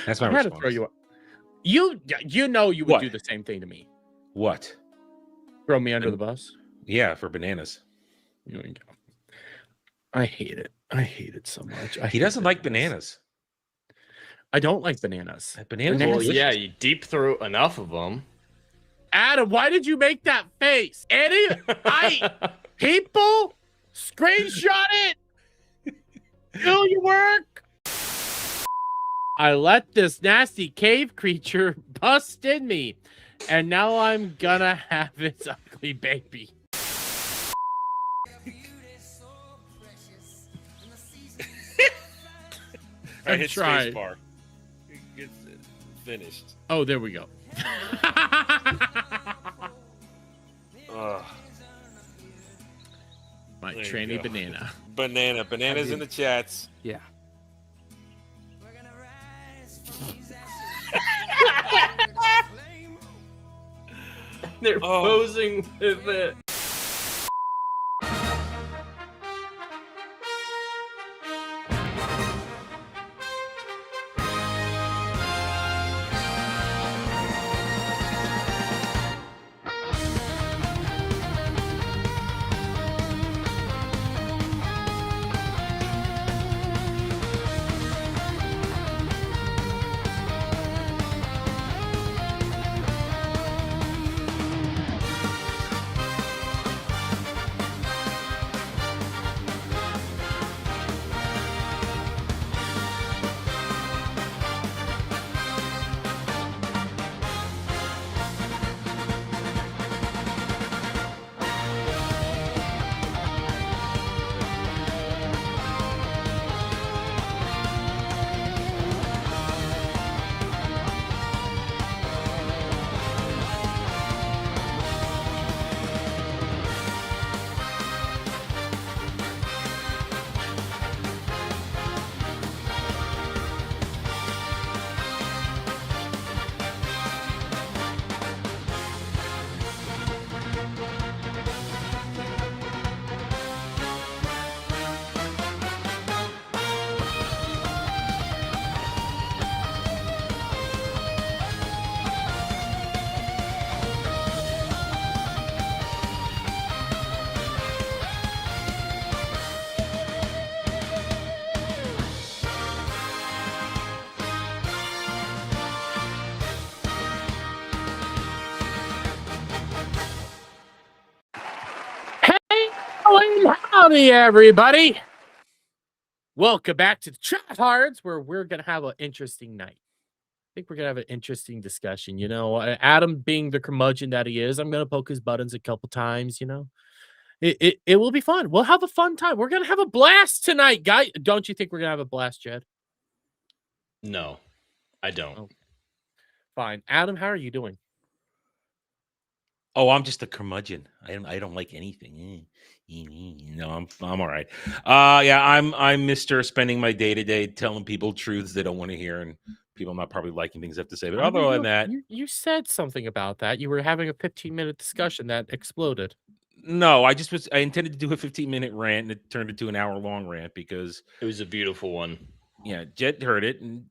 That's my I had response. to throw you up. You know you would What? do the same thing to me. What? Throw me under the bus? Yeah, for bananas. I hate it. I hate it so much. He doesn't like bananas. I don't like bananas. Bananas Well, are delicious. yeah, you deep throat enough of them. Adam, why did you make that face? People, screenshot it. Do your work. I let this nasty cave creature bust in me, and now I'm gonna have its ugly baby. I hit tried. space bar. It's finished. Oh, there we go. My There you tranny go. banana. Bananas in the chats. Yeah. They're posing with it. Howdy, everybody. Welcome back to the Tryhards, where we're going to have an interesting night. I think we're going to have an interesting discussion. You know, Adam being the curmudgeon that he is, I'm going to poke his buttons a couple times, you know. It will be fun. We'll have a fun time. We're going to have a blast tonight, guys. Don't you think we're going to have a blast, Jed? No, I don't. Okay. Fine. Adam, how are you doing? Oh, I'm just a curmudgeon. I don't like anything. No, I'm all right. Yeah, I'm Mr. Spending my day to day telling people truths they don't want to hear, and people not probably liking things I have to say. But other than that, you said something about that. You were having a 15-minute discussion that exploded. no, I intended to do a 15-minute rant, and it turned into an hour-long rant because it was a beautiful one. Yeah, Jet heard it, and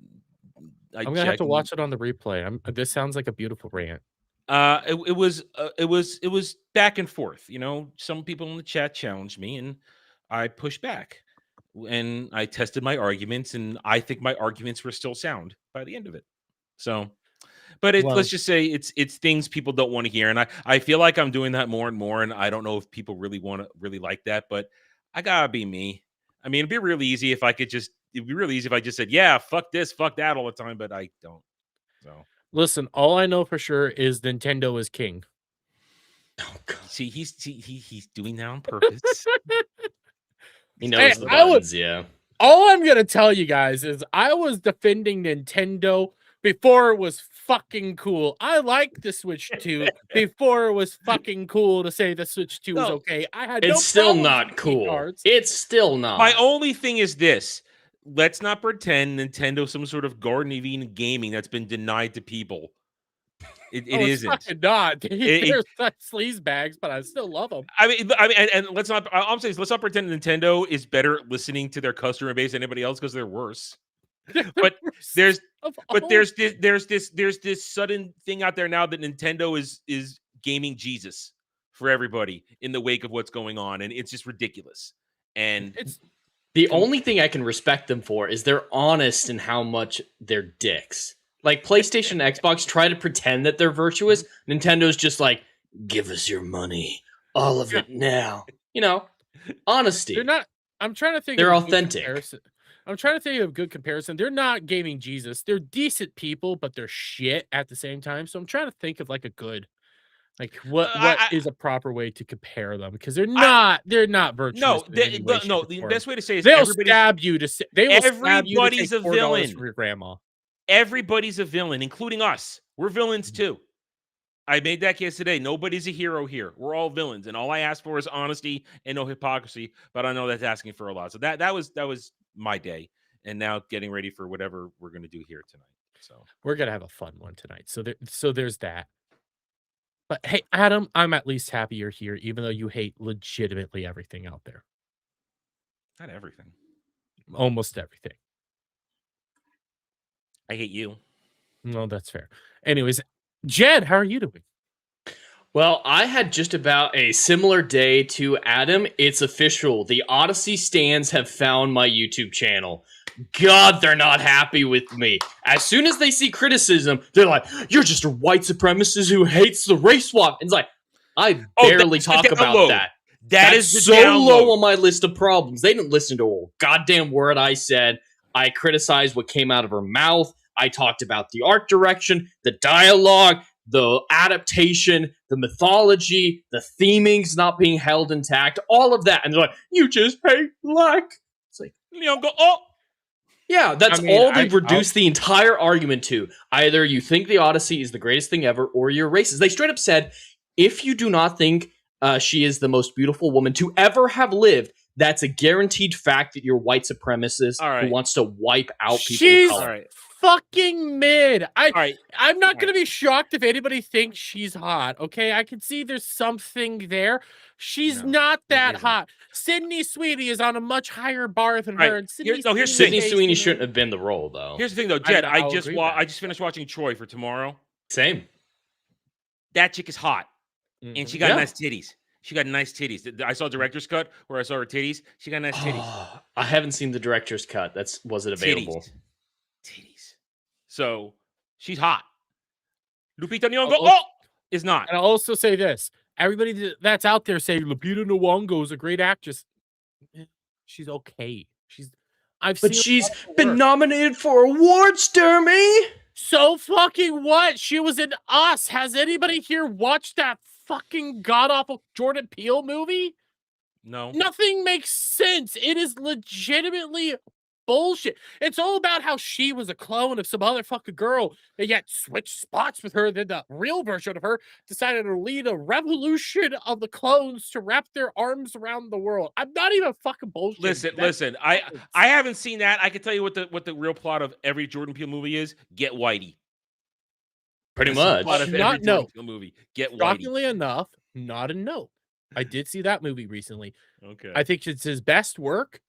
I'm gonna have to watch it on the replay. This sounds like a beautiful rant. It was back and forth. You know, some people in the chat challenged me, and I pushed back, and I tested my arguments, and I think my arguments were still sound by the end of it. So, but let's just say it's things people don't want to hear, and I feel like I'm doing that more and more, and I don't know if people really like that, but I gotta be me. I mean, it'd be really easy if I just said, yeah, fuck this, fuck that all the time, but I don't. So. Listen, all I know for sure is Nintendo is king. Oh, God. See, he's doing that on purpose. He knows the buttons, yeah. All I'm gonna tell you guys is I was defending Nintendo before it was fucking cool. I liked the Switch 2 before it was fucking cool to say the Switch 2 was okay. It's still not cool. It's still not. My only thing is this. Let's not pretend Nintendo's some sort of Garden of Eden gaming that's been denied to people. It isn't. Fucking not. They're such sleaze bags, but I still love them. I mean, and let's not. I'm saying let's not pretend Nintendo is better at listening to their customer base than anybody else because they're worse. But there's Of but all- there's this sudden thing out there now that Nintendo is gaming Jesus for everybody in the wake of what's going on, and it's just ridiculous. And it's The only thing I can respect them for is they're honest in how much they're dicks. Like PlayStation and Xbox try to pretend that they're virtuous. Nintendo's just like, give us your money. All of it now. You know, honesty. they're not. I'm trying to think. They're of a good authentic. comparison. I'm trying to think of a good comparison. They're not gaming Jesus. They're decent people, but they're shit at the same time. So I'm trying to think of like a good, like what is a proper way to compare them, because they're not virtuous. no, in any way, shape, no. or The form. best way to say is They'll everybody's stab you to they will stab you to everybody's take a $4 villain. for your grandma. Everybody's a villain, including us. We're villains too. I made that case today. Nobody's a hero here. We're all villains, and all I ask for is honesty and no hypocrisy. But I know that's asking for a lot. So that was my day, and now getting ready for whatever we're going to do here tonight. So We're gonna have a fun one tonight. So there's that. But hey, Adam, I'm at least happy you're here, even though you hate legitimately everything out there. not everything. Almost everything. I hate you. No, that's fair. Anyways, Jed, how are you doing? Well, I had just about a similar day to Adam. It's official. The Odyssey stans have found my YouTube channel. God, they're not happy with me. As soon as they see criticism, they're like, you're just a white supremacist who hates the race swap. And it's like, I barely that's talk the about download. that. That's is the so download. low on my list of problems. They didn't listen to a goddamn word I said. I criticized what came out of her mouth. I talked about the art direction, the dialogue, the adaptation, the mythology, the themings not being held intact, all of that. And they're like, you just hate black. It's like, Leon go, oh, yeah, that's I mean, all they've reduced the entire argument to. Either you think the Odyssey is the greatest thing ever, or you're racist. They straight up said, if you do not think she is the most beautiful woman to ever have lived, that's a guaranteed fact that you're white supremacist All right. who wants to wipe out people She's of color. all right. fucking mid. All right. I'm not All gonna be shocked if anybody thinks she's hot. Okay, I can see there's something there. She's No, not that isn't. hot. Sydney Sweeney is on a much higher bar than Right. her. And Sydney Here's Sydney Sweeney Sweeney shouldn't have been the role, though. Here's the thing, though, Jed. I I'll just agree with that. I just finished watching Troy for tomorrow. Same. That chick is hot, and she got Yeah. nice titties. She got nice titties. I saw director's cut where I saw her titties. She got nice titties. I haven't seen the director's cut. Was it available? Titties. So she's hot. Lupita Nyong'o Oh, is not. And I'll also say this: everybody that's out there saying Lupita Nyong'o is a great actress, she's okay. But she's been nominated for awards, Dermy. So fucking what? She was in Us. Has anybody here watched that fucking god-awful Jordan Peele movie? No. Nothing makes sense. It is legitimately bullshit. It's all about how she was a clone of some other fucking girl, and yet switched spots with her. Then the real version of her decided to lead a revolution of the clones to wrap their arms around the world. I'm not even fucking bullshit. Listen. I haven't seen that. I can tell you what the real plot of every Jordan Peele movie is. Get Whitey. Pretty That's the much. plot of every Not Jordan no. Peele movie. Get Whitey. Shockingly enough, not a no. I did see that movie recently. Okay. I think it's his best work.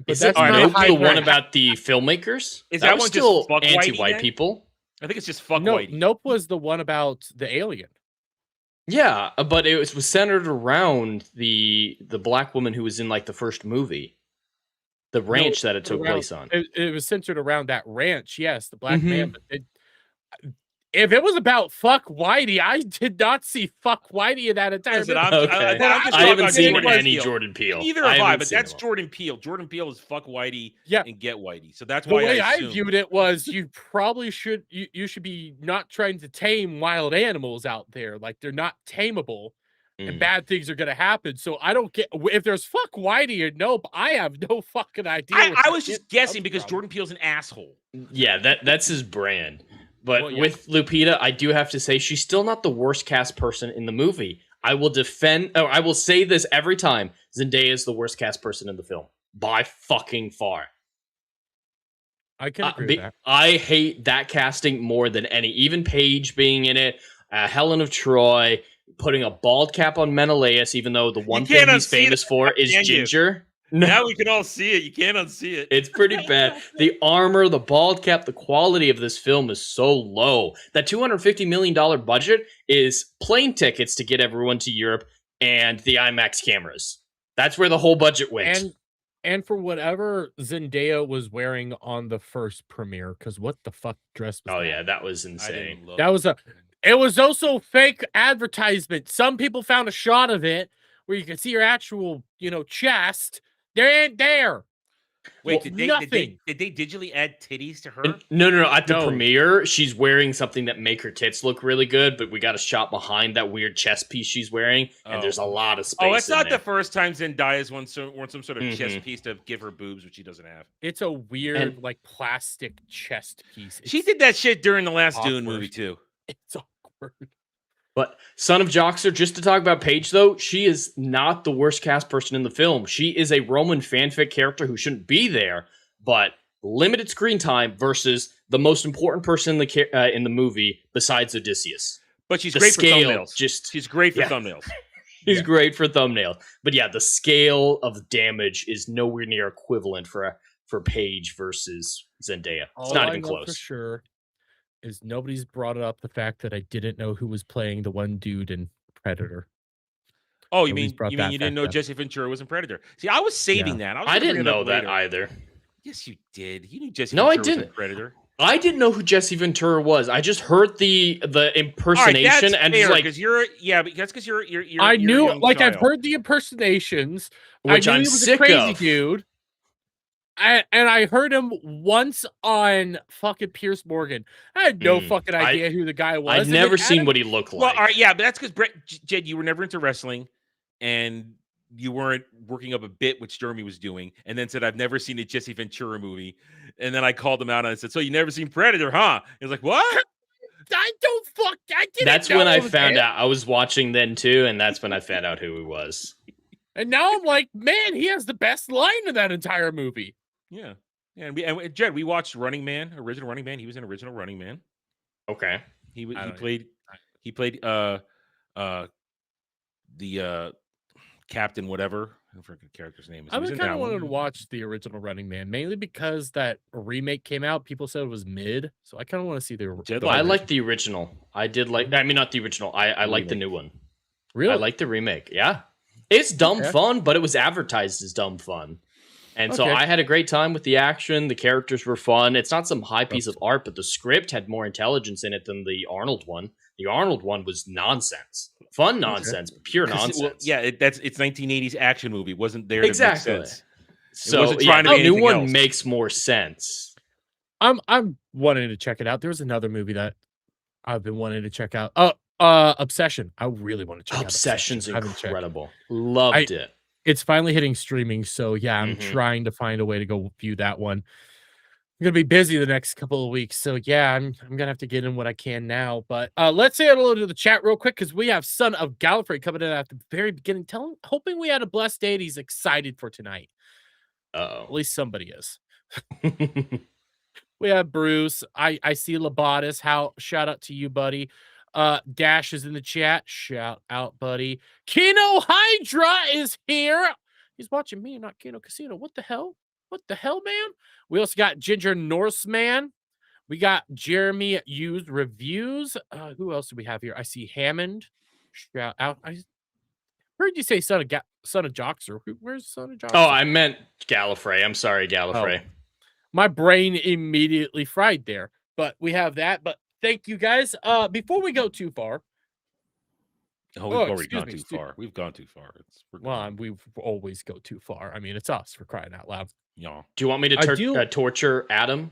But Is that's it not Nope high the one praise. about the filmmakers? Is that was one just still fuck Whitey anti-white then? people? I think it's just fuck No, Whitey. Nope was the one about the alien. Yeah, but it was centered around the black woman who was in like the first movie, the ranch that it took place on. It was centered around that ranch. Yes, the black Mhm. man. But if it was about fuck Whitey, I did not see fuck Whitey in that entire Listen, movie. I'm Okay. just I talking haven't about seen Jordan any Peele. Jordan Peele. Neither I have I, haven't but seen that's one. Jordan Peele. Jordan Peele is fuck Whitey Yeah. and get Whitey. So that's The why way I I assumed. viewed it was you probably should you should be not trying to tame wild animals out there. Like they're not tameable. And Mm. bad things are gonna happen. So I don't get if there's fuck Whitey or nope. I have no fucking idea. what I this was just shit guessing comes because from. Jordan Peele's an asshole. Yeah, that's his brand. But Well, yeah. with Lupita, I do have to say she's still not the worst cast person in the movie. I will say this every time. Zendaya is the worst cast person in the film by fucking far. I can agree with that. I hate that casting more than any. Even Paige being in it, Helen of Troy, putting a bald cap on Menelaus, even though the one thing can't he's unsee famous for is can you? ginger. Now we can all see it. You can't unsee it. It's pretty bad. The armor, the bald cap, the quality of this film is so low. That $250 million budget is plane tickets to get everyone to Europe and the IMAX cameras. That's where the whole budget went. And for whatever Zendaya was wearing on the first premiere, because what the fuck dress was that? Yeah, that was I insane. didn't look. That was it was also fake advertisement. Some people found a shot of it where you can see your actual, chest. They ain't there. Wait, Well, did they digitally add titties to her? No. At the No. premiere, she's wearing something that make her tits look really good, but we got a shot behind that weird chest piece she's wearing, and there's a lot of space. Oh, it's not there. the first time Zendaya's worn some sort of Mhm. chest piece to give her boobs, which she doesn't have. It's a weird, like, plastic chest piece. She did that shit during the last Dune awkward. movie too. It's awkward. But Son of Joxer, just to talk about Paige, though, she is not the worst cast person in the film. She is a Roman fanfic character who shouldn't be there, but limited screen time versus the most important person in the movie besides Odysseus. But she's The great for scale thumbnails. just- She's great for yeah. thumbnails. He's great for thumbnails. But yeah, the scale of damage is nowhere near equivalent for Paige versus Zendaya. It's All not I even know close. for sure is nobody's brought up the fact that I didn't know who was playing the one dude in Predator. Oh, you Nobody's mean brought you that didn't know fact up. Jesse Ventura was in Predator? See, I was saving that. I gonna bring didn't it up know that later. either. Yes, you did. You knew Jesse No, I Ventura was in didn't. Predator. I didn't know who Jesse Ventura was. I just heard the impersonation and fair, like, because you're that's because you're I you're a knew, young like, I've child. heard the impersonations. which I knew I'm he was sick a crazy of. dude. And I heard him once on fucking Pierce Morgan. I had no fucking idea who the guy was. I'd and then never seen Adam- what he looked like. Well, all right, yeah, but that's because Jed, you were never into wrestling, and you weren't working up a bit which Jeremy was doing, and then said, "I've never seen a Jesse Ventura movie," and then I called him out and I said, "So you never seen Predator, huh?" He was like, "What?" I didn't That's know when I it was found him. out. I was watching then too, and that's when I found out who he was. And now I'm like, man, he has the best line in that entire movie. Yeah, and Jed, we watched Running Man, original Running Man. He was in original Running Man. Okay. He I don't played the captain whatever. I forget the character's name. I kind of wanted to watch the original Running Man, mainly because that remake came out. People said it was mid, so I kind of want to see Jed the I liked like the original. I did like. I mean, not the original. I like the new one. Really? I like the remake. Yeah, it's dumb Okay. fun, but it was advertised as dumb fun, and so Okay. I had a great time with the action. The characters were fun. It's not some high piece of art, but the script had more intelligence in it than the Arnold one. The Arnold one was nonsense, fun nonsense, but pure nonsense. Well, yeah, it's 1980s action movie. It wasn't there Exactly. to make sense. So wasn't yeah, trying to the be new anything one else. makes more sense. I'm wanting to check it out. There was another movie that I've been wanting to check out. Obsession. I really want to check Obsession's out. Obsession. I haven't checked. incredible. Loved it. It's finally hitting streaming, so yeah, I'm Mhm. trying to find a way to go view that one. I'm gonna be busy the next couple of weeks, so yeah, I'm gonna have to get in what I can now. But let's say hello to the chat real quick because we have Son of Gallifrey coming in at the very beginning. Hoping we had a blessed day. And he's excited for tonight. At least somebody is. We have Bruce. I see Labatus. Shout out to you, buddy. Dash is in the chat. Shout out, buddy. Kino Hydra is here. He's watching me, not Kino Casino. What the hell? What the hell, man? We also got Ginger Norseman. We got Jeremy Hughes reviews. Who else do we have here? I see Hammond. Shout out. I heard you say Son of Joxer. Where's Son of Joxer? Oh, I meant Gallifrey. I'm sorry, Gallifrey. My brain immediately fried there. But we have that. But thank you guys. Before we go too far. We've already excuse gone me, too far. We've gone too far. We always go too far. I mean, it's us for crying out loud. Yeah. Do you want me to torture Adam?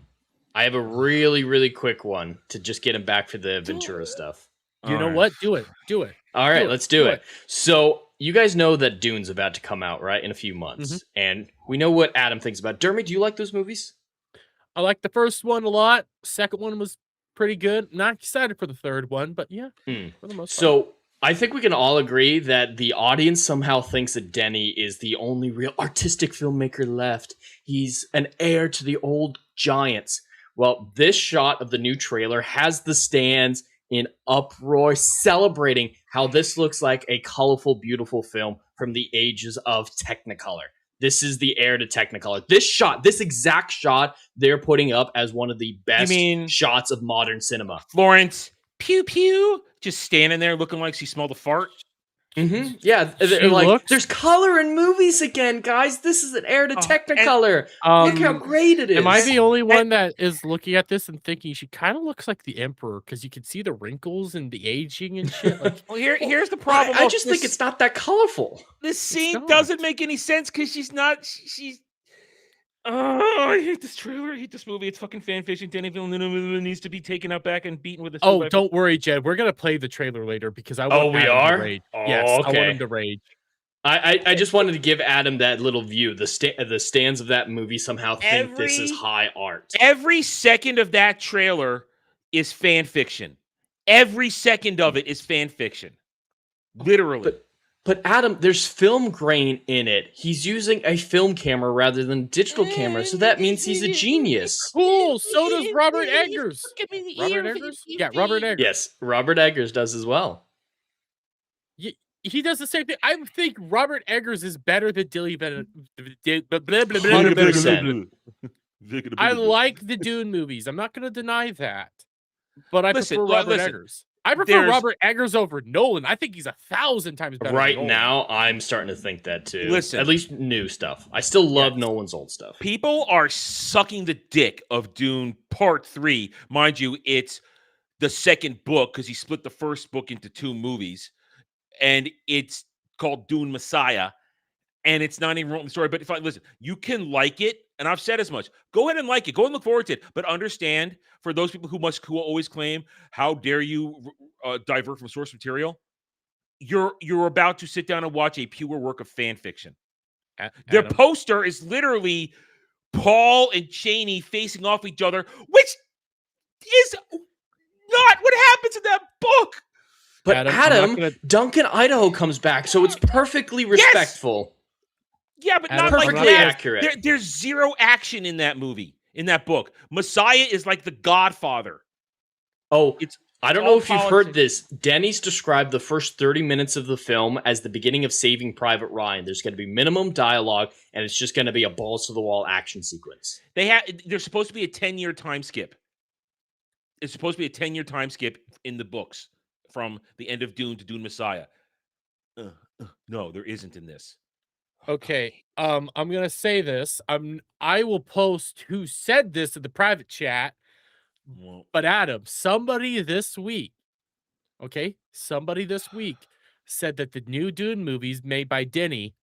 I have a really, really quick one to just get him back for the Ventura stuff. You know what? Do it. Do it. All right, Do it. let's do Do it. it. So you guys know that Dune's about to come out, right? In a few months. Mhm. And we know what Adam thinks about it. Dermy, do you like those movies? I like the first one a lot. Second one was pretty good. Not excited for the third one, but yeah, for the most part. So I think we can all agree that the audience somehow thinks that Denny is the only real artistic filmmaker left. He's an heir to the old giants. Well, this shot of the new trailer has the stands in uproar, celebrating how this looks like a colorful, beautiful film from the ages of Technicolor. This is the heir to Technicolor. This exact shot, they're putting up as one of the best shots of modern cinema. Florence, pew pew, just standing there looking like she smelled a fart. Mm-hmm. Yeah, they're like, there's color in movies again, guys. This is an heir to Technicolor. Look how great it is. Am I the only one that is looking at this and thinking she kind of looks like the Emperor because you can see the wrinkles and the aging and shit? Like, well, here's the problem. I just think it's not that colorful. This scene doesn't make any sense because she's not. She's. Oh, I hate this trailer. I hate this movie. It's fucking fan fiction. Danny Villeneuve needs to be taken out back and beaten with a. Oh, don't worry, Jed. We're gonna play the trailer later because I want Adam to rage. Yes, okay. I want him to rage. I just wanted to give Adam that little view. The stands of that movie somehow think this is high art. Every second of that trailer is fan fiction. Every second of it is fan fiction. Literally. But Adam, there's film grain in it. He's using a film camera rather than digital camera, so that means he's a genius. Cool. So does Robert Eggers. Robert Eggers? Yeah, Robert Eggers. Yes, Robert Eggers does as well. He does the same thing. I think Robert Eggers is better than Dilly Bennett. 100%. I like the Dune movies. I'm not going to deny that. But I prefer Robert Eggers. I prefer Robert Eggers over Nolan. I think he's 1,000 times better. Right now, I'm starting to think that too. Listen, at least new stuff. I still love Nolan's old stuff. People are sucking the dick of Dune Part 3. Mind you, it's the second book because he split the first book into 2 movies. And it's called Dune Messiah. And it's not even written the story. But if listen, you can like it. And I've said as much. Go ahead and like it. Go and look forward to it. But understand, for those people who always claim, how dare you divert from source material? You're about to sit down and watch a pure work of fan fiction. Their poster is literally Paul and Chaney facing off each other, which is not what happens in that book. But Adam, Duncan Idaho comes back, so it's perfectly respectful. Yeah, but not perfectly like accurate. There's zero action in that movie, in that book. Messiah is like the Godfather. Oh, I don't know if you've heard this. Denny's described the first 30 minutes of the film as the beginning of Saving Private Ryan. There's going to be minimum dialogue, and it's just going to be a balls-to-the-wall action sequence. There's supposed to be a 10-year time skip. It's supposed to be a 10-year time skip in the books from the end of Dune to Dune Messiah. No, there isn't in this. Okay, I'm gonna say this. I will post who said this in the private chat. But Adam, somebody this week said that the new Dune movies made by Denny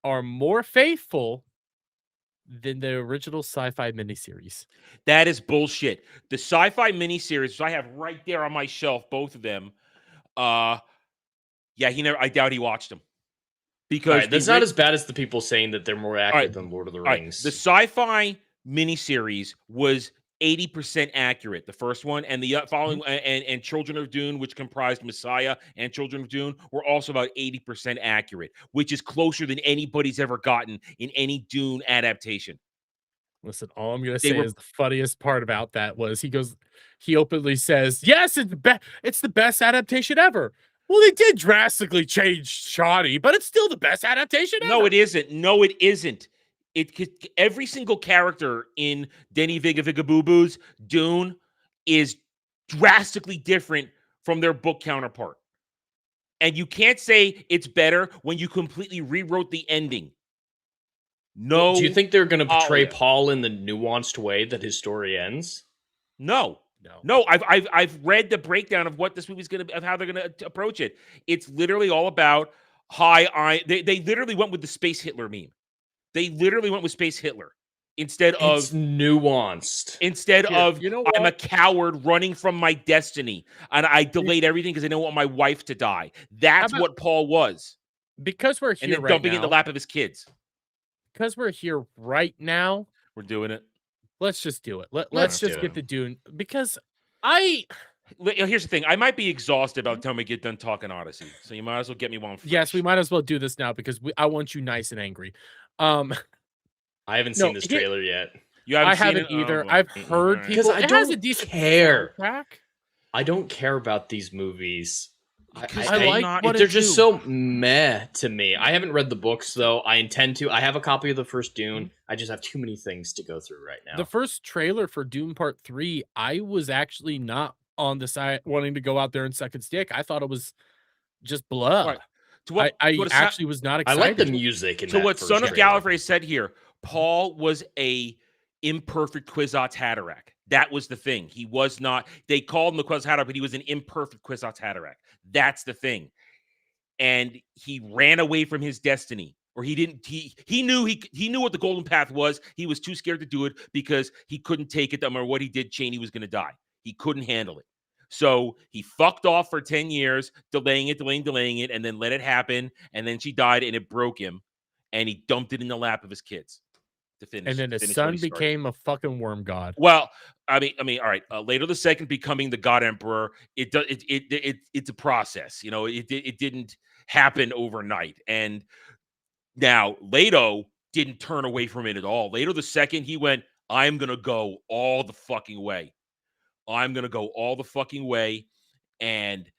are more faithful than the original sci-fi miniseries. That is bullshit. The sci-fi miniseries, which I have right there on my shelf, both of them. I doubt he watched them. Because that's not as bad as the people saying that they're more accurate than Lord of the Rings. The sci-fi miniseries was 80% accurate, the first one, and the following and Children of Dune, which comprised Messiah and Children of Dune, were also about 80% accurate, which is closer than anybody's ever gotten in any Dune adaptation. Listen, all I'm gonna say is the funniest part about that was he openly says, "Yes, it's the best adaptation ever." Well, they did drastically change Shoddy, but it's still the best adaptation ever. No, it isn't. Every single character in Denny Vigaboo's Dune is drastically different from their book counterpart. And you can't say it's better when you completely rewrote the ending. No. Do you think they're going to portray Paul in the nuanced way that his story ends? No. I've read the breakdown of what this movie's going to, of how they're going to approach it. It's literally all about they literally went with the Space Hitler meme. They literally went with Space Hitler instead of nuanced. I'm a coward running from my destiny and I delayed everything because I don't want my wife to die. That's what Paul was. Because we're here and then dumping it in the lap of his kids. Because we're here right now, we're doing it. Let's just do it. Let's just get the Dune. Because here's the thing. I might be exhausted by the time we get done talking Odyssey. So you might as well get me one fresh. Yes, we might as well do this now because I want you nice and angry. I haven't seen this trailer yet. I haven't either. I've heard people. I don't care. I don't care about these movies Because I they're like not. what They're it just do. so meh to me. I haven't read the books though. I intend to. I have a copy of the first Dune. I just have too many things to go through right The now. first trailer for Doom Part 3, I was actually not on the side wanting to go out there and suck its dick. I thought it was just blah. Right. To what? I to what actually was not I like the excited. music in to that what first Son of trailer. Gallifrey said here, Paul was a imperfect Kwisatz Haderach. That was the thing. He was not. They called him the Kwisatz Haderach, but he was an imperfect Kwisatz Haderach. That's the thing. And he ran away from his destiny, or he didn't. He knew what the golden path was. He was too scared to do it because he couldn't take it. No matter what he did, Cheney was going to die. He couldn't handle it. So he fucked off for 10 years, delaying it, and then let it happen. And then she died, and it broke him. And he dumped it in the lap of his kids to finish. And then to his finish what son he started. became a fucking worm god. Well, I mean, all right. Leto the Second becoming the God Emperor. It's a process. You know, it didn't happen overnight. And now Leto didn't turn away from it at all. Leto the Second, he went, I'm gonna go all the fucking way. I'm gonna go all the fucking way. And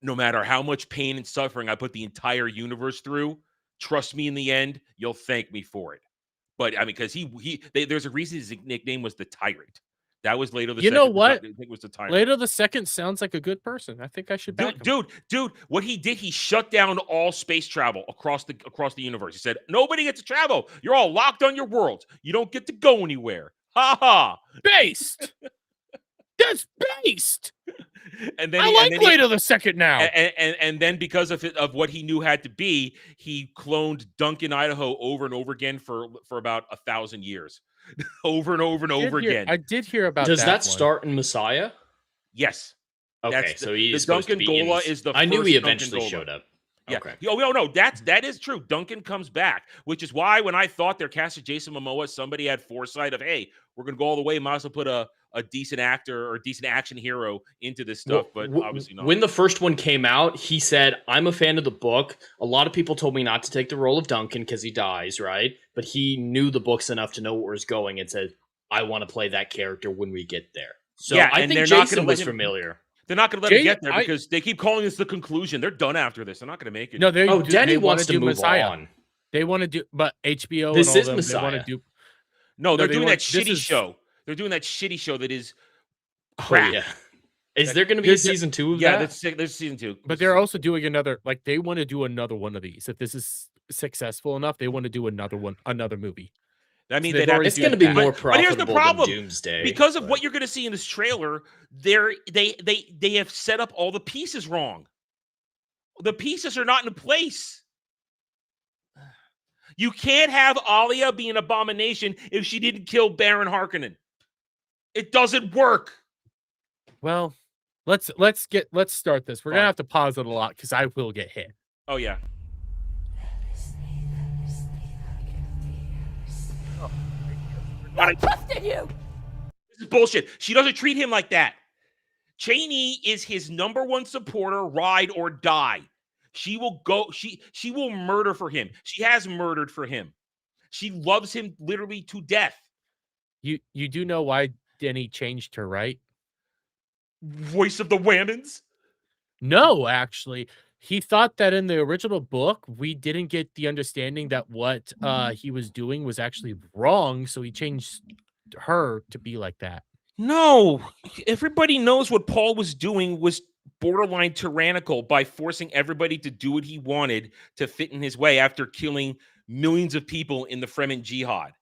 no matter how much pain and suffering I put the entire universe through, trust me, in the end, you'll thank me for it. But I mean, because there's a reason his nickname was the Tyrant. That was Leto the You Second. know what? I think it was the Tyrant. Leto the Second sounds like a good person. I think I should back him. Dude, what he did, he shut down all space travel across the universe. He said, nobody gets to travel. You're all locked on your world. You don't get to go anywhere. Ha ha. Based. That's based. And then I like Leto the Second now. And then because of what he knew had to be, he cloned Duncan, Idaho over and over again for about 1,000 years. over and over and over again. I did hear about Does that one. start in Messiah? Yes. Okay, so he is the supposed to Duncan be Gola is the I knew first he Duncan eventually Gola. showed up. Yeah. Okay. Oh no, that is true. Duncan comes back, which is why when I thought they casted Jason Momoa, somebody had foresight of, hey, we're gonna go all the way. Might as well put a decent actor or a decent action hero into this stuff, but obviously not. When the first one came out, he said, I'm a fan of the book. A lot of people told me not to take the role of Duncan because he dies, right? But he knew the books enough to know where it was going and said, I want to play that character when we get there. So Yeah, I and think they're not Jason gonna let was him- familiar. They're not going to let him get there because they keep calling this the conclusion. They're done after this. They're not going to make it. No, Denny they wants to do move Messiah. on. They want to do, but HBO This and all is them, Messiah. they want to do. No, they're they doing want- that this shitty is- show. They're doing that shitty show that is Oh, crap. yeah. Is there going to be a season 2 of Yeah, that? there's season 2. But they're also doing another. Like they want to do another one of these. If this is successful enough, they want to do another movie. I mean, So they've they'd have already It's going to be that. more But here's the profitable problem. than Doomsday. because of but- what you're going to see in this trailer. They have set up all the pieces wrong. The pieces are not in place. You can't have Alia be an abomination if she didn't kill Baron Harkonnen. It doesn't work. Well, let's start this. We're gonna Fine. have to pause it a lot because I will get hit. Oh yeah. I trusted you. This is bullshit. She doesn't treat him like that. Cheney is his number one supporter, ride or die. She will go, she will murder for him. She has murdered for him. She loves him literally to death. You do know why Denny changed her, right? Voice of the Whammons. No, actually. He thought that in the original book, we didn't get the understanding that what he was doing was actually wrong, so he changed her to be like that. No, everybody knows what Paul was doing was borderline tyrannical by forcing everybody to do what he wanted to fit in his way after killing millions of people in the Fremen Jihad.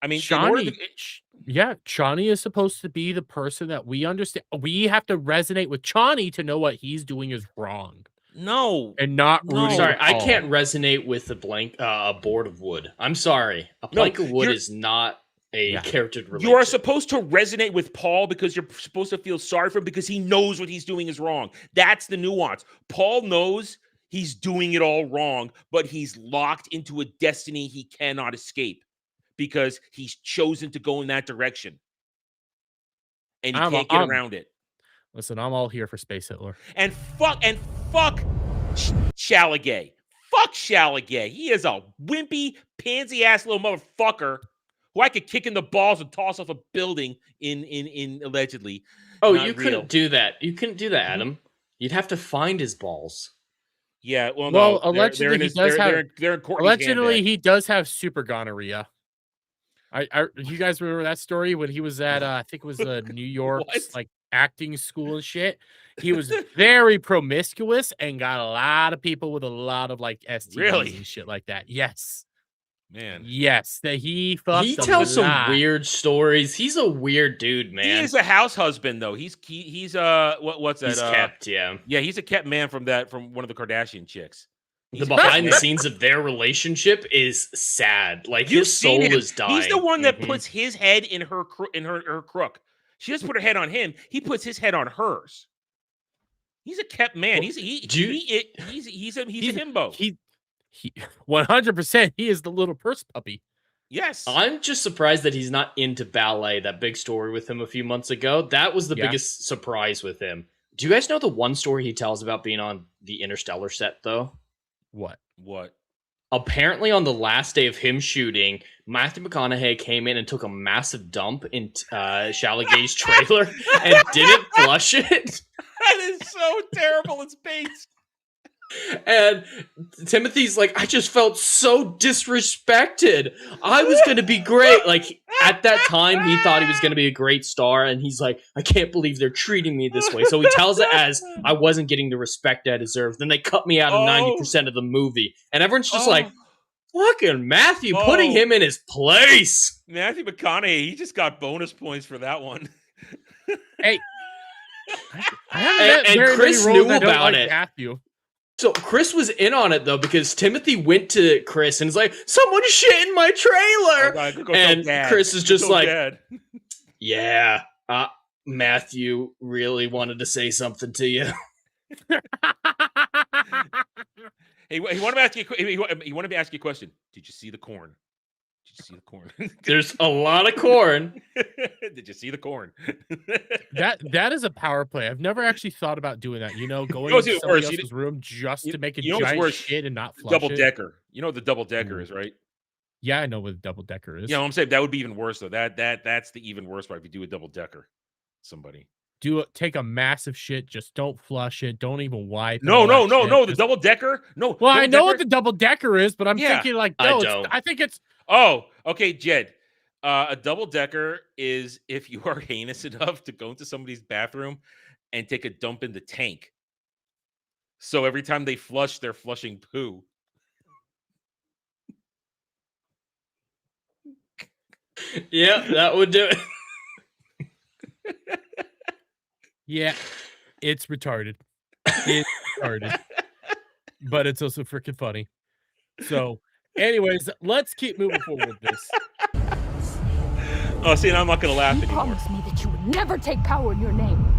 I mean, Shawnee is supposed to be the person that we understand. We have to resonate with Shawnee to know what he's doing is wrong no. and not No. rooting. Sorry, for I Paul. can't resonate with a board of wood. I'm sorry. A No, plank of wood you're- is not a Yeah. character to relate You are to. supposed to resonate with Paul because you're supposed to feel sorry for him because he knows what he's doing is wrong. That's the nuance. Paul knows he's doing it all wrong, but he's locked into a destiny he cannot escape because he's chosen to go in that direction. And he can't get around it. Listen, I'm all here for Space Hitler. And fuck Shalagay. Fuck Shalagay. He is a wimpy, pansy-ass little motherfucker who I could kick in the balls and toss off a building in allegedly. Oh, Not you real. couldn't do that. You couldn't do that, Adam. You'd have to find his balls. Yeah, well, Well, no, allegedly he does have. they're in Courtney's Allegedly, handbag. he does have super gonorrhea. You guys remember that story when he was at I think it was New York's like acting school and shit. He was very promiscuous and got a lot of people with a lot of like STDs Really? and shit like that. Yes, Man, yes, that he fucked. He a tells some lot. weird stories. He's a weird dude, man. he is a house husband though. He's what's that? He's kept, yeah. Yeah, he's a kept man from one of the Kardashian chicks. The behind the scenes of their relationship is sad. Like his soul is dying. He's the one that puts his head in her crook. She doesn't put her head on him. He puts his head on hers. He's a kept man. He's a himbo. He 100%. He is the little purse puppy. Yes. I'm just surprised that he's not into ballet. That big story with him a few months ago. That was the biggest surprise with him. Do you guys know the one story he tells about being on the Interstellar set, though? What? Apparently, on the last day of him shooting, Matthew McConaughey came in and took a massive dump in Chaligay's trailer and didn't flush it. That is so terrible. It's Bates. And Timothy's like, I just felt so disrespected. I was going to be great. Like, at that time, he thought he was going to be a great star. And he's like, I can't believe they're treating me this way. So he tells it as I wasn't getting the respect I deserved. Then they cut me out of 90% of the movie. And everyone's just like, fucking Matthew, putting him in his place. Matthew McConaughey, he just got bonus points for that one. Hey. And Chris knew about it. Matthew. So Chris was in on it though because Timothy went to Chris and was like, "Someone shit in my trailer," and Chris is just like, "Yeah, Matthew really wanted to say something to you." He wanted to ask you. He wanted to ask you a question. Did you see the corn? Did you see the corn? There's a lot of corn. Did you see the corn? That is a power play. I've never actually thought about doing that. Going into somebody else's room just to make a giant shit and not flush double decker. You know what the double decker is, right? Yeah, I know what a double decker is. Yeah, I'm saying that would be even worse though. That's the even worse part if you do a double decker. Somebody take a massive shit. Just don't flush it. Don't even wipe. No. The double decker. No. Well, I know what the double decker is, but I'm thinking like, no. I think it's. Oh, okay, Jed. A double decker is if you are heinous enough to go into somebody's bathroom and take a dump in the tank. So every time they flush, they're flushing poo. Yeah, that would do it. Yeah, it's retarded. It's retarded. But it's also freaking funny. So, anyways, let's keep moving forward with this. Oh, see, now I'm not going to laugh You anymore. promised me that you would never take power in your name.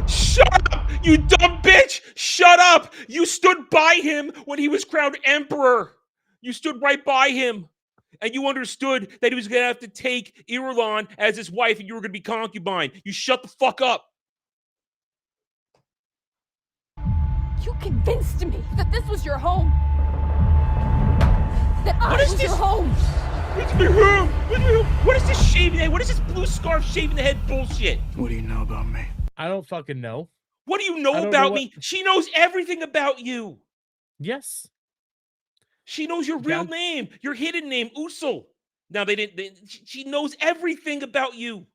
Shut up, you dumb bitch! Shut up! You stood by him when he was crowned emperor. You stood right by him. And you understood that he was going to have to take Irulan as his wife and you were going to be concubine. You shut the fuck up. You convinced me that this was your home. That I was your home. What is this shaving head? What is this blue scarf shaving the head bullshit? What do you know about me? I don't fucking know. What do you know about me? She knows everything about you. Yes. She knows your real name, your hidden name, Usul. Now she knows everything about you.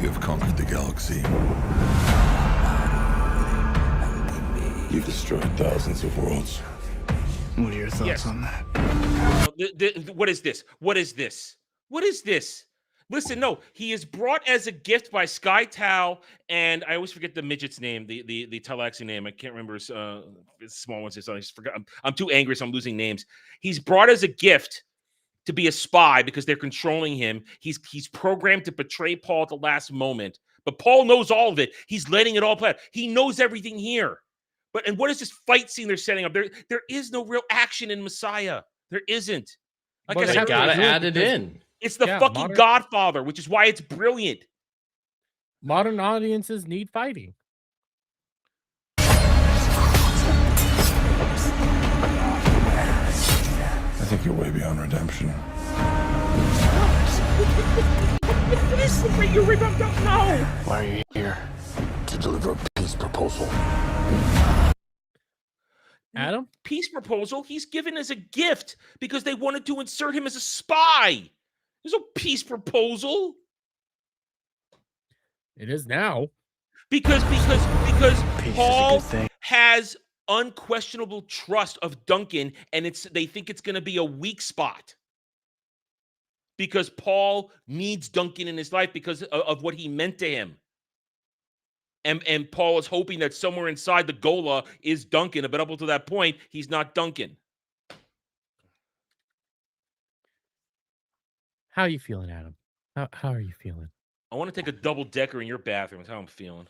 You've conquered the galaxy. You've destroyed thousands of worlds. What are your thoughts on that? What is this? What is this? What is this? Listen, no, he is brought as a gift by Sky Tao, and I always forget the midget's name, the Talaxi name. I can't remember his small ones. I just forgot. I'm too angry, so I'm losing names. He's brought as a gift to be a spy because they're controlling him. He's programmed to betray Paul at the last moment, but Paul knows all of it. He's letting it all play out. He knows everything here. And what is this fight scene they're setting up? There is no real action in Messiah. There isn't. Like I said, gotta add it in. It's the fucking Godfather, which is why it's brilliant. Modern audiences need fighting. I think make your way beyond redemption. This is what you don't know. Why are you here? To deliver a peace proposal. Adam? Peace proposal he's given as a gift because they wanted to insert him as a spy. There's no peace proposal. It is now. Because Peace is a Paul good thing. has unquestionable trust of Duncan, and they think it's going to be a weak spot. Because Paul needs Duncan in his life because of what he meant to him. And Paul is hoping that somewhere inside the Gola is Duncan, but up until that point, he's not Duncan. How are you feeling, Adam? How are you feeling? I want to take a double decker in your bathroom. That's how I'm feeling.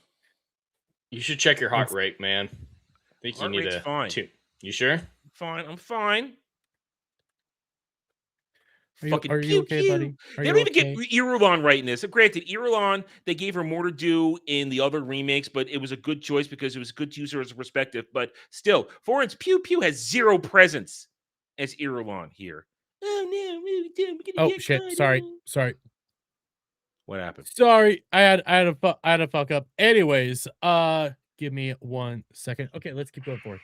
You should check your heart rate, man. I think Heart you need rate's a fine. You sure? Fine. I'm fine. Are you okay, buddy? They don't even get Irulan right in this. Granted, Irulan, they gave her more to do in the other remakes, but it was a good choice because it was good to use her as a perspective. But still, for instance, Pew Pew has zero presence as Irulan here. Oh no, Oh shit! Sorry. What happened? Sorry, I had a fuck up. Anyways, give me 1 second. Okay, let's keep going forward.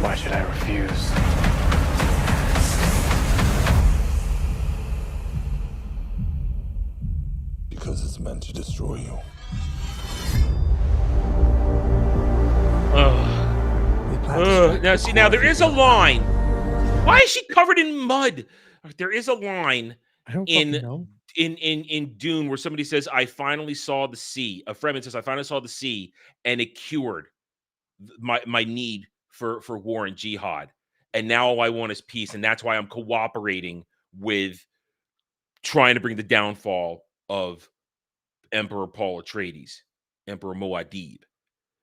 Why should I refuse? Because it's meant to destroy you. Now there is a line. Why is she covered in mud? There is a line I don't fucking know. in Dune where somebody says, "I finally saw the sea." A Fremen says, "I finally saw the sea, and it cured my need for war and jihad. And now all I want is peace, and that's why I'm cooperating with trying to bring the downfall of Emperor Paul Atreides, Emperor Muad'Dib."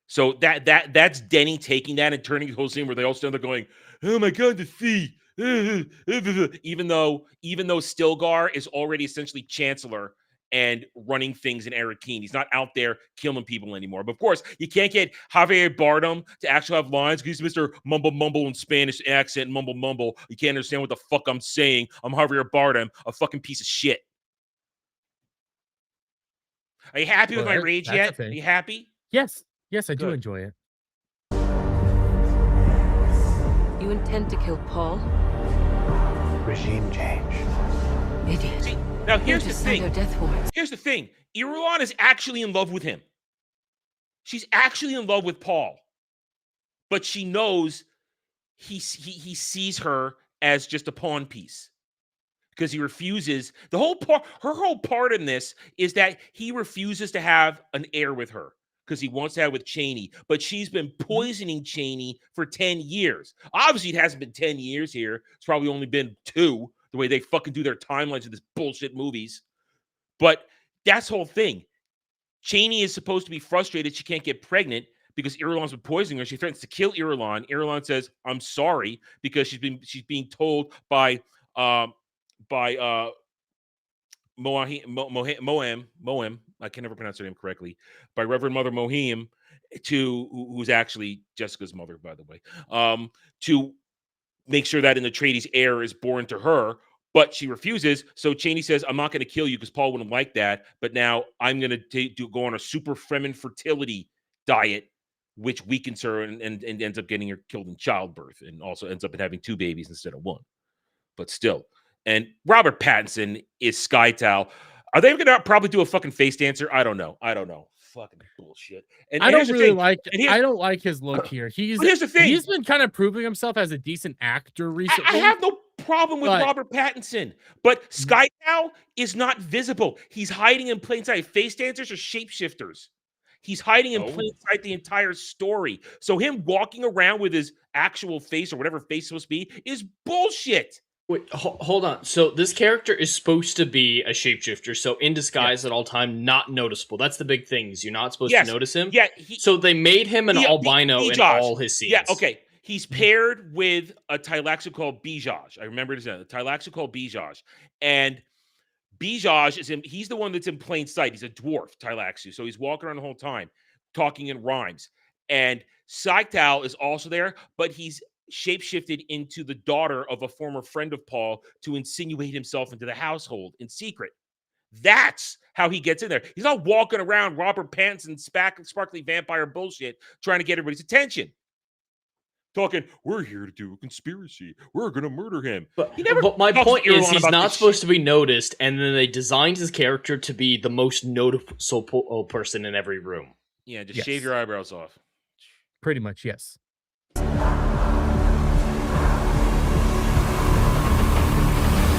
So that's Denny taking that and turning the whole scene where they all stand there going, "Oh my god, the sea." Even though Stilgar is already essentially Chancellor and running things in Arrakeen. He's not out there killing people anymore. But of course, you can't get Javier Bardem to actually have lines because he's Mr. Mumble Mumble in Spanish accent, Mumble Mumble. You can't understand what the fuck I'm saying. I'm Javier Bardem, a fucking piece of shit. Are you happy with my rage yet? Are you happy? Yes, I do Good. enjoy it. You intend to kill Paul? Regime change. Idiot. See, now here's You the just signed thing. our death warrants. Here's the thing. Irulan is actually in love with him. She's actually in love with Paul. But she knows he sees her as just a pawn piece. Because he refuses. Her whole part in this is that he refuses to have an heir with her. Because he wants to have with Cheney. But she's been poisoning Cheney for 10 years. Obviously, it hasn't been 10 years here. It's probably only been 2, the way they fucking do their timelines of this bullshit movies. But that's the whole thing. Cheney is supposed to be frustrated she can't get pregnant because Irulan's been poisoning her. She threatens to kill Irulan. Irulan says, "I'm sorry," because she's being told by Mohem, I can never pronounce her name correctly, by Reverend Mother Mohem, who's actually Jessica's mother, by the way, to make sure that an Atreides heir is born to her, but she refuses. So Cheney says, "I'm not going to kill you because Paul wouldn't like that, but now I'm going to go on a super Fremen fertility diet, which weakens her and ends up getting her killed in childbirth, and also ends up having 2 babies instead of 1. But still." And Robert Pattinson is Skytal. Are they going to probably do a fucking face dancer? I don't know. Fucking bullshit. And I don't really like. I don't like his look here. Here's the thing. He's been kind of proving himself as a decent actor recently. I have no problem with Robert Pattinson, but Skytal is not visible. He's hiding in plain sight. Face dancers are shapeshifters. He's hiding in plain sight the entire story. So him walking around with his actual face or whatever face is supposed to be is bullshit. Wait, hold on. So this character is supposed to be a shapeshifter, so in disguise at all time, not noticeable. That's the big thing. You're not supposed to notice him. Yeah. So they made him an albino in all his scenes. Yeah, okay. He's paired with a Tleilaxu called Bijaj. I remember his name. A Tleilaxu called Bijaj. And Bijaj he's the one that's in plain sight. He's a dwarf, Tleilaxu. So he's walking around the whole time, talking in rhymes. And Syktal is also there, but he's shapeshifted into the daughter of a former friend of Paul to insinuate himself into the household in secret. That's how he gets in there. He's not walking around Robert Pattinson sparkly vampire bullshit trying to get everybody's attention. Talking, we're here to do a conspiracy. We're going to murder him. But never my talks point to is, Irulan he's about not this supposed to be noticed, and then they designed his character to be the most noticeable person in every room. Yeah, just Yes. shave your eyebrows off. Pretty much, yes. I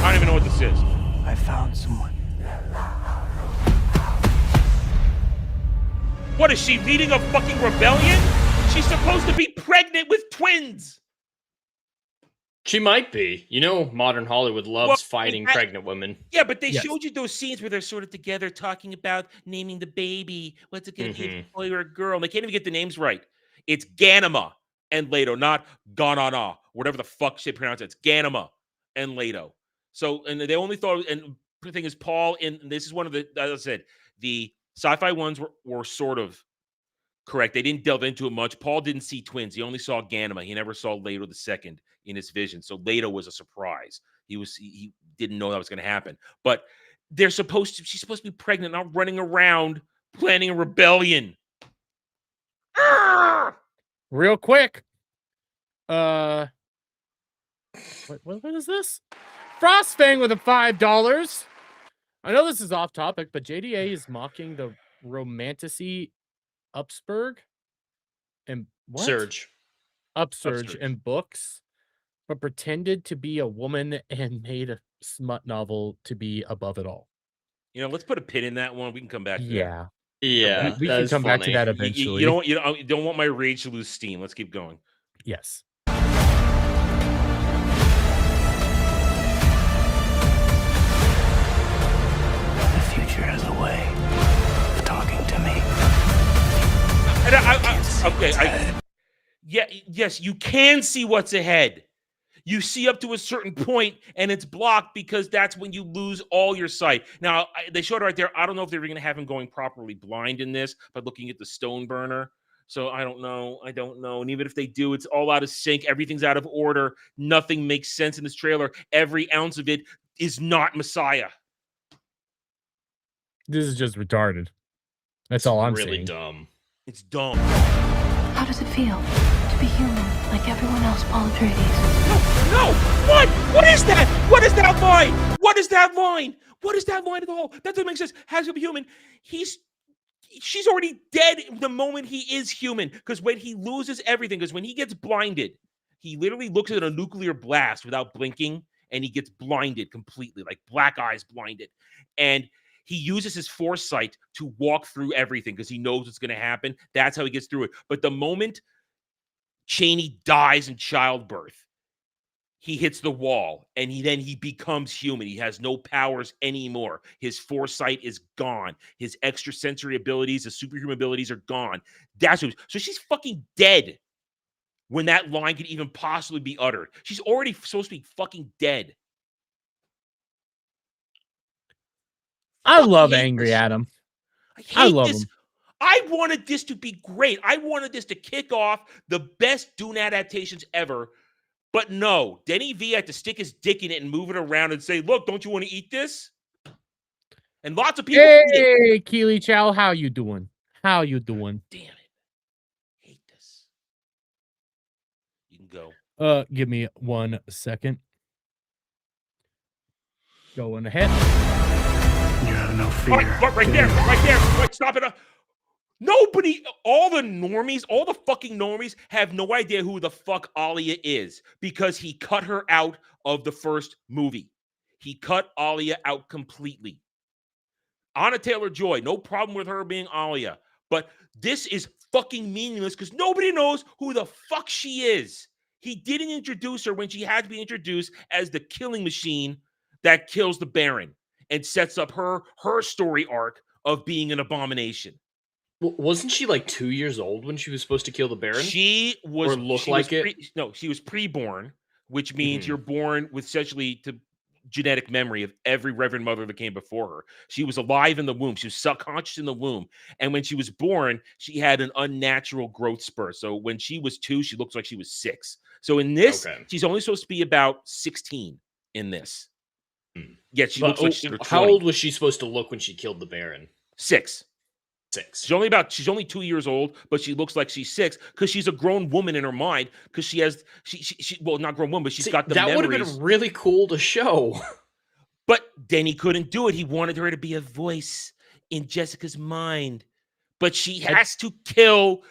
don't even know what this is. I found someone. What is she leading a fucking rebellion? She's supposed to be pregnant with twins. She might be. You know, modern Hollywood loves fighting pregnant women. Yeah, but they Yes. showed you those scenes where they're sort of together talking about naming the baby. What's it going to be, a boy or a girl? And they can't even get the names right. It's Ganima and Leto, not Ganana, whatever the fuck they pronounce it. It's Ganima and Leto. So, and they only thought, and the thing is, Paul, and this is one of the, as I said, the sci-fi ones were sort of correct. They didn't delve into it much. Paul didn't see twins. He only saw Ganima. He never saw Leto the second in his vision. So Leto was a surprise. He didn't know that was going to happen. But she's supposed to be pregnant, not running around planning a rebellion. Real quick. What is this? Frostfang with a $5. I know this is off topic, but JDA is mocking the romanticy Upsurge and what? Surge. Upsurge in books, but pretended to be a woman and made a smut novel to be above it all. You know, let's put a pin in that one. We can come back to that. Yeah. Yeah, We can come back to that eventually. You don't want my rage to lose steam. Let's keep going. Yes. The future has a way of talking to me. And yes, you can see what's ahead. You see up to a certain point, and it's blocked because that's when you lose all your sight. Now, they showed it right there. I don't know if they were going to have him going properly blind in this, but looking at the stone burner. So I don't know. And even if they do, it's all out of sync. Everything's out of order. Nothing makes sense in this trailer. Every ounce of it is not Messiah. This is just retarded. That's all I'm really saying. Dumb. It's dumb. How does it feel to be human like everyone else, Paul Atreides? No! What? What is that? What is that line? What is that line? What is that line at all? That doesn't make sense. Has to be human. She's already dead the moment he is human. Because when he loses everything, because when he gets blinded, he literally looks at a nuclear blast without blinking, and he gets blinded completely, like black eyes blinded. And he uses his foresight to walk through everything because he knows what's going to happen. That's how he gets through it. But the moment Cheney dies in childbirth, he hits the wall, and he becomes human. He has no powers anymore. His foresight is gone. His extrasensory abilities, his superhuman abilities are gone. That's what. So she's fucking dead when that line could even possibly be uttered. She's already supposed to be fucking dead. I love hate Angry this. Adam. I love this. him. I wanted this to be great. I wanted this to kick off the best Dune adaptations ever. But no, Denny V had to stick his dick in it and move it around and say, look, don't you want to eat this? And lots of people eat it. Hey, Keely Chow, how you doing? How you doing? Damn it. Hate this. You can go. Give me 1 second. Going ahead. You have no fear. Right there. Right, stop it. Nobody, all the fucking normies have no idea who the fuck Alia is because he cut her out of the first movie. He cut Alia out completely. Anna Taylor-Joy, no problem with her being Alia. But this is fucking meaningless because nobody knows who the fuck she is. He didn't introduce her when she had to be introduced as the killing machine that kills the Baron and sets up her story arc of being an abomination. Wasn't she like 2 years old when she was supposed to kill the Baron? She was, or look like it. She was preborn, which means you're born with essentially to genetic memory of every Reverend Mother that came before her. She was alive in the womb. She was subconscious in the womb. And when she was born, she had an unnatural growth spurt. So when she was 2, she looks like she was 6. So in this, Okay. she's only supposed to be about 16 in this. Yet she But looks like she's how 20. old was she supposed to look when she killed the Baron? 6. 6. She's only 2 years old, but she looks like she's 6 because she's a grown woman in her mind because she has she well, not grown woman, but she's got the that would have memories. been really cool to show. But then he couldn't do it. He wanted her to be a voice in Jessica's mind. But she has to kill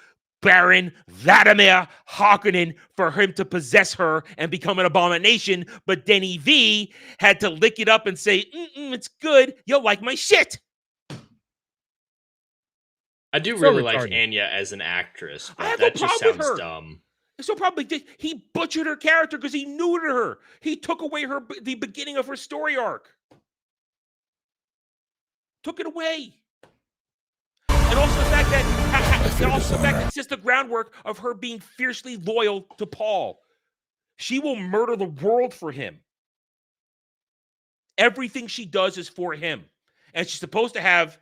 Baron Vladimir Harkonnen for him to possess her and become an abomination. But Denny V had to lick it up and say, it's good. You'll like my shit. I do So really like retarded. Anya as an actress, I have but no that just problem with sounds her. dumb. So probably he butchered her character because he knew her. He took away the beginning of her story arc. Took it away. And also the fact that it's just the groundwork of her being fiercely loyal to Paul. She will murder the world for him. Everything she does is for him. And she's supposed to have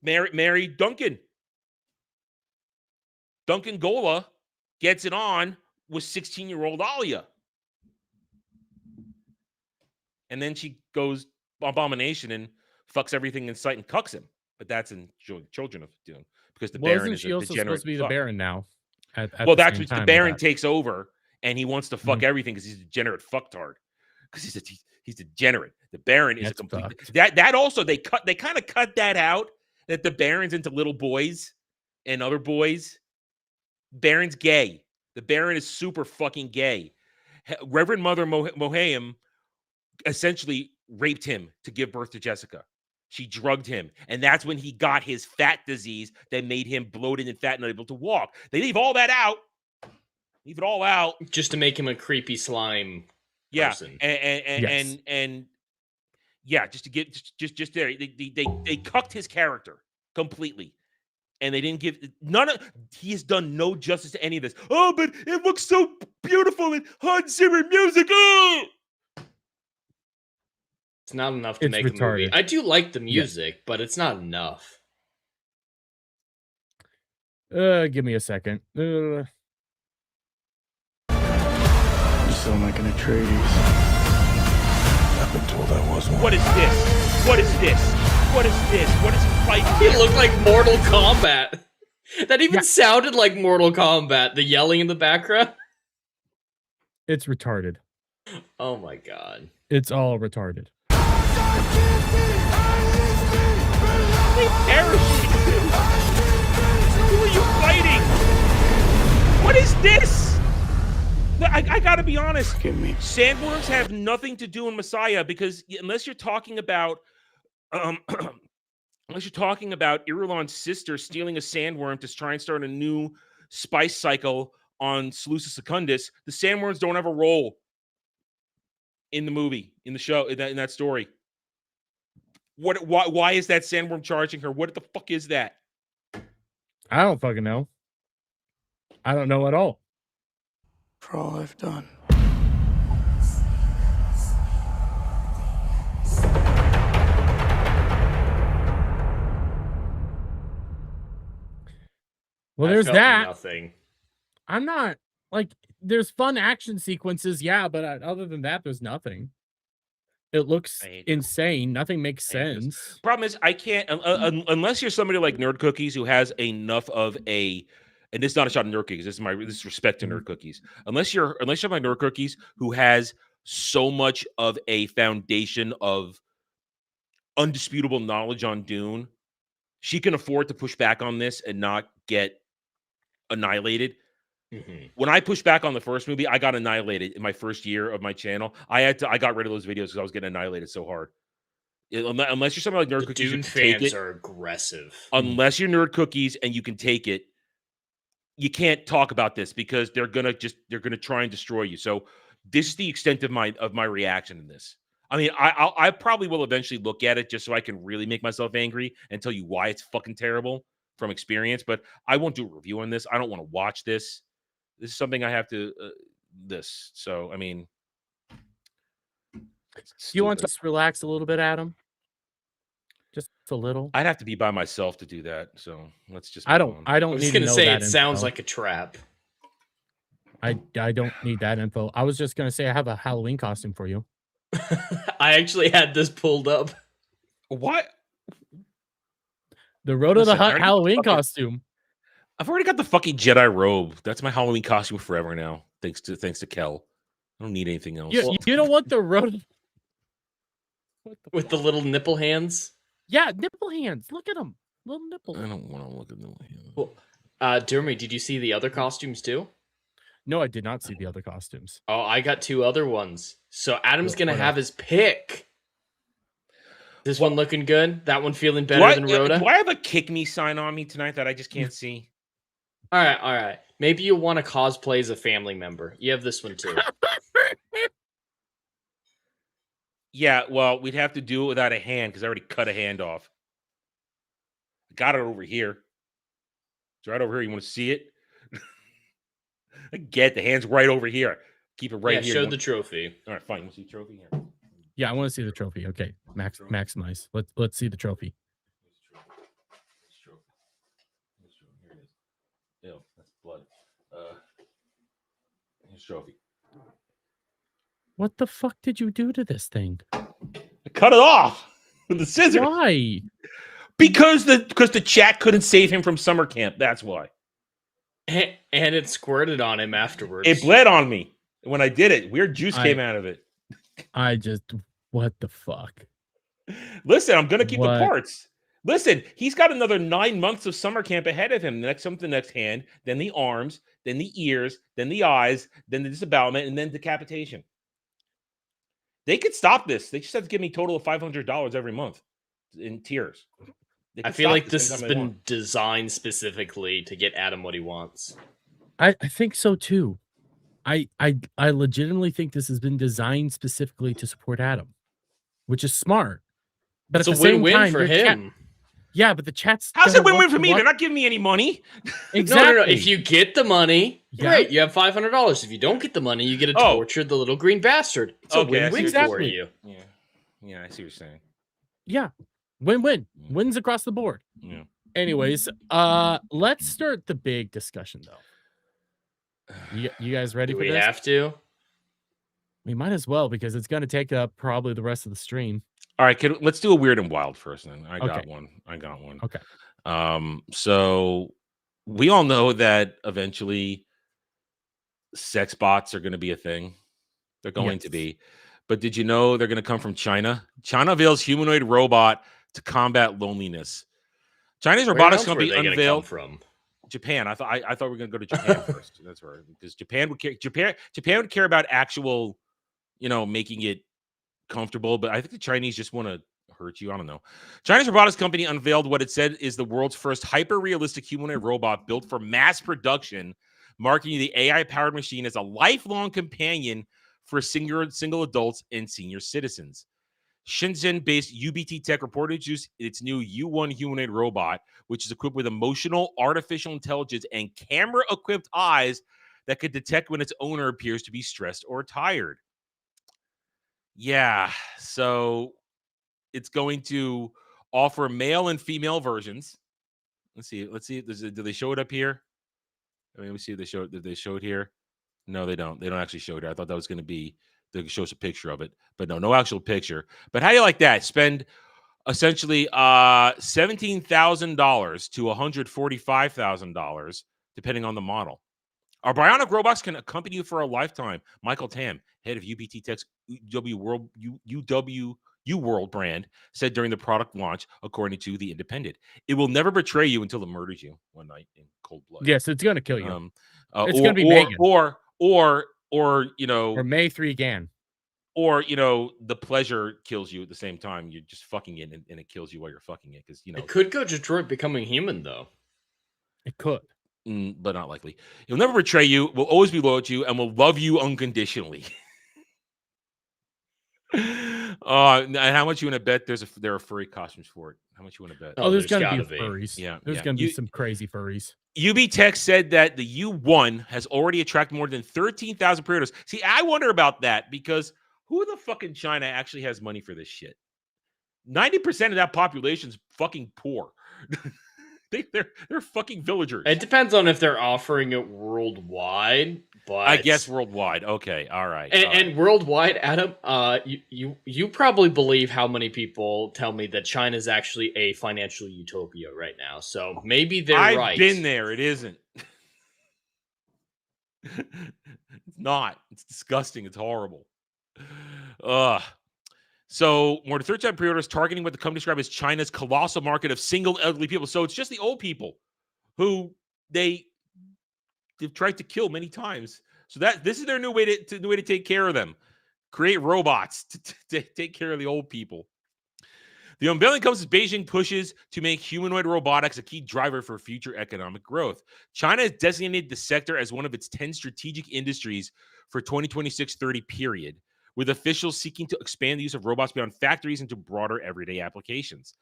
marry Duncan. Duncan Gola gets it on with 16-year-old Alia. And then she goes abomination and fucks everything in sight and cucks him. But that's in Children of Dune because the Baron Isn't is she a also degenerate supposed to be the fuck. Baron now? At Well, the that's same what the time with Baron that. takes over and he wants to fuck everything because he's a degenerate fucktard. Because he's degenerate. The Baron is That's a complete fucked. that also they kind of cut that out that the Baron's into little boys and other boys. Baron's gay. The Baron is super fucking gay. Reverend Mother Mohaim essentially raped him to give birth to Jessica. She drugged him, and that's when he got his fat disease that made him bloated and fat and unable to walk. They leave all that out. Leave it all out. Just to make him a creepy slime person. And yeah, just to get just there. They cucked his character completely. And they didn't give he has done no justice to any of this. Oh, but it looks so beautiful and Hans Zimmer music. Oh! It's not enough to It's make a movie. retarded. I do like the music, but it's not enough. Give me a second. You sound like an Atreides. I've been told I was one. What is this? What is this? What is this? What is he fighting? He looked like Mortal Kombat. That even sounded like Mortal Kombat. The yelling in the background. It's retarded. Oh my god. It's all retarded. They parachuted him. Who are you fighting? What is this? I gotta be honest. Forgive me. Sandworms have nothing to do in Messiah because unless you're talking about Irulan's sister stealing a sandworm to try and start a new spice cycle on Seleucus Secundus, the sandworms don't have a role in the movie, in the show, in that story. Why is that sandworm charging her? What the fuck is that? I don't fucking know. I don't know at all. For all I've done. Well, I there's felt that. Nothing. I'm not like there's fun action sequences, yeah, but other than that, there's nothing. It looks insane. Nothing makes sense. Problem is, I can't unless you're somebody like Nerd Cookies who has enough of a. And this is not a shot at Nerd Cookies. This is respect to Nerd Cookies. Unless you're my Nerd Cookies who has so much of a foundation of undisputable knowledge on Dune, she can afford to push back on this and not get annihilated. Mm-hmm. When I pushed back on the first movie, I got annihilated in my first year of my channel. I got rid of those videos because I was getting annihilated so hard. Unless you're something like Nerd Cookies, Dune fans are aggressive. Unless you're Nerd Cookies and you can take it, you can't talk about this because they're gonna try and destroy you. So this is the extent of my reaction in this. I mean, I probably will eventually look at it just so I can really make myself angry and tell you why it's fucking terrible from experience. But I won't do a review on this. I don't want to watch this. This is something I have to. So I mean, you want to Stupid. just relax a little bit, Adam? Just a little. I'd have to be by myself to do that. So let's just. I move don't. on. I I don't was need to gonna know say that it sounds info. like a trap. I don't need that info. I was just gonna say I have a Halloween costume for you. I actually had this pulled up. What? The Road to the Listen, I Hut already Halloween fucking- costume. I've already got the fucking Jedi robe. That's my Halloween costume forever now. Thanks to Kel. I don't need anything else. You don't want the Road. What the With the fuck? little nipple hands. Yeah, nipple hands. Look at them, little nipples. I don't want to look at them. Well, Jeremy, did you see the other costumes too? No, I did not see the other costumes. Oh, I got 2 other ones. So Adam's What- gonna what have else? his pick. This one looking good. That one feeling Do better than Rhoda. do I have a kick me sign on me tonight that I just can't see? All right. Maybe you want to cosplay as a family member. You have this one too. Yeah, well, we'd have to do it without a hand because I already cut a hand off. Got it over here. It's right over here. You want to see it? I get the hand's right over here. Keep it right Yeah, here. show You the want- trophy. All right, fine. You want to see the trophy here? Yeah, I want to see the trophy. Okay, maximize. Let's see the trophy. Here it is. Ew, that's blood. Here's trophy. What the fuck did you do to this thing? I cut it off with the scissors. Why? Because the chat couldn't save him from summer camp. That's why. And it squirted on him afterwards. It bled on me when I did it. Weird juice came out of it. What the fuck? Listen, I'm gonna keep What? the parts. Listen, he's got another 9 months of summer camp ahead of him. The next hand, then the arms, then the ears, then the eyes, then the disembowelment, and then decapitation. They could stop this. They just have to give me a total of $500 every month in tiers. They I can feel stop like this anytime has they been want. designed specifically to get Adam what he wants. I think so too. I legitimately think this has been designed specifically to support Adam, which is smart. But It's at a the same win-win time, for your chat- him. yeah, but the chat's How's gonna it win-win want for to me? watch- They're not giving me any money. Exactly. No. If you get the money, Yeah. great. You have $500. If you don't get the money, you get to Oh. torture the little green bastard. It's a Okay, I see win-win what for you're saying. you. Yeah, I see what you're saying. Yeah, win-win, wins across the board. Yeah. Anyways, let's start the big discussion though. You guys ready Do for we this? have to? We might as well because it's going to take up probably the rest of the stream. All right, let's do a weird and wild first. Then I got Okay. one. Okay. So we all know that eventually sex bots are going to be a thing. They're going to Yes. be. But did you know they're going to come from China? China unveils humanoid robot to combat loneliness. Chinese Where robotics else were company they gonna come unveiled from? Japan. I thought we were going to go to Japan first. That's right, because Japan would care. Japan would care about actual, making it comfortable. But I think the Chinese just want to hurt you. I don't know. Chinese robotics company unveiled what it said is the world's first hyper-realistic humanoid robot built for mass production, marking the AI-powered machine as a lifelong companion for single adults and senior citizens. Shenzhen-based UBT Tech reported to use its new U1 humanoid robot, which is equipped with emotional artificial intelligence and camera-equipped eyes that could detect when its owner appears to be stressed or tired. Yeah, so it's going to offer male and female versions. Let's see. Do they show it up here? Let me see if they show it. Did they show it here? No, they don't. They don't actually show it here. I thought that was going to be, they could show us a picture of it, but no actual picture. But how do you like that? Spend essentially $17,000 to $145,000, depending on the model. Our bionic robots can accompany you for a lifetime. Michael Tam, head of UBT Tech's UW World brand, said during the product launch, according to The Independent. It will never betray you until it murders you one night in cold blood. Yes, it's going to kill you. It's Or- going to be or- Megan. Or Or May 3 Gan. or the pleasure kills you at the same time. You're just fucking it, and it kills you while you're fucking it, because It could go Detroit becoming human, though. It could. but not likely. It'll never betray you. Will always be loyal to you, and will love you unconditionally. And how much you want to bet there are furry costumes for it? How much you want to bet? Oh, there's there's going to gotta be be. furries. Yeah, There's yeah. going to be some crazy furries. UB Tech said that the U1 has already attracted more than 13,000 pre-orders. See, I wonder about that because Who the fuck in China actually has money for this shit? 90% of that population's fucking poor. They're fucking villagers. It depends on if they're offering it worldwide, but I guess worldwide. Okay, all right. And worldwide, Adam, you probably believe how many people tell me that China's actually a financial utopia right now. So maybe they're I've right. been there. It isn't. It's not. It's disgusting. It's horrible. Ugh. So more than 30% pre-orders targeting what the company described as China's colossal market of single elderly people. So it's just the old people who they've tried to kill many times. So this is their new way to take care of them. Create robots to take care of the old people. The unveiling comes as Beijing pushes to make humanoid robotics a key driver for future economic growth. China has designated the sector as one of its 10 strategic industries for 2026-30 period, with officials seeking to expand the use of robots beyond factories into broader everyday applications.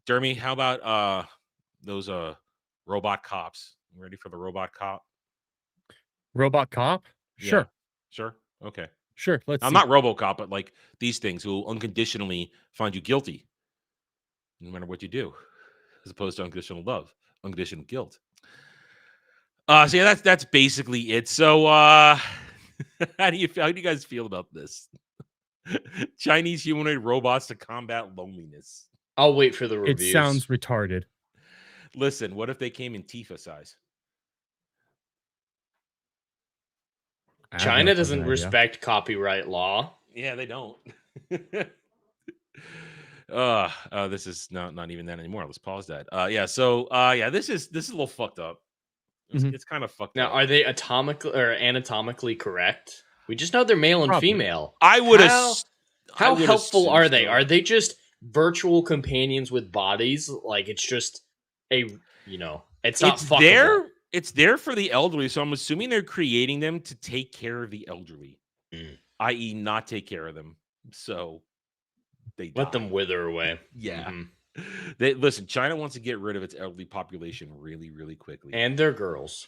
Jeremy, how about those robot cops? You ready for the robot cop? Robot cop? Sure. Yeah. Sure. Okay. Sure. Let's I'm see. not RoboCop, but like these things who will unconditionally find you guilty no matter what you do, as opposed to unconditional love, unconditional guilt. So yeah, that's basically it. So how do you guys feel about this? Chinese humanoid robots to combat loneliness. I'll wait for the It reviews. sounds retarded. Listen, what if they came in Tifa size? China doesn't respect copyright law. Yeah, they don't. This is not even that anymore. Let's pause that. This is a little fucked up. It's kind of fucked Now, up. are they anatomically correct? We just know they're male and female. I would How helpful are they? Are they just virtual companions with bodies? Like it's just it's not fuckable. It's there for the elderly, so I'm assuming they're creating them to take care of the elderly, i.e., not take care of them. So they let them wither away. Yeah. Listen, China wants to get rid of its elderly population really, really quickly, and their girls.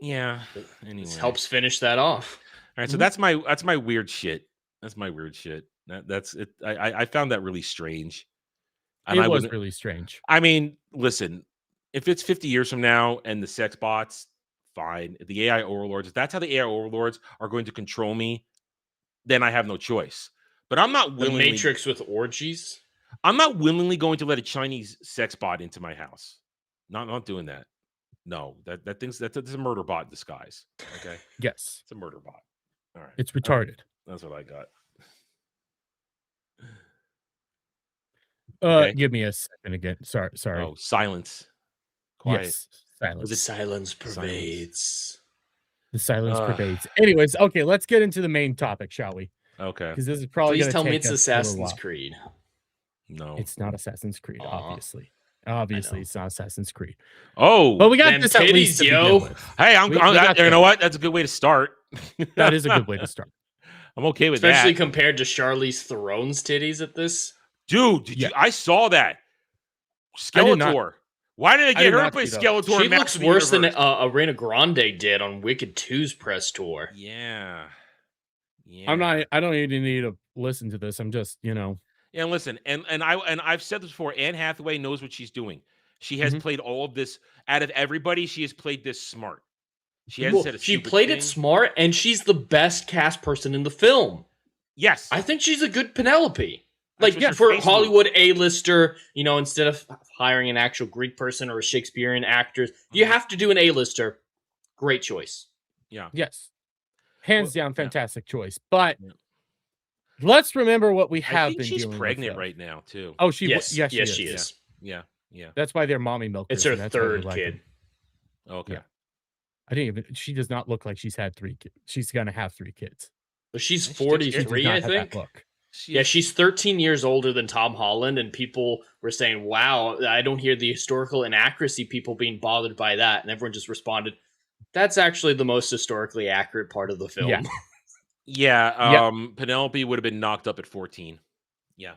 Yeah. Anyway, this helps finish that off. All right, so that's my weird shit. That's my weird shit. That's it. I found that really strange. And it was really strange. I mean, listen. If it's 50 years from now and the sex bots, fine. The AI overlords, if that's how the AI overlords are going to control me, then I have no choice. But I'm not willingly... The Matrix with orgies? I'm not willingly going to let a Chinese sex bot into my house. Not doing that. No, that's a murder bot in disguise. Okay? Yes. It's a murder bot. All right. It's retarded. That's what I got. Okay. Give me a second again. Sorry. Oh, silence. Quiet. Yes, silence. The silence pervades. The silence pervades. Anyways, okay, let's get into the main topic, shall we? Okay. Because this is probably Please tell me it's Assassin's Creed. No, it's not Assassin's Creed. Obviously, it's not Assassin's Creed. Oh, but we got this at least, yo. Hey, you know what? That's a good way to start. That is a good way to start. I'm okay with that. Especially compared to Charlize Theron's titties at this. Dude, I saw that. Skeletor. Why did they get her to play Skeletor? She looks worse than Ariana Grande did on Wicked 2's press tour. Yeah. I don't even need to listen to this. I'm just, Yeah, listen, and I've said this before. Anne Hathaway knows what she's doing. She has played all of this. Out of everybody, she has played this smart. She hasn't said a She stupid played thing. it smart, and she's the best cast person in the film. Yes. I think she's a good Penelope. Like, for Hollywood A-lister, instead of hiring an actual Greek person or a Shakespearean actor, you have to do an A-lister. Great choice. Yeah. Yes. Hands down, fantastic choice. But let's remember what we have been dealing with. She's pregnant right now, too. Oh, she is. Yeah. That's why they're mommy milkers. It's her third kid. Okay. Yeah. She does not look like she's had 3 kids. She's going to have 3 kids. But she's 43, I think. She's 13 years older than Tom Holland, and people were saying, wow, I don't hear the historical inaccuracy people being bothered by that. And everyone just responded, that's actually the most historically accurate part of the film. Yeah. Penelope would have been knocked up at 14. Yeah.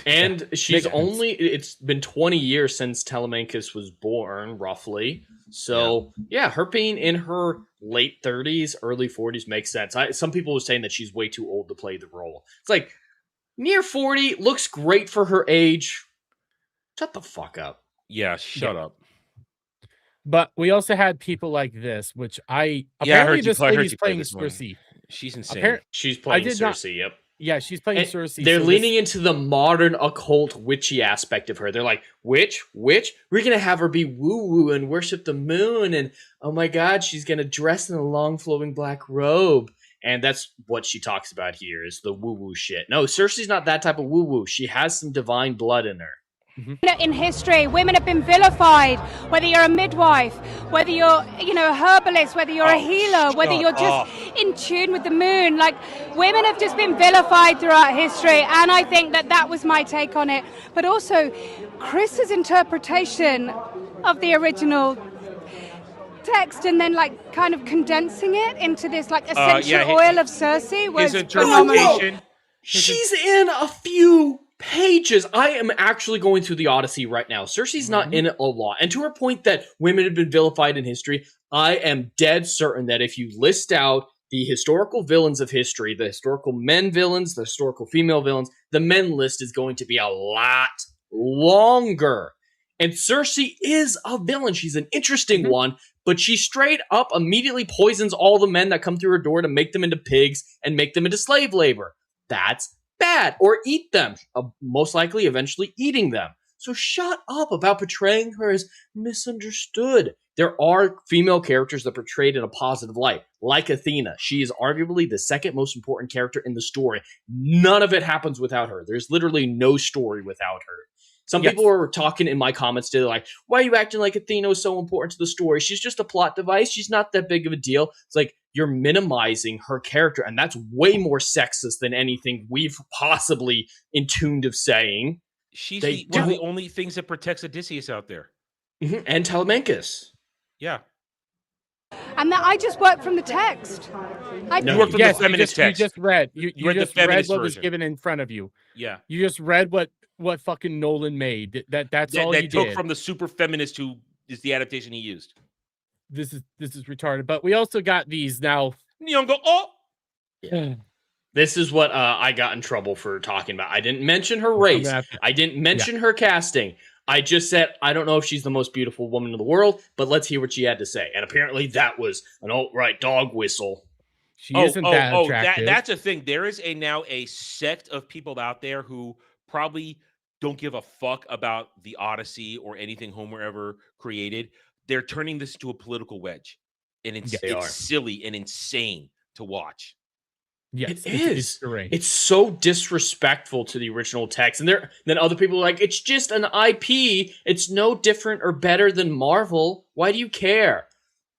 And she's Makes sense. it's been 20 years since Telemachus was born, roughly. So, yeah, her being in her late 30s, early 40s makes sense. Some people were saying that she's way too old to play the role. It's like, near 40, looks great for her age. Shut the fuck up. Yeah, shut up. But we also had people like this, which I apparently heard you this play lady's playing this morning. Cersei. She's insane. She's playing did not- Cersei, yep. Yeah, she's playing And Cersei. they're so leaning into the modern occult witchy aspect of her. They're like, witch? We're gonna have her be woo-woo and worship the moon, and oh my god, she's gonna dress in a long flowing black robe. And that's what she talks about here, is the woo-woo shit. No, Cersei's not that type of woo-woo. She has some divine blood in her. In history, women have been vilified, whether you're a midwife, whether you're, a herbalist, whether you're a healer, whether you're just in tune with the moon. Like, women have just been vilified throughout history, and I think that was my take on it. But also, Chris's interpretation of the original text and then, like, kind of condensing it into this, like, essential oil of Cersei was his interpretation. She's in a few pages. I am actually going through the Odyssey right now. Cersei's not in it a lot. And to her point that women have been vilified in history, I am dead certain that if you list out the historical villains of history, the historical men villains, the historical female villains, the men list is going to be a lot longer. And Cersei is a villain. She's an interesting one, but she straight up immediately poisons all the men that come through her door to make them into pigs and make them into slave labor. That's bad. Or eat them. Most likely eventually eating them. So shut up about portraying her as misunderstood. There are female characters that are portrayed in a positive light, like Athena. She is arguably the second most important character in the story. None of it happens without her. There's literally no story without her. Some people were talking in my comments today, like, why are you acting like Athena is so important to the story? She's just a plot device. She's not that big of a deal. It's like, you're minimizing her character, and that's way more sexist than anything we've possibly intuned of saying. She's one of the only things that protects Odysseus out there. And Telemachus. Yeah. And that I just work from the text. You work from the feminist text. You just read. You read just the feminist read what was version. given in front of you. Yeah. You just read what fucking Nolan made. That's all you took did. from the super feminist who is the adaptation he used. This is retarded. But we also got these now. Neon go, oh! Yeah. This is what I got in trouble for talking about. I didn't mention her race. I didn't mention her casting. I just said, I don't know if she's the most beautiful woman in the world, but let's hear what she had to say. And apparently that was an alt-right dog whistle. She isn't that attractive. That's a thing. There is now a sect of people out there who probably don't give a fuck about the Odyssey or anything Homer ever created. They're turning this into a political wedge. And it's silly and insane to watch. Yes, it is. It's so disrespectful to the original text. And then other people are like, it's just an IP. It's no different or better than Marvel. Why do you care?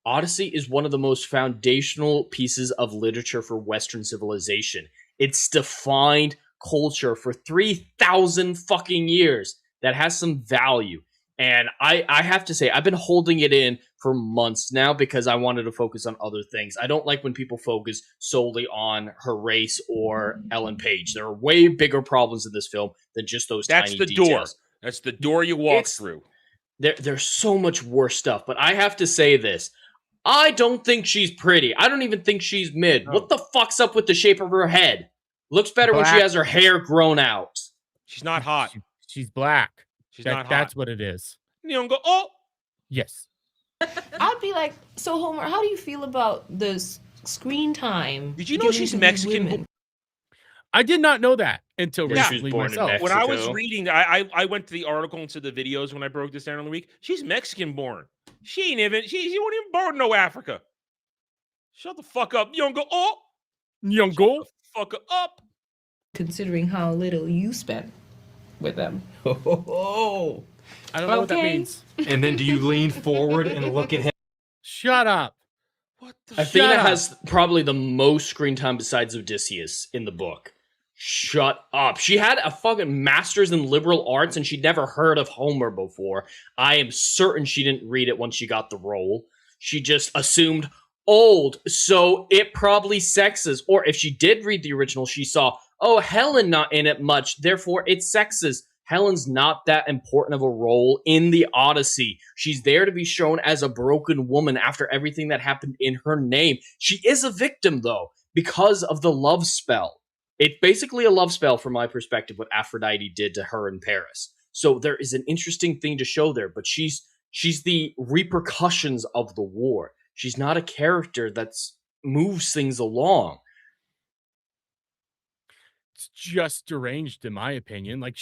Odyssey is one of the most foundational pieces of literature for Western civilization. It's defined culture for 3,000 fucking years that has some value. And I have to say, I've been holding it in for months now because I wanted to focus on other things. I don't like when people focus solely on her race or Ellen Page. There are way bigger problems in this film than just those tiny details. Door. That's the door you walk through. There's so much worse stuff. But I have to say this. I don't think she's pretty. I don't even think she's mid. What the fuck's up with the shape of her head? Looks better when she has her hair grown out. She's not hot. She's black. She's not hot. That's what it is. Neon go, oh! Yes. I'd be like, so Homer, how do you feel about the screen time? Did you know she's Mexican? I did not know that until recently myself. When I was reading, I went to the article and to the videos when I broke this down in the week. She's Mexican born. She wasn't even born in no Africa. Shut the fuck up. You don't go, oh! You don't go? Fuck up. Considering how little you spent with them. Oh. I don't know what that means. And then do you lean forward and look at him? Shut up. What the Athena has probably the most screen time besides Odysseus in the book. Shut up. She had a fucking master's in liberal arts and she'd never heard of Homer before. I am certain she didn't read it once she got the role. She just assumed old, so it probably sexes. Or if she did read the original, she saw oh, Helen not in it much, therefore it's sexist. Helen's not that important of a role in the Odyssey. She's there to be shown as a broken woman after everything that happened in her name. She is a victim, though, because of the love spell. It's basically a love spell from my perspective, what Aphrodite did to her in Paris. So there is an interesting thing to show there, but she's the repercussions of the war. She's not a character that's moves things along. It's just deranged, in my opinion. Like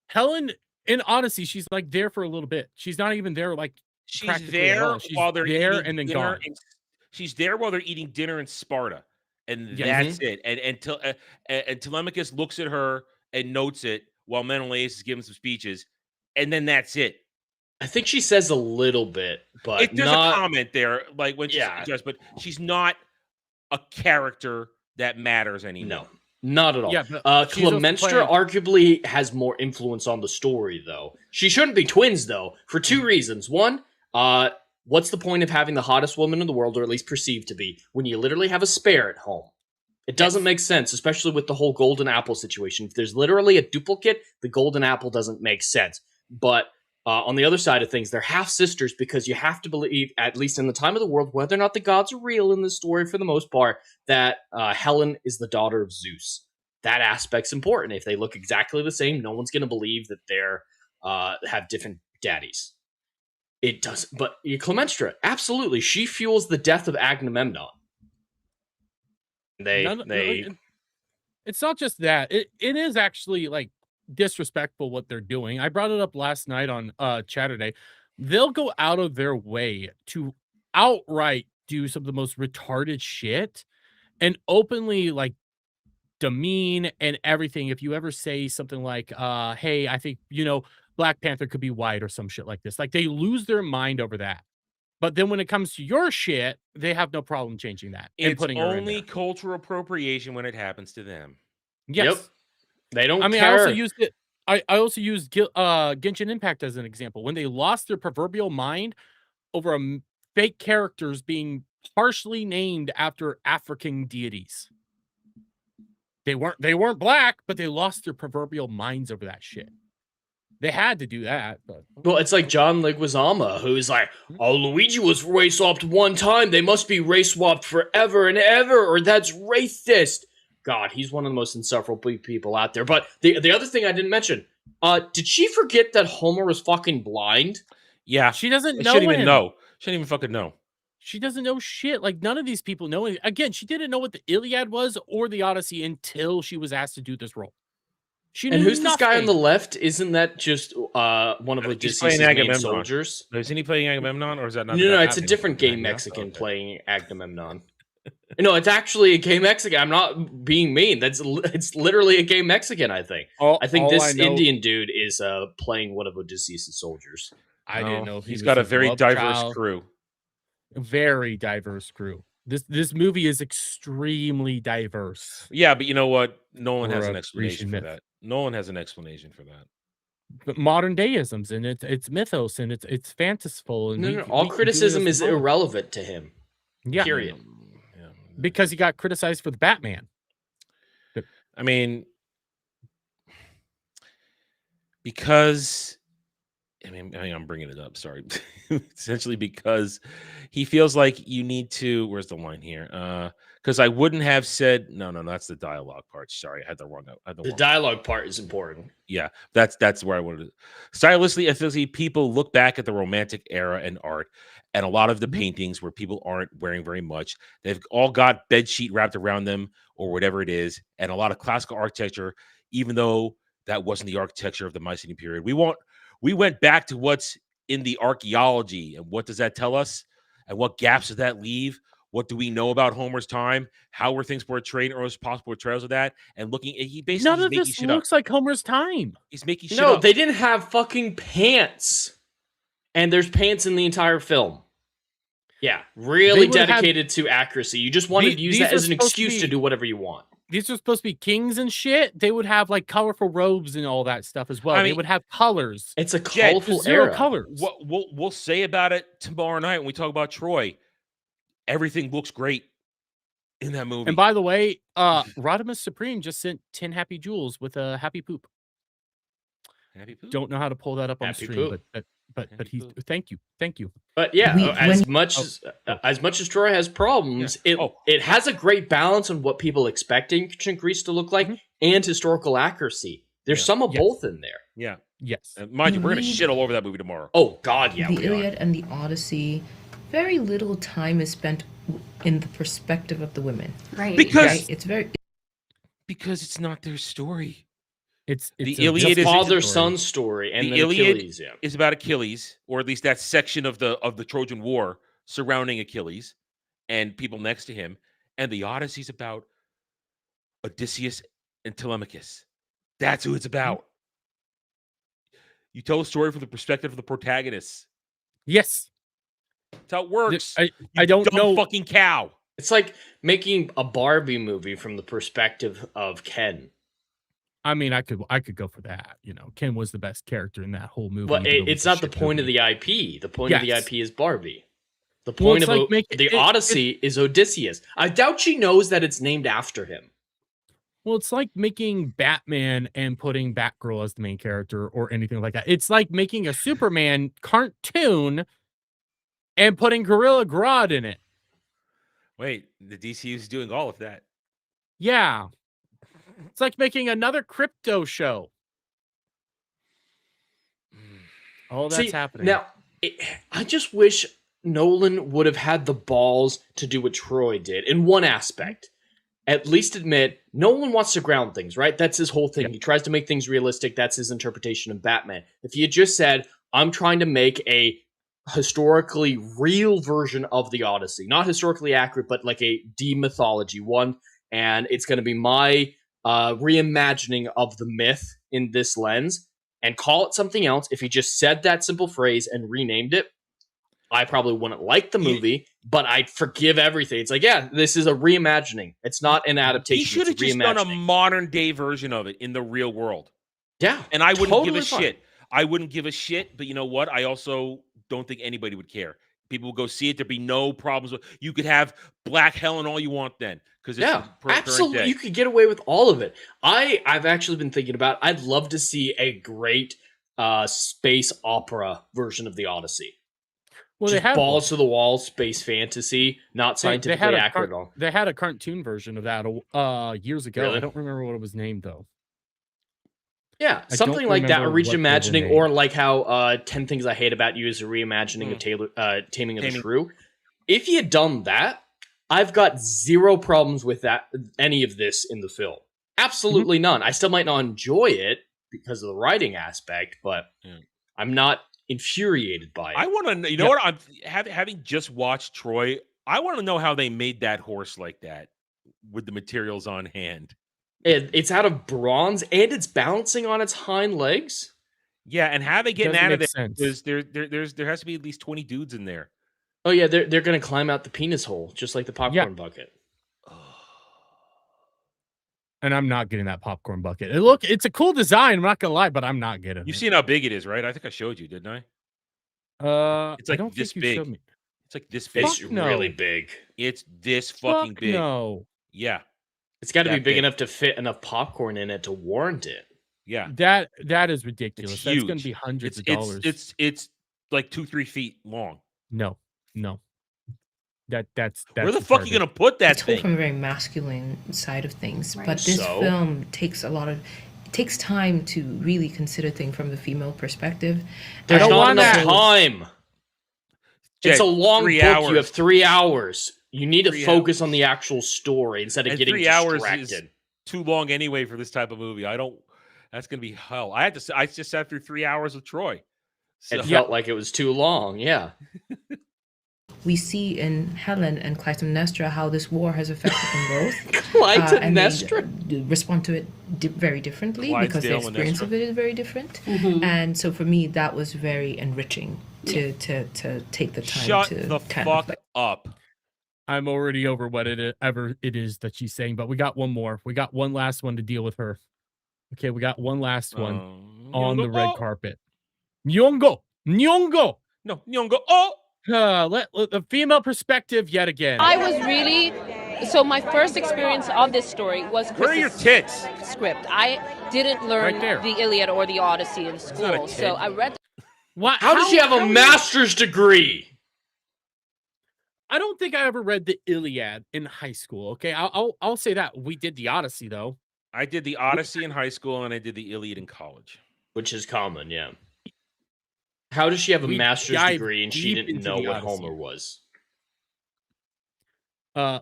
Helen in Odyssey, she's like there for a little bit. She's not even there like She's practically at there all. She's while they're there eating and then dinner. gone. She's there while they're eating dinner in Sparta, and Yes. that's it. And Telemachus looks at her and notes it while Menelaus is giving some speeches, and then that's it. I think she says a little bit, but There's not a comment there, like when she's addressed, but she's not a character that matters anymore. No, not at all. Yeah, but she's also Clemenstra playing- arguably has more influence on the story, though. She shouldn't be twins, though, for two reasons. One, what's the point of having the hottest woman in the world, or at least perceived to be, when you literally have a spare at home? It doesn't make sense, especially with the whole golden apple situation. If there's literally a duplicate, the golden apple doesn't make sense. But on the other side of things, they're half sisters because you have to believe, at least in the time of the world, whether or not the gods are real in this story for the most part, that Helen is the daughter of Zeus. That aspect's important. If they look exactly the same, no one's going to believe that they're have different daddies. It does, but Clemenstra, absolutely, she fuels the death of Agamemnon. It's not just that. It is actually like disrespectful what they're doing. I brought it up last night on Chatterday. They'll go out of their way to outright do some of the most retarded shit and openly like demean and everything. If you ever say something like, hey, I think, Black Panther could be white or some shit like this, like they lose their mind over that. But then when it comes to your shit, they have no problem changing that. And It's putting her in only there. cultural appropriation when it happens to them. Yes. Yep. They don't I mean, care. I also used it. I also used Genshin Impact as an example. When they lost their proverbial mind over fake characters being partially named after African deities. They weren't black, but they lost their proverbial minds over that shit. They had to do that. But Well, it's like John Leguizamo, who's like, oh, Luigi was race swapped one time. They must be race swapped forever and ever, or that's racist. God, he's one of the most insufferable people out there. But the other thing I didn't mention, did she forget that Homer was fucking blind? Yeah. she doesn't She know shouldn't even him. know. She shouldn't even fucking know. She doesn't know shit. Like none of these people know it. Again, she didn't know what the Iliad was or the Odyssey until she was asked to do this role. She And knew who's this guy on nothing. the left? Isn't that just one of He's Odysseus' playing main Agamemnon. soldiers? Isn't he playing Agamemnon, or is that not? No, that it's a happening? different gay Yeah, Mexican okay. playing Agamemnon. No, it's actually a gay Mexican. I'm not being mean. It's literally a gay Mexican, I think. I think this Indian dude is playing one of Odysseus' soldiers. I didn't know if he's he got a was his very love diverse child. crew. Very diverse crew. This movie is extremely diverse. Yeah, but you know what? Nolan For has a an explanation Grecian for myth. that. Nolan has an explanation for that. But modern deisms and it's mythos and it's fanciful and No, all criticism is irrelevant to him. Yeah, Period. Yeah. because he got criticized for the Batman. I mean, because I'm bringing it up. Sorry, essentially because he feels like you need to. Where's the line here? Because I wouldn't have said no. That's the dialogue part. Sorry, I had the wrong. The dialogue part is important. Yeah, that's where I wanted to. Stylistically, I feel people look back at the Romantic era and art, and a lot of the paintings where people aren't wearing very much. They've all got bed sheet wrapped around them or whatever it is, and a lot of classical architecture, even though that wasn't the architecture of the Mycenaean period. We went back to what's in the archaeology, and what does that tell us? And what gaps does that leave? What do we know about Homer's time? How were things portrayed, or was possible portrayals of that? And looking, he basically None of making this shit looks like Homer's time. He's making shit No, up. they didn't have fucking pants. And there's pants in the entire film. Yeah, really dedicated to accuracy. You just wanted to use that as an excuse to do whatever you want. These are supposed to be kings and shit. They would have like colorful robes and all that stuff as well. They would have colors. It's a colorful zero era. colors. What we'll say about it tomorrow night when we talk about Troy. Everything looks great. in that movie. And by the way, Rodimus Supreme just sent 10 happy jewels with a happy poop. Happy poop. Don't know how to pull that up on Happy stream, poop. but Happy he's poop. thank you. But yeah, We- as when- much as Troy has problems, it has a great balance on what people expect ancient Greece to look like and historical accuracy. There's some of both in there. Yeah. Yes. Mind you, we're gonna Read- shit all over that movie tomorrow. Oh God, yeah. the we are. Iliad and the Odyssey, very little time is spent in the perspective of the women. Right. Because Right? It's very it's not their story. It's The a Iliad It's a is- father-son story, and The then Iliad Achilles. Yeah. is about Achilles, or at least that section of the Trojan War surrounding Achilles and people next to him. And the Odyssey's about Odysseus and Telemachus. That's who it's about. You tell a story from the perspective of the protagonists. Yes. That's how it works. I You don't dumb know. fucking cow. It's like making a Barbie movie from the perspective of Ken. I mean, I could go for that. You know, Ken was the best character in that whole movie. But even though it's a not the shit point of movie. the IP. The point of the Yes. IP is Barbie. The Well, point it's of like the Odyssey is Odysseus. I doubt she knows that it's named after him. Well, it's like making Batman and putting Batgirl as the main character or anything like that. It's like making a Superman cartoon and putting Gorilla Grodd in it. Wait, the DCU is doing all of that. Yeah. It's like making another crypto show. All that's See, happening. Now, I just wish Nolan would have had the balls to do what Troy did in one aspect. At least admit, Nolan wants to ground things, right? That's his whole thing. He tries to make things realistic. That's his interpretation of Batman. If he had just said, I'm trying to make a historically real version of the Odyssey, not historically accurate, but like a demythology one, and it's going to be my reimagining of the myth in this lens, and call it something else. If he just said that simple phrase and renamed it, I probably wouldn't like the movie, but I'd forgive everything. It's like, yeah, this is a reimagining. It's not an adaptation. He should have it's a just done a reimagining. modern day version of it in the real world. Yeah, And I wouldn't totally give a fine. shit. I wouldn't give a shit, but you know what? I also don't think anybody would care. People would go see it. There'd be no problems with. You could have Black Helen all you want then, because it's Yeah, current absolutely. day. You could get away with all of it. I've actually been thinking about. I'd love to see a great space opera version of the Odyssey. well, they Just had balls to the wall, space fantasy, not scientifically accurate at all. They had a cartoon version of that years ago. Really? I don't remember what it was named though. Yeah, I something don't like that, or remember what they were reimagining, named. or like how 10 Things I Hate About You is a reimagining of Taming of the Taming. Shrew. If he had done that, I've got zero problems with that, any of this in the film. Absolutely none. I still might not enjoy it because of the writing aspect, but Yeah. I'm not infuriated by it. I want to know. You know what? I'm having just watched Troy. I want to know how they made that horse like that with the materials on hand. It's out of bronze and it's balancing on its hind legs. Yeah, and how they getting Doesn't out of make there? sense. Because there has to be at least 20 dudes in there. Oh yeah, they're gonna climb out the penis hole just like the popcorn bucket. And I'm not getting that popcorn bucket. It's a cool design. I'm not gonna lie, but I'm not getting You've it. seen how big it is, right? I think I showed you, didn't I? It's I like don't this think you big. showed me. It's like this big. It's Fuck no. really big. It's this fucking Fuck big. no. Yeah, It's got to be That big big. enough to fit enough popcorn in it to warrant it. yeah. That is ridiculous. That's gonna huge. be hundreds It's of dollars. it's like 2-3 feet long. No. That's Where the fuck are you gonna put that it's told thing? from a very masculine side of things, Right. but this So? film takes takes time to really consider things from the female perspective. There's don't not want enough that. time. It's Jed, a long 3 book. hours. You have 3 hours. You need to 3 focus on the actual story instead of And getting 3 hours distracted. is too long anyway for this type of movie. That's gonna be hell. I just sat through 3 hours of Troy. So, It felt like it was too long. Yeah. We see in Helen and Clytemnestra how this war has affected them both. Clytemnestra. And they respond to it very differently because the Clydesdale and experience Nestra. of it is very different. And so for me, that was very enriching to take the time shut to the kind of fuck up. I'm already over what it is that she's saying, but we got one more. We got one last one to deal with her. Okay, we got one last one on the red carpet. Nyong'o. No, Nyong'o. Oh, Let the female perspective yet again. I was really So my first experience of this story was Where are your Chris's tits? script. I didn't learn Right there. the Iliad or the Odyssey in not a school, so tit. I read. What? How does she have a how- master's degree? I don't think I ever read the Iliad in high school. Okay, I'll say that we did the Odyssey though. I did the Odyssey in high school, and I did the Iliad in college. Which is common, yeah. How does she have a We master's dive degree and she deep didn't into know the what Odyssey. Homer was?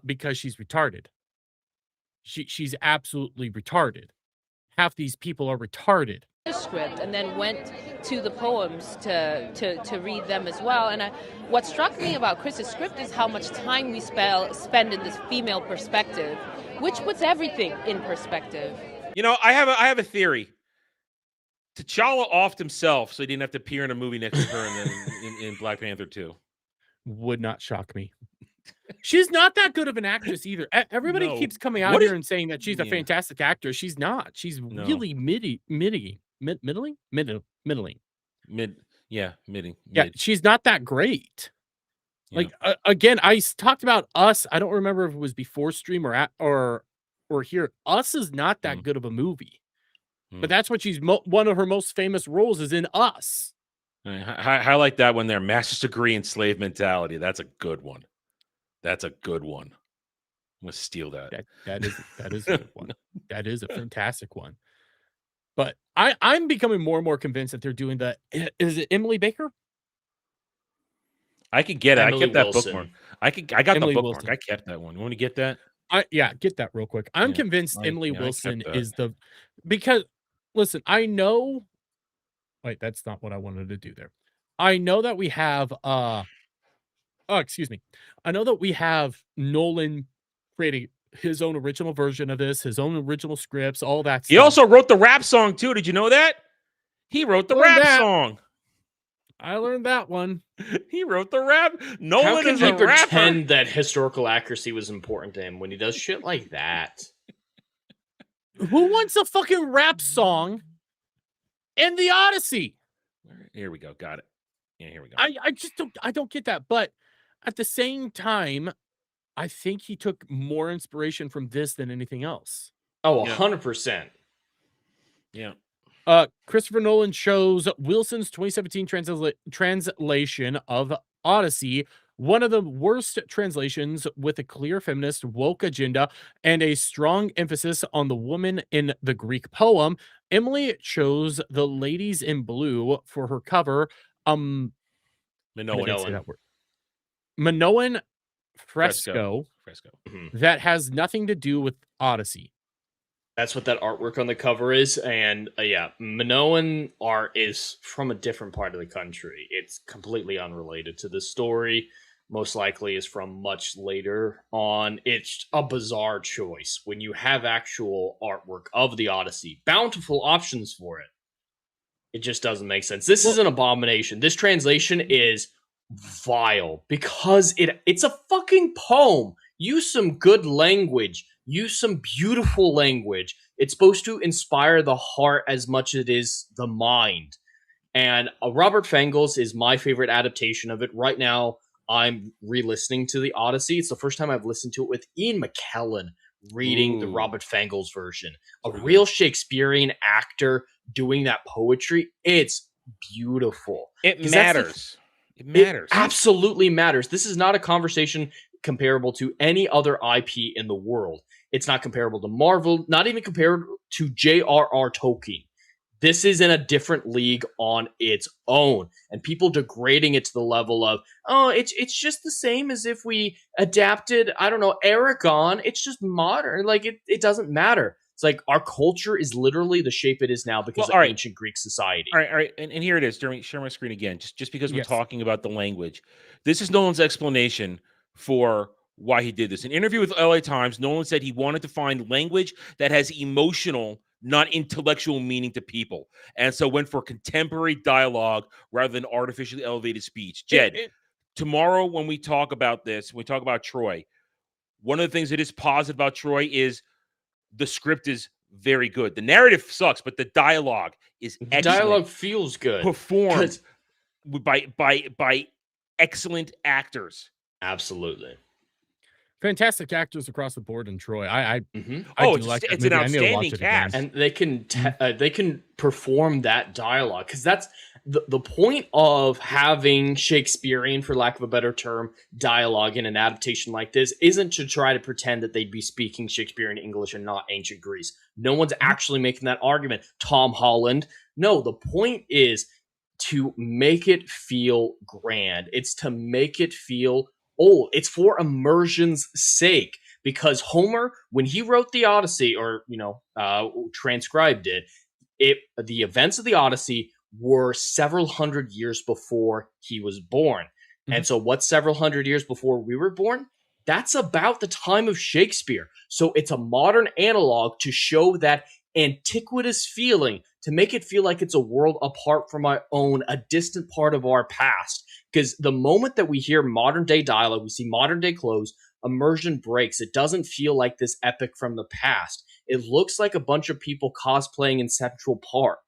Because she's retarded. She's absolutely retarded. Half these people are retarded. The script and then went to the poems to read them as well. And what struck me about Chris's script is how much time we spend in this female perspective, which puts everything in perspective. You know, I have a theory. T'Challa offed himself so he didn't have to appear in a movie next to her and then in Black Panther 2. Would not shock me. She's not that good of an actress either. Everybody No. keeps coming out What here is- and saying that she's a Yeah. fantastic actress. She's not. She's No. really middling. Mid. Yeah, she's not that great. Yeah. Like again, talked about Us. I don't remember if it was before stream or here. Us is not that good of a movie, but that's what she's one of her most famous roles is in Us. I highlight that one there. Master's degree in slave mentality. That's a good one. That's a good one. I'm gonna steal that. That is a good one. That is a fantastic one. But I'm becoming more and more convinced that they're doing the. Is it Emily Baker? I could get it. Emily I kept that Wilson. bookmark. I got Emily the bookmark. Wilson. I kept that one. You want to get that? Get that real quick. I'm Yeah. convinced Emily I kept Wilson that. is because listen, I know. Wait, that's not what I wanted to do there. I know that we have excuse me. I know that we have Nolan creating his own original version of this, his own original scripts, all that He stuff. also wrote the rap song too. Did you know that? He wrote the Learned rap that. song. I learned that one. He wrote the rap. How Nolan can is he a rapper. pretend that historical accuracy was important to him when he does shit like that? Who wants a fucking rap song in the Odyssey? Here we go. Got it. Yeah, here we go. I just don't get that. But at the same time, I think he took more inspiration from this than anything else. Oh, Yeah. 100%. Yeah. Christopher Nolan shows Wilson's 2017 translation of Odyssey, one of the worst translations with a clear feminist woke agenda and a strong emphasis on the woman in the Greek poem. Emily chose the Ladies in Blue for her cover. Minoan. Minoan fresco Mhm. that has nothing to do with Odyssey. That's what that artwork on the cover is. And Minoan art is from a different part of the country. It's completely unrelated to the story. Most likely is from much later on. It's a bizarre choice when you have actual artwork of the Odyssey. Bountiful options for it. It just doesn't make sense. This is an abomination. This translation is vile because it's a fucking poem. Use some good language. Use some beautiful language. It's supposed to inspire the heart as much as it is the mind. And Robert Fangels is my favorite adaptation of it. Right now, I'm re-listening to the Odyssey. It's the first time I've listened to it with Ian McKellen reading the Robert Fangels version. A real Shakespearean actor doing that poetry. It's beautiful. It matters. It matters. It absolutely matters. This is not a conversation comparable to any other IP in the world. It's not comparable to Marvel, not even compared to J.R.R. Tolkien. This is in a different league on its own, and people degrading it to the level of, oh, it's just the same as if we adapted, I don't know, Aragon. It's just modern. Like, it doesn't matter. It's like our culture is literally the shape it is now because of ancient Greek society. All right. And here it is. Share my screen again, just because we're talking about the language. This is Nolan's explanation for why he did this. In an interview with LA Times, Nolan said he wanted to find language that has emotional, not intellectual meaning to people. And so went for contemporary dialogue rather than artificially elevated speech. Jed, tomorrow when we talk about this, when we talk about Troy, one of the things that is positive about Troy is the script is very good. The narrative sucks, but the dialogue is excellent. Dialogue feels good. Performed by excellent actors. Absolutely. fantastic actors across the board in Troy. I Mhm. I Oh, do like that it's an movie. I need to watch outstanding it again. cast. And they can perform that dialogue, because that's the point of having Shakespearean, for lack of a better term, dialogue in an adaptation like this isn't to try to pretend that they'd be speaking Shakespearean English and not ancient Greece. No one's actually making that argument. Tom Holland. No, the point is to make it feel grand. It's to make it feel old. It's for immersion's sake. Because Homer, when he wrote the Odyssey, or transcribed it, the events of the Odyssey were several hundred years before he was born. And so, what's several hundred years before we were born? That's about the time of Shakespeare. So it's a modern analog to show that antiquitous feeling, to make it feel like it's a world apart from our own, a distant part of our past. Because the moment that we hear modern day dialogue, we see modern day clothes, immersion breaks. It doesn't feel like this epic from the past. It looks like a bunch of people cosplaying in Central Park.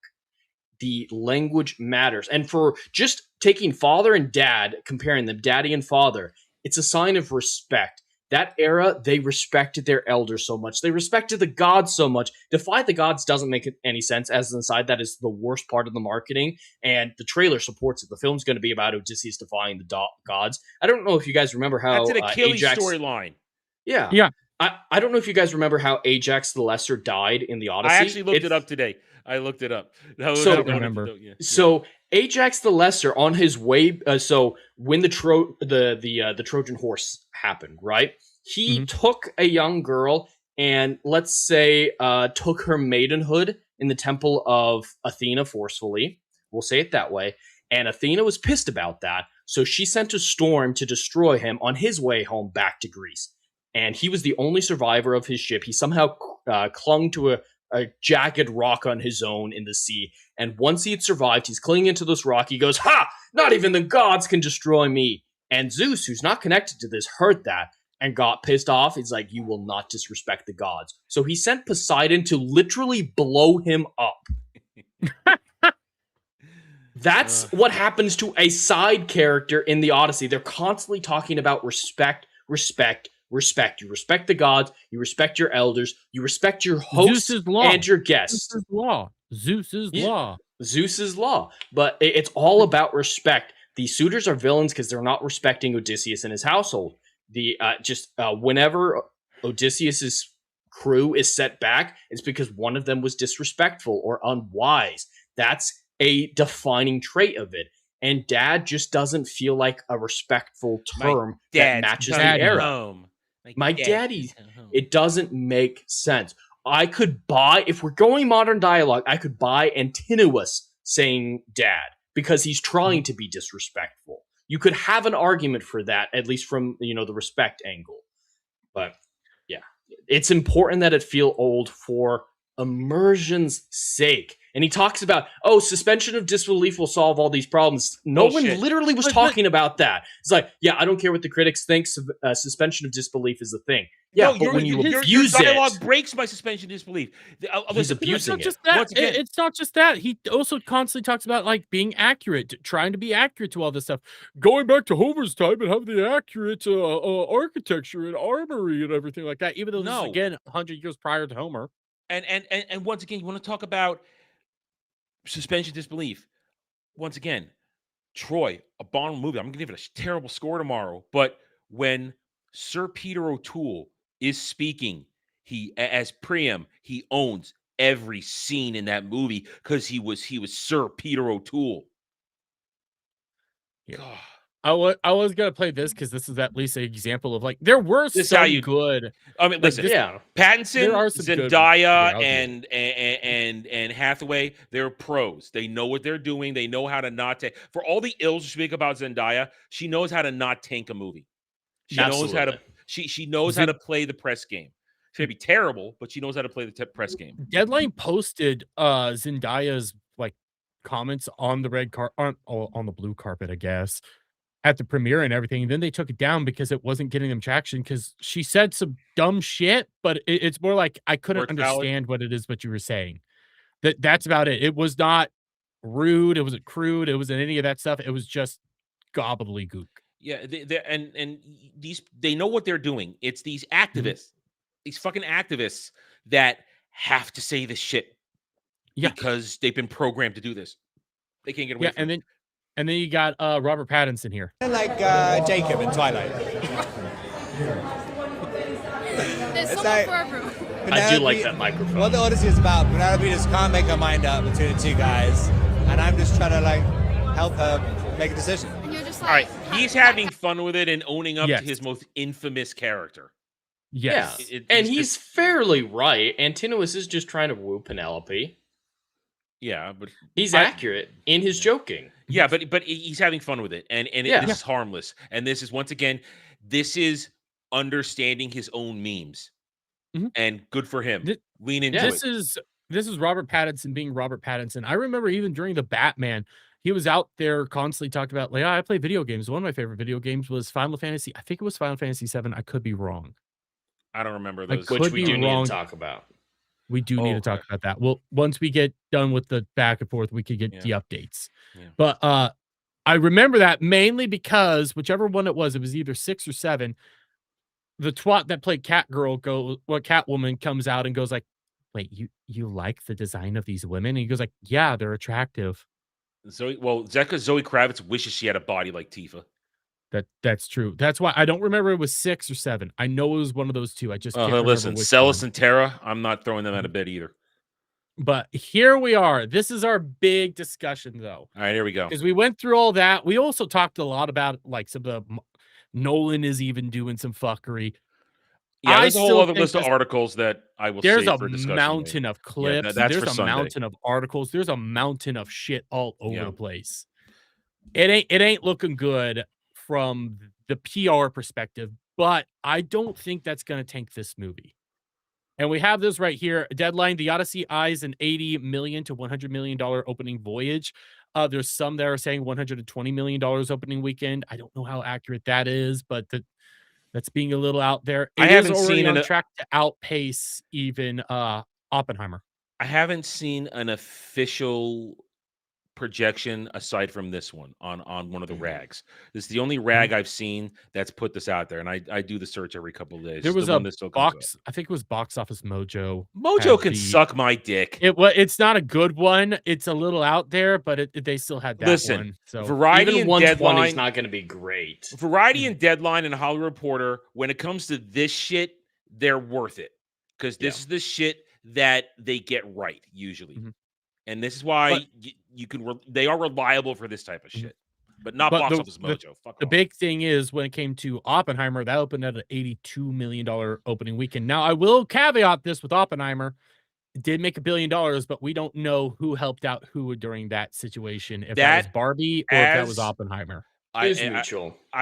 The language matters. And for just taking father and dad, comparing them, daddy and father, it's a sign of respect. That era, they respected their elders so much. They respected the gods so much. Defy the Gods doesn't make any sense. As an aside, that is the worst part of the marketing, and the trailer supports it. The film's going to be about Odysseus defying the gods. I don't know if you guys remember how That's an Achilles Ajax storyline. Yeah. I don't know if you guys remember how Ajax the Lesser died in the Odyssey. I actually looked it up today. I looked it up. I don't remember. So Ajax the Lesser, on his way, so when the Trojan horse happened, right? He took a young girl and, let's say, took her maidenhood in the temple of Athena forcefully. We'll say it that way. And Athena was pissed about that, so she sent a storm to destroy him on his way home back to Greece. And he was the only survivor of his ship. He somehow clung to a jagged rock on his own in the sea. And once he had survived, he's clinging to this rock. He goes, "Ha! Not even the gods can destroy me." And Zeus, who's not connected to this, heard that and got pissed off. He's like, "You will not disrespect the gods." So he sent Poseidon to literally blow him up. That's what happens to a side character in the Odyssey. They're constantly talking about respect, respect, respect. You respect the gods, you respect your elders, you respect your hosts and your guests. Zeus's law. Zeus's law. But it's all about respect. The suitors are villains because they're not respecting Odysseus and his household. Whenever Odysseus's crew is set back, it's because one of them was disrespectful or unwise. That's a defining trait of it. And dad just doesn't feel like a respectful term that matches the era. Home. My daddy, it doesn't make sense. I could buy, if we're going modern dialogue, I could buy Antinous saying dad because he's trying to be disrespectful. You could have an argument for that, at least from the respect angle. But yeah, it's important that it feel old for immersion's sake. And he talks about, suspension of disbelief will solve all these problems. No one literally was talking about that. It's like, yeah, I don't care what the critics think. Suspension of disbelief is the thing. Yeah, No, but when you abuse your dialogue it, breaks my suspension of disbelief. he's abusing It's it. it's not just that. He also constantly talks about being accurate, trying to be accurate to all this stuff. Going back to Homer's time and have the accurate architecture and armory and everything like that. Even though this is, again, 100 years prior to Homer. And once again, you want to talk about suspension of disbelief. Once again, Troy, a Bond movie. I'm going to give it a terrible score tomorrow. But when Sir Peter O'Toole is speaking, as Priam, he owns every scene in that movie because he was Sir Peter O'Toole. Yeah. I was gonna play this because this is at least an example of there were some good. I mean, listen, Pattinson, Zendaya, and Hathaway, they're pros. They know what they're doing. They know how to not take. For all the ills you speak about Zendaya, she knows how to not tank a movie. She knows how to. She knows how to play the press game. It's gonna be terrible, but she knows how to play the press game. Deadline posted Zendaya's comments on the red on the blue carpet, I guess, at the premiere and everything. And then they took it down because it wasn't getting them traction because she said some dumb shit, but it's more like I couldn't understand what it is what you were saying. That's about it. It was not rude. It wasn't crude. It wasn't any of that stuff. It was just gobbledygook. Yeah, and these they know what they're doing. It's these activists, these fucking activists that have to say this shit because they've been programmed to do this. They can't get away from it. And then you got Robert Pattinson here. Like Jacob in Twilight. There's It's someone like- for everyone. I do like that microphone. What the Odyssey is about, Penelope just can't make her mind up between the two guys, and I'm just trying to like help her make a decision. And you're just All right, he's having fun with it and owning up to his most infamous character. Yes. Yeah. And he's fairly right. Antinous is just trying to woo Penelope. Yeah, but he's accurate in his joking. Yeah, but he's having fun with it, and this is harmless. And this is once again, this is understanding his own memes, and good for him. Lean into it. This is Robert Pattinson being Robert Pattinson. I remember even during the Batman, he was out there constantly talking about, like, I play video games. One of my favorite video games was Final Fantasy. I think it was Final Fantasy VII. I could be wrong. I don't remember those. Which we do need to talk about. We do need to talk about that. Well, once we get done with the back and forth, we could get the updates. Yeah. But I remember that mainly because whichever one it was either 6 or 7. The twat that played Catwoman comes out and goes like, "Wait, you like the design of these women?" And he goes like, "Yeah, they're attractive." Zoe Kravitz wishes she had a body like Tifa. That's true. That's why I don't remember it was 6 or 7. I know it was one of those two. I just can't remember listen, which Celis one. and Terra, I'm not throwing them out of bed either. But here we are. This is our big discussion, though. All right, here we go. Because we went through all that. We also talked a lot about like some of the Nolan is even doing some fuckery. Yeah, there's a whole other list of articles that I will There's save a for discussion mountain later. of clips. Yeah, that's there's for a Sunday. mountain of articles. There's a mountain of shit all over the place. It ain't looking good from the PR perspective, but I don't think that's going to tank this movie. And we have this right here. Deadline, The Odyssey eyes an $80 million to $100 million opening voyage. There's some that are saying $120 million opening weekend. I don't know how accurate that is, but that's being a little out there. It is already on track to outpace even Oppenheimer. I haven't seen an official projection aside from this one on one of the rags. This is the only rag I've seen that's put this out there, and I do the search every couple of days. There was a one that still comes box. I think it was Box Office Mojo. Mojo can suck my dick. It's not a good one. It's a little out there, but they still had that one. So Variety even and 120 Deadline is not going to be great. Variety and Deadline and Hollywood Reporter, when it comes to this shit, they're worth it because this is the shit that they get right usually. And this is why they are reliable for this type of shit, but not Box Office Mojo. The big thing is when it came to Oppenheimer, that opened at an $82 million opening weekend. Now, I will caveat this with Oppenheimer. It did make $1 billion, but we don't know who helped out who during that situation. If that was Barbie or if that was Oppenheimer. I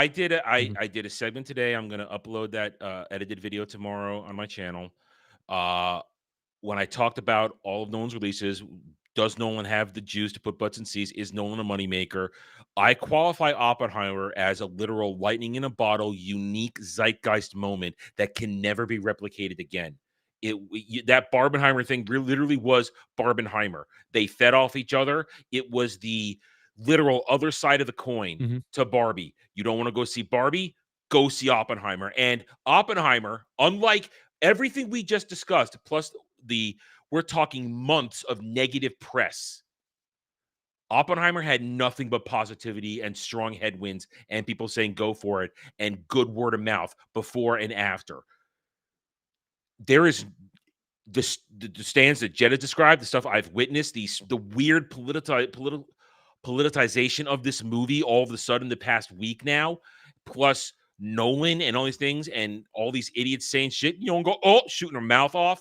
did a segment today. I'm going to upload that edited video tomorrow on my channel. When I talked about all of Nolan's releases, does Nolan have the juice to put butts in seats? Is Nolan a moneymaker? I qualify Oppenheimer as a literal lightning in a bottle, unique zeitgeist moment that can never be replicated again. That Barbenheimer thing literally was Barbenheimer. They fed off each other. It was the literal other side of the coin to Barbie. You don't want to go see Barbie? Go see Oppenheimer. And Oppenheimer, unlike everything we just discussed, plus we're talking months of negative press. Oppenheimer had nothing but positivity and strong headwinds and people saying go for it and good word of mouth before and after. There is the stands that Jed has described, the stuff I've witnessed, the weird politicization of this movie all of a sudden the past week now, plus Nolan and all these things and all these idiots saying shit, shooting their mouth off.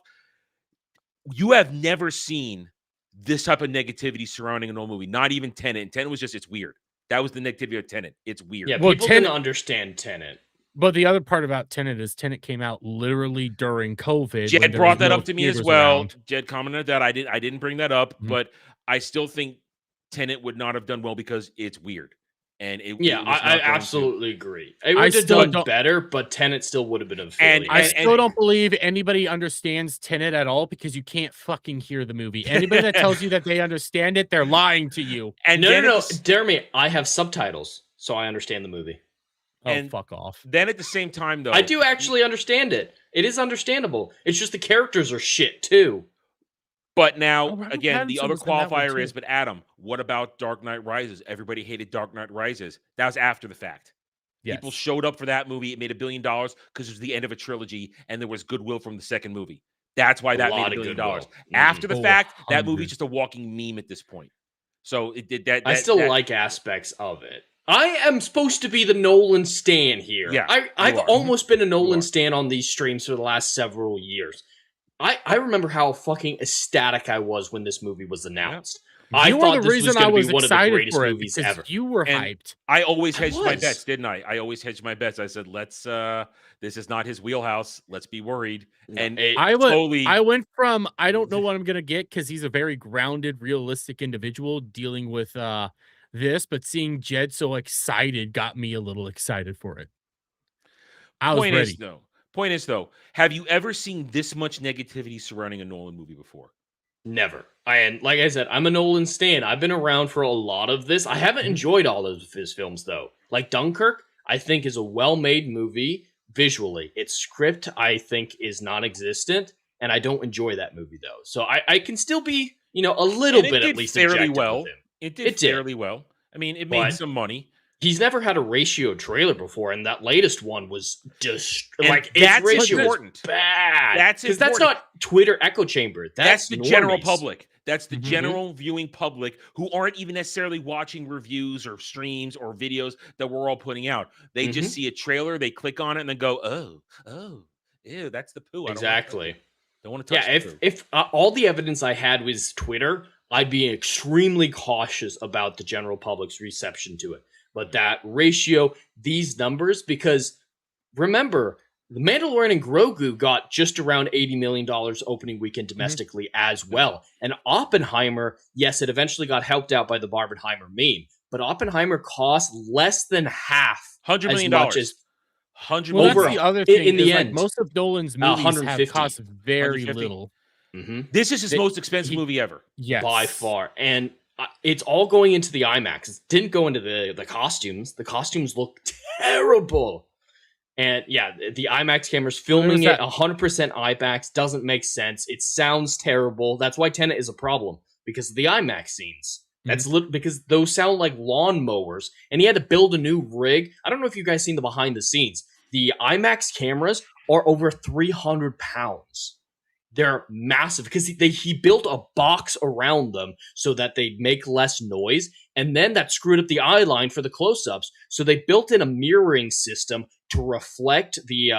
You have never seen this type of negativity surrounding an old movie, not even Tenet. And Tenet was just, it's weird. That was the negativity of Tenet. It's weird. Yeah, people didn't understand Tenet. But the other part about Tenet is Tenet came out literally during COVID. Jed brought that up to me as well. Jed commented that I didn't bring that up, but I still think Tenet would not have done well because it's weird. And I absolutely agree. It would have done better, but Tenet still would have been a failure. I still don't believe anybody understands Tenet at all because you can't fucking hear the movie. Anybody that tells you that they understand it, they're lying to you. And no, Jeremy, I have subtitles, so I understand the movie. And fuck off. Then at the same time, though, I do actually understand it. It is understandable. It's just the characters are shit too. But now, Robert again, the Pattinson other was in that one, qualifier too. is, but Adam, what about Dark Knight Rises? Everybody hated Dark Knight Rises. That was after the fact. Yes. People showed up for that movie. It made $1 billion because it was the end of a trilogy, and there was goodwill from the second movie. That's why that made $1 billion. After the fact, that movie's just a walking meme at this point. So it did that. I still like aspects of it. I am supposed to be the Nolan stan here. Yeah, I've almost been a Nolan stan on these streams for the last several years. I remember how fucking ecstatic I was when this movie was announced. I thought this was going to be one of the greatest movies ever. You were And hyped. I always hedged my bets, didn't I? I always hedged my bets. I said, let's this is not his wheelhouse. Let's be worried. And I went from I don't know what I'm gonna get because he's a very grounded, realistic individual dealing with this, but seeing Jed so excited got me a little excited for it. I was ready. Point is though, have you ever seen this much negativity surrounding a Nolan movie before? Never. And like I said, I'm a Nolan stan. I've been around for a lot of this. I haven't enjoyed all of his films though. Like Dunkirk, I think is a well-made movie visually. Its script, I think, is non-existent, and I don't enjoy that movie though. So I can still be, a little bit at least fairly objective well. with him. It did fairly well. I mean, it made some money. He's never had a ratio trailer before, and that latest one was just like that's its ratio important. Was bad. That's because that's not Twitter echo chamber. That's the general normies. public. That's the general viewing public who aren't even necessarily watching reviews or streams or videos that we're all putting out. They just see a trailer, they click on it, and then go, "Oh, ew, that's the poo." Exactly. Don't want to touch. Yeah, if all the evidence I had was Twitter, I'd be extremely cautious about the general public's reception to it. But that ratio, these numbers, because remember, The Mandalorian and Grogu got just around $80 million opening weekend domestically as well. And Oppenheimer, yes, it eventually got helped out by the Barbenheimer meme, but Oppenheimer cost less than half $100 million. as much as $100 million. That's the other thing. In the like end, most of Nolan's movies have cost very little. This is his most expensive movie ever. Yes. By far. And it's all going into the IMAX. It didn't go into the costumes. The costumes look terrible. And yeah, the IMAX cameras filming it 100% IMAX doesn't make sense. It sounds terrible. That's why Tenet is a problem, because of the IMAX scenes. That's because those sound like lawnmowers, and he had to build a new rig. I don't know if you guys seen the behind the scenes. The IMAX cameras are over 300 pounds. They're massive because he built a box around them so that they'd make less noise, and then that screwed up the eye line for the close-ups. So they built in a mirroring system to reflect the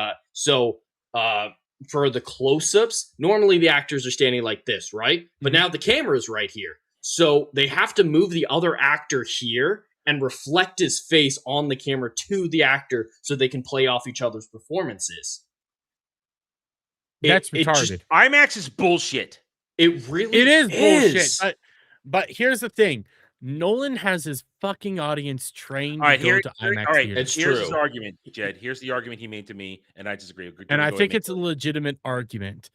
for the close-ups. Normally the actors are standing like this, right? But now the camera is right here, so they have to move the other actor here and reflect his face on the camera to the actor so they can play off each other's performances. That's retarded. IMAX is bullshit. It really is bullshit. But here's the thing. Nolan has his fucking audience trained to go to IMAX theaters. Here's his argument, Jed. Here's the argument he made to me, and I disagree. And I think it's a legitimate argument.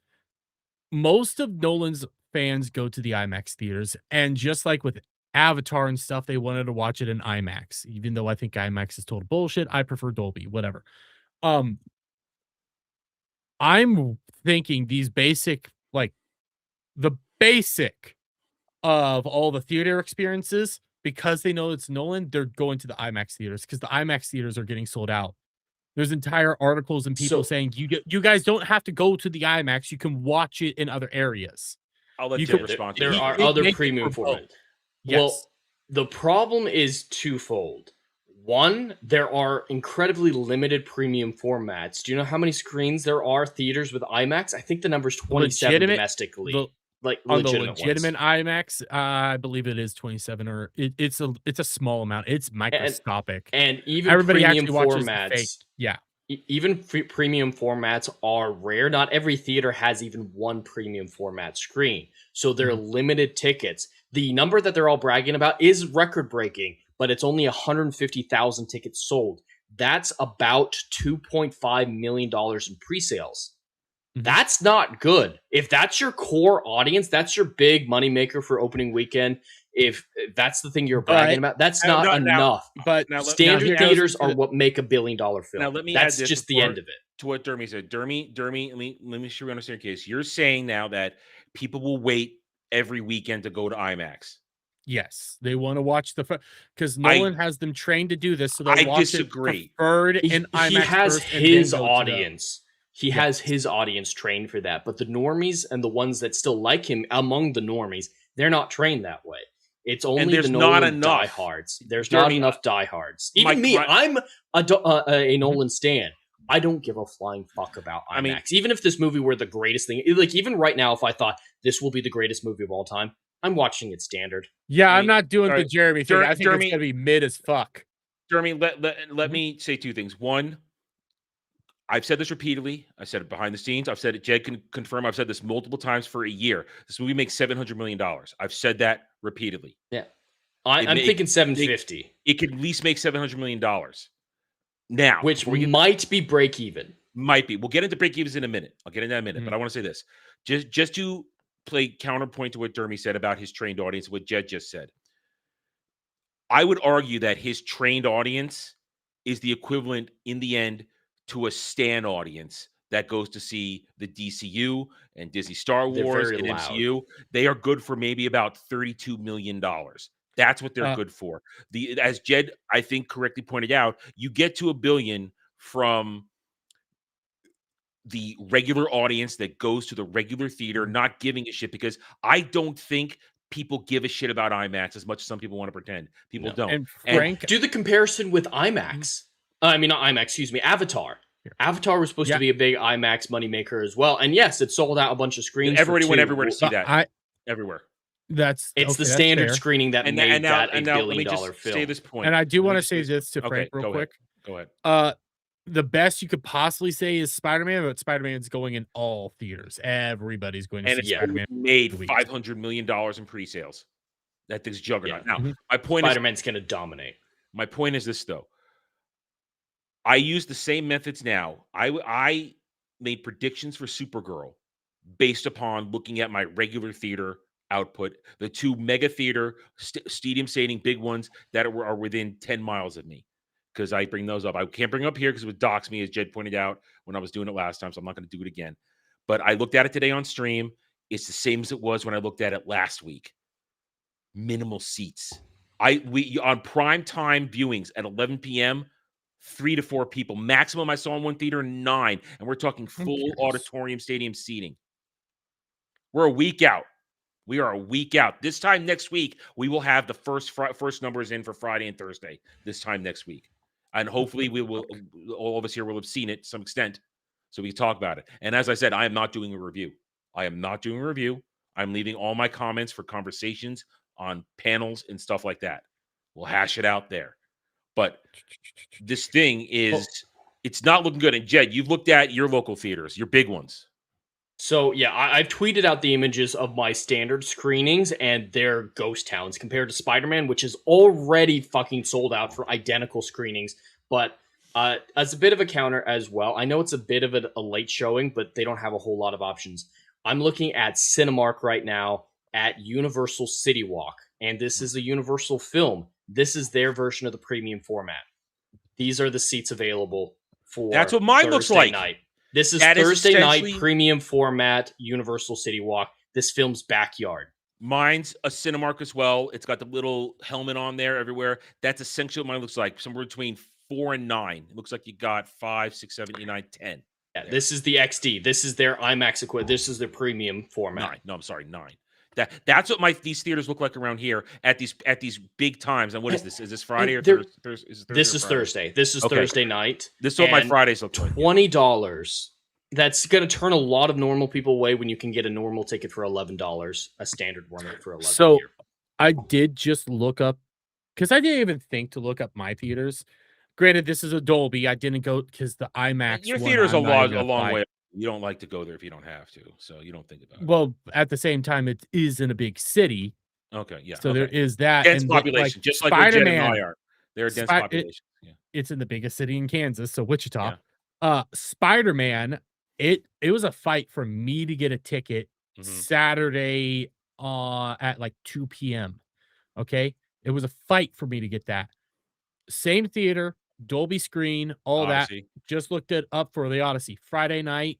Most of Nolan's fans go to the IMAX theaters, and just like with Avatar and stuff, they wanted to watch it in IMAX. Even though I think IMAX is total bullshit, I prefer Dolby, whatever. I'm thinking these basic, like the basic of all the theater experiences, because they know it's Nolan, they're going to the IMAX theaters because the IMAX theaters are getting sold out. There's entire articles and people saying you guys don't have to go to the IMAX. You can watch it in other areas. I'll let you respond. There are other premium formats. Yes. Well, the problem is twofold. One, there are incredibly limited premium formats. Do you know how many screens there are theaters with IMAX? I think the number is 27 domestically. On the legitimate IMAX, I believe it is 27, or it's a small amount. It's microscopic. And even everybody premium actually watches formats, the fake. Yeah. Even premium formats are rare. Not every theater has even one premium format screen. So they're limited tickets. The number that they're all bragging about is record breaking, but it's only 150,000 tickets sold. That's about $2.5 million in pre-sales. That's not good. If that's your core audience, that's your big moneymaker for opening weekend, if that's the thing you're bragging about, that's not enough. But standard theaters are what make $1 billion film. Now let me that's add this just the end of it. To what Dermy said. Dermy, let me sure we understand your case. You're saying now that people will wait every weekend to go to IMAX. Yes, they want to watch because Nolan has them trained to do this, so they'll watch disagree. it preferred in IMAX. He has first his audience. He has his audience trained for that, but the normies and the ones that still like him among the normies, they're not trained that way. It's only the Nolan diehards. There's not enough diehards. Even me, I'm a Nolan stan. I don't give a flying fuck about IMAX. I mean, even if this movie were the greatest thing, like even right now, if I thought this will be the greatest movie of all time, I'm watching it standard. Yeah, I'm not doing the Jeremy thing. I think it's gonna be mid as fuck. Jeremy, let me say two things. One, I've said this repeatedly. I said it behind the scenes. I've said it. Jed can confirm. I've said this multiple times for a year. This movie makes $700 million. I've said that repeatedly. Yeah, I'm thinking 750. It could at least make $700 million. Now, which might be break even. Might be. We'll get into break evens in a minute. I'll get into that in a minute. But I want to say this, just to play counterpoint to what Dermy said about his trained audience, what Jed just said. I would argue that his trained audience is the equivalent in the end to a stan audience that goes to see the DCU and Disney Star Wars and MCU. They are good for maybe about $32 million. That's what they're good for. As Jed, I think, correctly pointed out, you get to $1 billion from the regular audience that goes to the regular theater, not giving a shit, because I don't think people give a shit about IMAX as much as some people want to pretend. People don't. And Frank, do the comparison with IMAX. I mean, not IMAX, excuse me, Avatar. Avatar was supposed to be a big IMAX moneymaker as well. And yes, it sold out a bunch of screens. Everybody went everywhere to see that. Everywhere. It's the standard screening that made that $1 billion film. Say this point. And I do want to say this to Frank real quick. Go ahead. The best you could possibly say is Spider-Man, but Spider-Man's going in all theaters. Everybody's going to see Spider-Man. Made $500 million in pre-sales. That thing's juggernaut. Now, my point Spider-Man's going to dominate. My point is this, though. I use the same methods now. I made predictions for Supergirl based upon looking at my regular theater output, the two mega theater, stadium-stadium big ones that are within 10 miles of me. Because I bring those up. I can't bring them up here because it would dox me, as Jed pointed out when I was doing it last time, so I'm not going to do it again. But I looked at it today on stream. It's the same as it was when I looked at it last week. Minimal seats. We on prime time viewings at 11 p.m., 3 to 4 people. Maximum I saw in one theater, 9. And we're talking full auditorium stadium seating. We're a week out. We are a week out. This time next week, we will have the first numbers in for Friday and Thursday. This time next week. And hopefully we will, all of us here will have seen it to some extent, so we can talk about it. And as I said, I am not doing a review. I'm leaving all my comments for conversations on panels and stuff like that. We'll hash it out there. But this thing it's not looking good. And Jed, you've looked at your local theaters, your big ones. So, yeah, I've tweeted out the images of my standard screenings, and they're ghost towns compared to Spider-Man, which is already fucking sold out for identical screenings. But as a bit of a counter as well, I know it's a bit of a late showing, but they don't have a whole lot of options. I'm looking at Cinemark right now at Universal City Walk, and this is a Universal film. This is their version of the premium format. These are the seats available for That's what mine looks like. Night. This is Thursday night premium format Universal City Walk. This film's backyard. Mine's a Cinemark as well. It's got the little helmet on there everywhere. That's essentially what mine looks like. Somewhere between 4 and 9. It looks like you got 5, 6, 7, 8, 9, 10. Yeah, this is the XD. This is their IMAX equivalent. This is their premium format. 9. No, I'm sorry, 9. That's what these theaters look like around here at these big times. And what is this? Is this Friday or Thursday? This is Thursday. This is Thursday night. This is what my Fridays look like. $20. That's going to turn a lot of normal people away when you can get a normal ticket for $11, a standard one for $11. So I did just look up, because I didn't even think to look up my theaters. Granted, this is a Dolby. I didn't go because the IMAX. Your theater's a long way. You don't like to go there if you don't have to, so you don't think about it. Well, at the same time, it is in a big city. Okay, yeah. So there is that. Dense population, just like where Jed and I are. They're a dense population. It's in the biggest city in Kansas, so Wichita. Spider-Man, it was a fight for me to get a ticket Saturday at like 2 p.m. Okay, it was a fight for me to get that. Same theater, Dolby screen, all that. Odyssey. Just looked it up for the Odyssey. Friday night,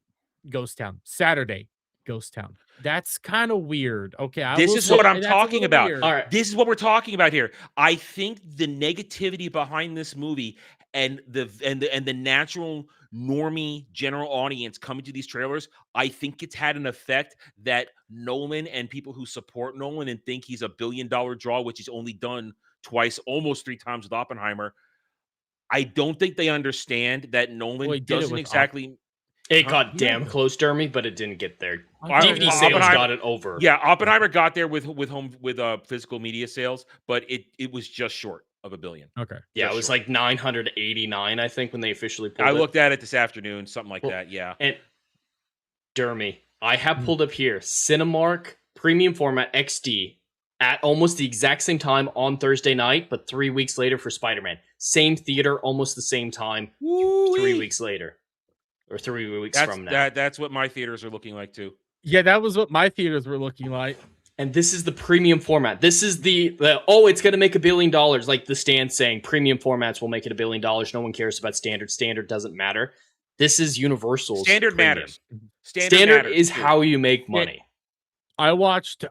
Ghost Town. Saturday, Ghost Town. That's kind of weird. Okay, I This will is what say I'm that's a talking little about. weird. All right. This is what we're talking about here. I think the negativity behind this movie and the natural normie general audience coming to these trailers, I think it's had an effect that Nolan and people who support Nolan and think he's a $1 billion draw, which he's only done twice, almost 3 times with Oppenheimer. I don't think they understand that Nolan Well, he did it doesn't with exactly. It Huh? got damn close, Jeremy, but it didn't get there. Okay, DVD no, sales Oppenheimer- got it over. Yeah, Oppenheimer got there with physical media sales, but it was just short of $1 billion. Okay. Yeah, Just it was short. like 989, I think, when they officially pulled I it. looked at it this afternoon, something like Well, that. Yeah. And Jeremy, I have pulled up here Cinemark premium format XD at almost the exact same time on Thursday night, but 3 weeks later for Spider-Man. Same theater, almost the same time, 3 weeks later. Or 3 weeks from now. That's what my theaters are looking like too. Yeah, that was what my theaters were looking like. And this is the premium format. This is the it's going to make $1 billion. Like the stand saying, premium formats will make it $1 billion. No one cares about standard. Standard doesn't matter. This is Universal's Standard premium. matters. Standard matters, is too. how you make money. I watched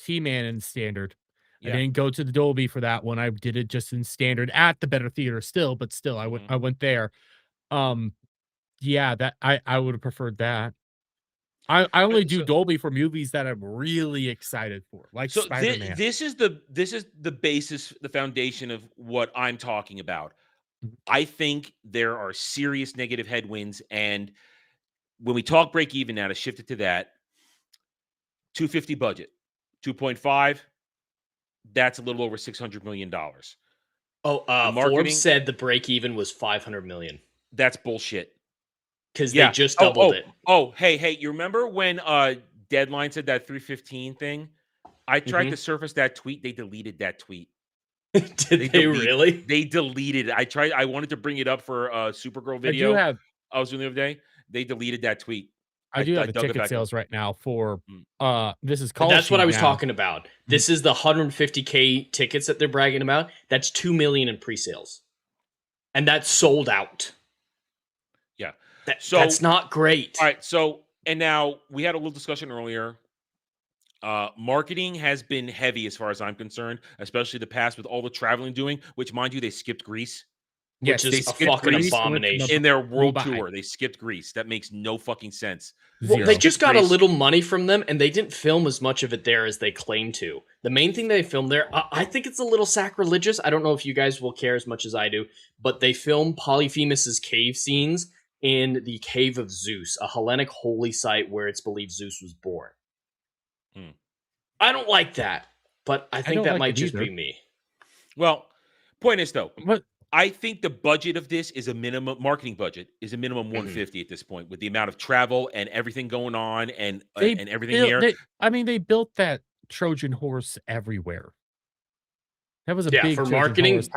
T-Man in standard. Yeah. I didn't go to the Dolby for that one. I did it just in standard at the better theater still, but still I went there. Yeah, that I would have preferred that. I only do Dolby for movies that I'm really excited for, like So Spider-Man. this is the basis, the foundation of what I'm talking about. I think there are serious negative headwinds, and when we talk break even now, to shift it to that, 250 budget, 2.5, that's a little over $600 million. Marketing Forbes said the break even was 500 million. That's bullshit. Because they just doubled it. Oh, hey, you remember when Deadline said that 315 thing? I tried to surface that tweet. They deleted that tweet. Did they really? They deleted it. I wanted to bring it up for a Supergirl video. I was doing the other day. They deleted that tweet. I do have a ticket sales right now for this is called. That's what I was talking about. This is the 150K tickets that they're bragging about. That's 2 million in pre-sales. And that's sold out. Yeah. That's not great. All right. So, and now we had a little discussion earlier. Marketing has been heavy as far as I'm concerned, especially the past with all the traveling doing, which, mind you, they skipped Greece. Which is a fucking abomination. In their world tour, they skipped Greece. That makes no fucking sense. Well, they just got a little money from them, and they didn't film as much of it there as they claim to. The main thing they filmed there, I think it's a little sacrilegious. I don't know if you guys will care as much as I do, but they filmed Polyphemus's cave scenes in the Cave of Zeus, a Hellenic holy site where it's believed Zeus was born. I don't like that, but I think that might just be me. Well, point is though, I think the budget of this is a minimum marketing budget is a minimum 150 at this point with the amount of travel and everything going on and everything here. They built that Trojan horse everywhere. That was a big for Trojan marketing. Horse.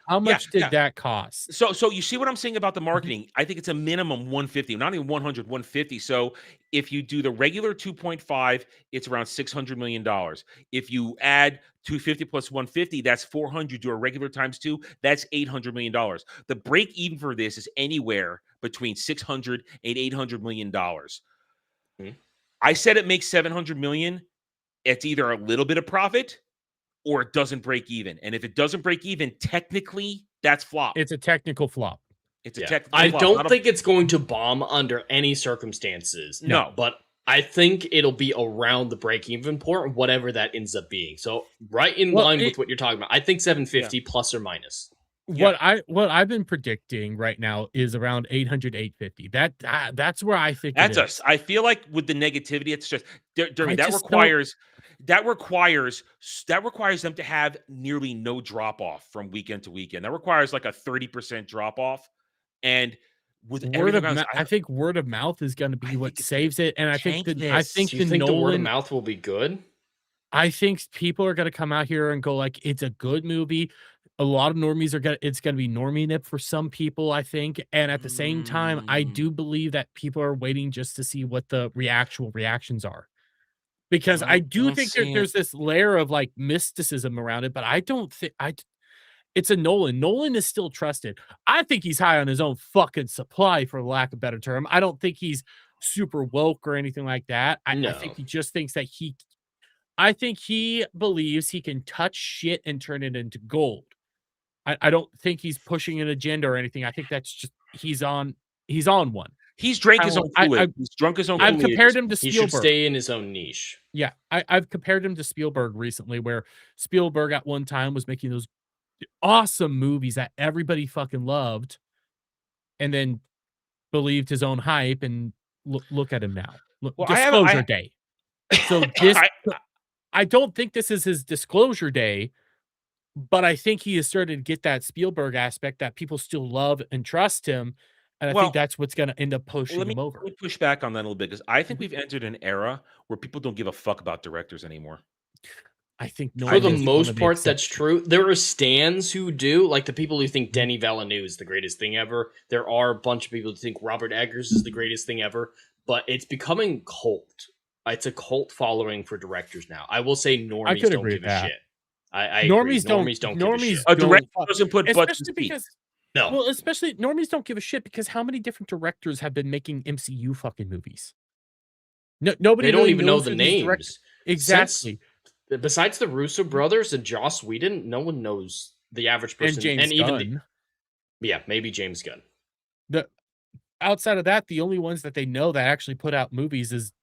How much did that cost? So you see what I'm saying about the marketing? I think it's a minimum 150, not even 100, 150. So if you do the regular 2.5, it's around $600 million. If you add 250 plus 150, that's 400. Do a regular times 2, that's $800 million. The break even for this is anywhere between $600 and $800 million. I said it makes $700 million. It's either a little bit of profit or it doesn't break even. And if it doesn't break even, technically, that's flop. It's a technical flop. It's a technical I flop. don't think it's going to bomb under any circumstances. No. But I think it'll be around the break-even point, whatever that ends up being. So right in line with what you're talking about. I think 750 plus or minus. What I've been predicting right now is around 800, 850. That's where I think that's us. I feel like with the negativity, it's just that requires them to have nearly no drop off from weekend to weekend. That requires like a 30% drop off. And with I think word of mouth is going to be what saves it. And I think the word of mouth will be good. I think people are going to come out here and go like, it's a good movie. A lot of normies it's going to be normie nip for some people, I think. And at the same time, I do believe that people are waiting just to see what the actual reactions are. because I do don't think see there's this layer of like mysticism around it, but I don't think it's a Nolan. Nolan is still trusted. I think he's high on his own fucking supply, for lack of a better term. I don't think he's super woke or anything like that. I think No. he just thinks that I think he believes he can touch shit and turn it into gold. I don't think he's pushing an agenda or anything. I think that's just he's on one. He's drank I his don't- own I- Kool-Aid. He's drunk his own I've Kool-Aid. compared him to He should Spielberg. stay in his own niche. Yeah, I've compared him to Spielberg recently, where Spielberg at one time was making those awesome movies that everybody fucking loved, and then believed his own hype. And look at him now. Look, Well, Disclosure Day. So this, I- I don't think this is his Disclosure Day, but I think he has started to get that Spielberg aspect that people still love and trust him, and I Well, think that's what's going to end up pushing let me him over. let me push back on that a little bit because I think we've entered an era where people don't give a fuck about directors anymore. I think For the Nolan is one most of the part, that's exceptions. true. There are stans who do, like the people who think Denis Villeneuve is the greatest thing ever. There are a bunch of people who think Robert Eggers is the greatest thing ever, but it's becoming cult. It's a cult following for directors now. I will say normies could don't agree give with a that. shit. I agree. Normies don't Normies don't normies give a shit. A don't director fuck- doesn't put butts in especially seats. because No. well, especially normies don't give a shit because how many different directors have been making MCU fucking movies? No, nobody They don't really even know knows the who these directors- names. Exactly. Besides the Russo brothers and Joss Whedon, no one knows the average person. And James even Gunn. yeah, maybe James Gunn. The outside of that, the only ones that they know that actually put out movies is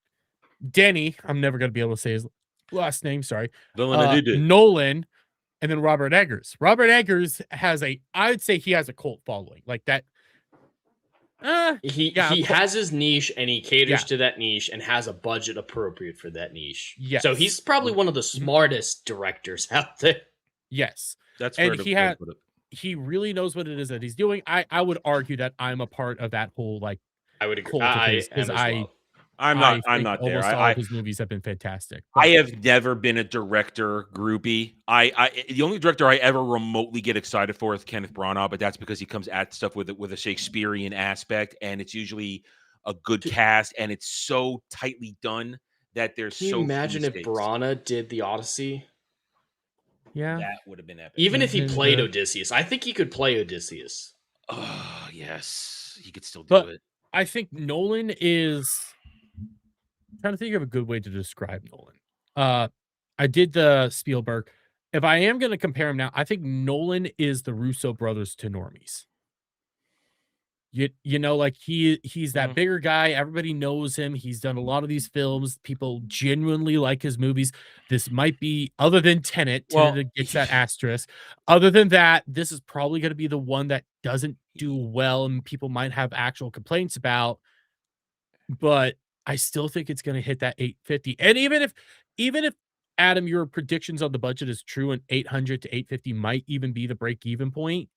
Denny. I'm never gonna be able to say his last name. Sorry, Villeneuve. Nolan, and then Robert Eggers. Robert Eggers has I would say he has a cult following like that. He Yeah, has his niche and he caters Yeah. to that niche and has a budget appropriate for that niche. Yes. So he's probably one of the smartest directors out there. Yes, That's and fair to he fair had to put it. he really knows what it is that he's doing. I would argue that I'm a part of that whole like I would agree. cult of I his, 'cause am as well. I'm I not think there. almost all of his movies have been fantastic. I But have never been a director groupie. The only director I ever remotely get excited for is Kenneth Branagh, but that's because he comes at stuff with a Shakespearean aspect, and it's usually a good cast, and it's so tightly done that there's Can you so imagine few if mistakes. Branagh did the Odyssey? yeah, That would have been epic. Even if he Mhm. played Odysseus, I think he could play Odysseus. Oh yes, he could still do But it. I think Nolan is trying to think of a good way to describe Nolan. I did the Spielberg. If I am going to compare him now, I think Nolan is the Russo brothers to normies. You know, like he's that bigger guy. Everybody knows him. He's done a lot of these films. People genuinely like his movies. This might be, other than Tenet, Well, Tenet gets that asterisk. Other than that, this is probably going to be the one that doesn't do well and people might have actual complaints about. But I still think it's going to hit that 850. And even if Adam, your predictions on the budget is true and 800 to 850 might even be the break even point.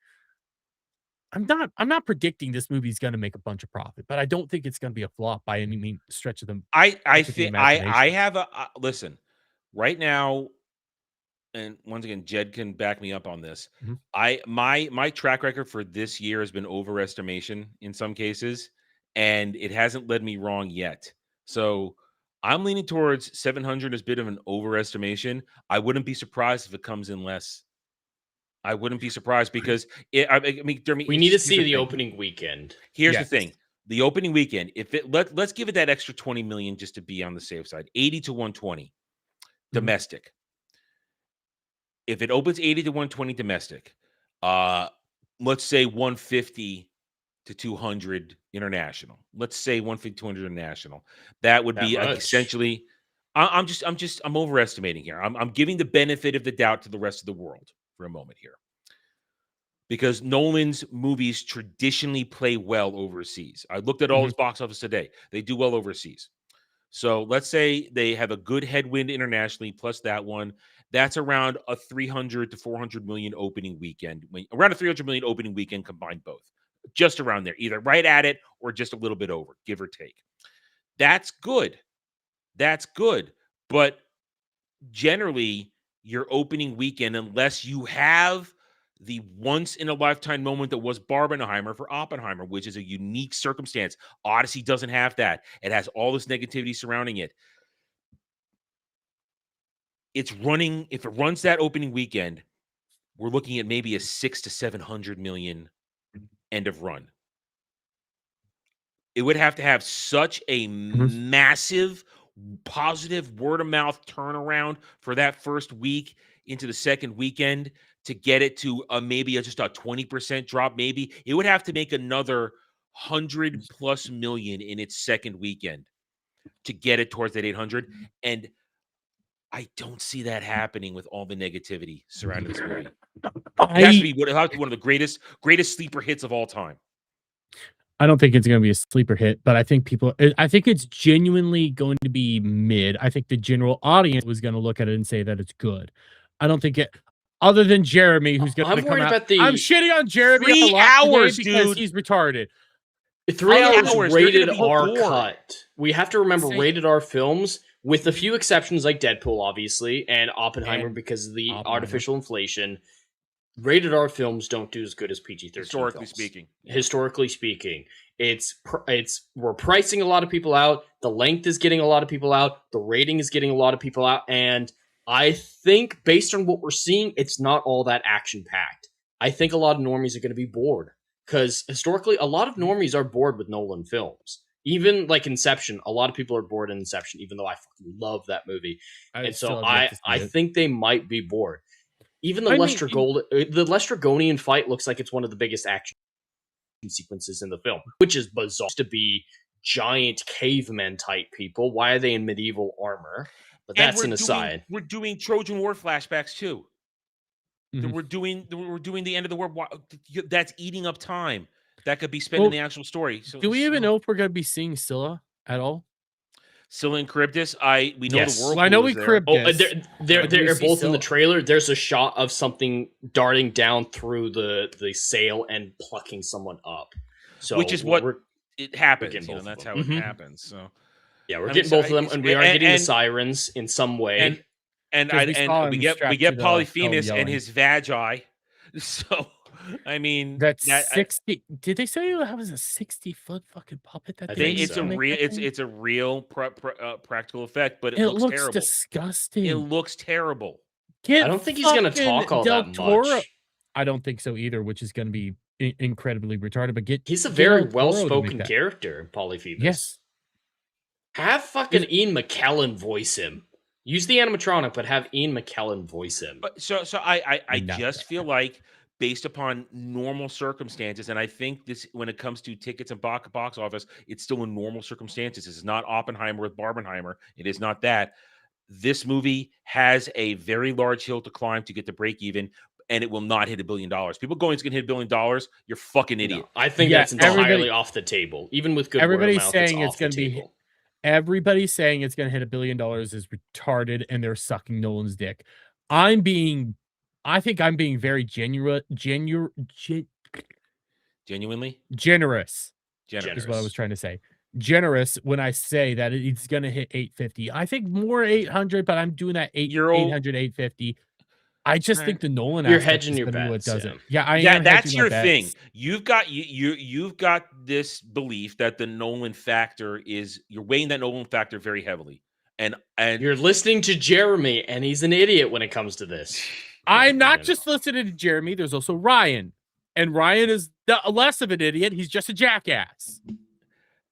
I'm not predicting this movie is going to make a bunch of profit, but I don't think it's going to be a flop by any means stretch of them. I stretch of the think I imagination. have a listen right now, and once again, Jed can back me up on this. Mhm. My track record for this year has been overestimation in some cases, and it hasn't led me wrong yet. So I'm leaning towards 700 as a bit of an overestimation. I wouldn't be surprised if it comes in less. I wouldn't be surprised because I mean, Jeremy, We need to here's see the thing. opening weekend. Here's Yes. the thing: the opening weekend. If it let's give it that extra 20 million just to be on the safe side. 80 to 120 domestic. If it opens 80 to 120 domestic, let's say 150 to 200 international. Let's say 150 200 international. That would That be much? essentially. I'm overestimating here. I'm giving the benefit of the doubt to the rest of the world for a moment here, because Nolan's movies traditionally play well overseas. I looked at all his box office today; they do well overseas. So let's say they have a good headwind internationally, plus that one. That's around a 300 to 400 million opening weekend. Around a 300 million opening weekend combined both. Just around there, either right at it or just a little bit over, give or take. That's good. That's good. But generally, your opening weekend, unless you have the once in a lifetime moment that was Barbenheimer for Oppenheimer, which is a unique circumstance. Odyssey doesn't have that. It has all this negativity surrounding it. It's running. If it runs that opening weekend, we're looking at maybe a 600 to 700 million end of run. It would have to have such a massive positive word of mouth turnaround for that first week into the second weekend to get it to maybe just a 20% drop. Maybe it would have to make another 100+ million in its second weekend to get it towards that 800. And I don't see that happening with all the negativity surrounding this movie. It has to be one of the greatest sleeper hits of all time. I don't think it's going to be a sleeper hit, but I think it's genuinely going to be mid. I think the general audience was going to look at it and say that it's good. I don't think it, other than Jeremy, who's going to come out. I'm shitting on Jeremy 3 a lot hours, because dude. he's retarded. 3 hours rated be R bored. cut. We have to remember rated R films, with a few exceptions like Deadpool, obviously, and Oppenheimer because of the artificial inflation. Rated R films don't do as good as PG-13 historically films. speaking. Historically speaking, we're pricing a lot of people out. The length is getting a lot of people out. The rating is getting a lot of people out, and I think based on what we're seeing, it's not all that action packed. I think a lot of normies are going to be bored because historically, a lot of normies are bored with Nolan films. Even like Inception, a lot of people are bored in Inception, even though I fucking love that movie. And so I think they might be bored. Even the Lester Dragonian fight looks like it's one of the biggest action sequences in the film, which is bizarre to be giant cavemen type people. Why are they in medieval armor? But that's an aside. We're doing Trojan War flashbacks too. We're doing the end of the war. That's eating up time that could be spent in the actual story. So, do we even know if we're going to be seeing Scylla at all? Scylla and Charybdis. We know the world. Well, I know we Charybdis. They're both in the trailer. There's a shot of something darting down through the sail and plucking someone up. So which is what it happens. You know, that's how it happens. So yeah, we're getting both of them, and we are getting the sirens in some way. And we get Polyphemus and his vagi. So I mean, that's 60. Did they say that was a 60-foot fucking puppet? I think it's a real practical effect, but it looks terrible. Disgusting. It looks terrible. I don't think he's going to talk all that much. I don't think so either, which is going to be incredibly retarded. But he's a very well-spoken character, Polyphemus. Yes. Have fucking Ian McKellen voice him. Use the animatronic, but have Ian McKellen voice him. But so I just feel like, based upon normal circumstances, and I think this, when it comes to tickets and box office, it's still in normal circumstances. It's not Oppenheimer with Barbenheimer. It is not that. This movie has a very large hill to climb to get to break even, and it will not hit $1 billion. People going, it's going to hit $1 billion. You're fucking idiot. No, I think that's entirely off the table. Even with good everybody's word of mouth, saying it's going to be. Everybody's saying it's going to hit $1 billion is retarded, and they're sucking Nolan's dick. I think I'm being very genuinely generous is what I was trying to say. Generous when I say that it's going to hit 850. I think more 800, but I'm doing that 800, 850. I just think the Nolan you're hedging your bets. What doesn't. Yeah, I am. That's your thing. You've got this belief that the Nolan factor you're weighing that Nolan factor very heavily, and you're listening to Jeremy, and he's an idiot when it comes to this. I'm not just listening to Jeremy. There's also Ryan, and Ryan is less of an idiot. He's just a jackass.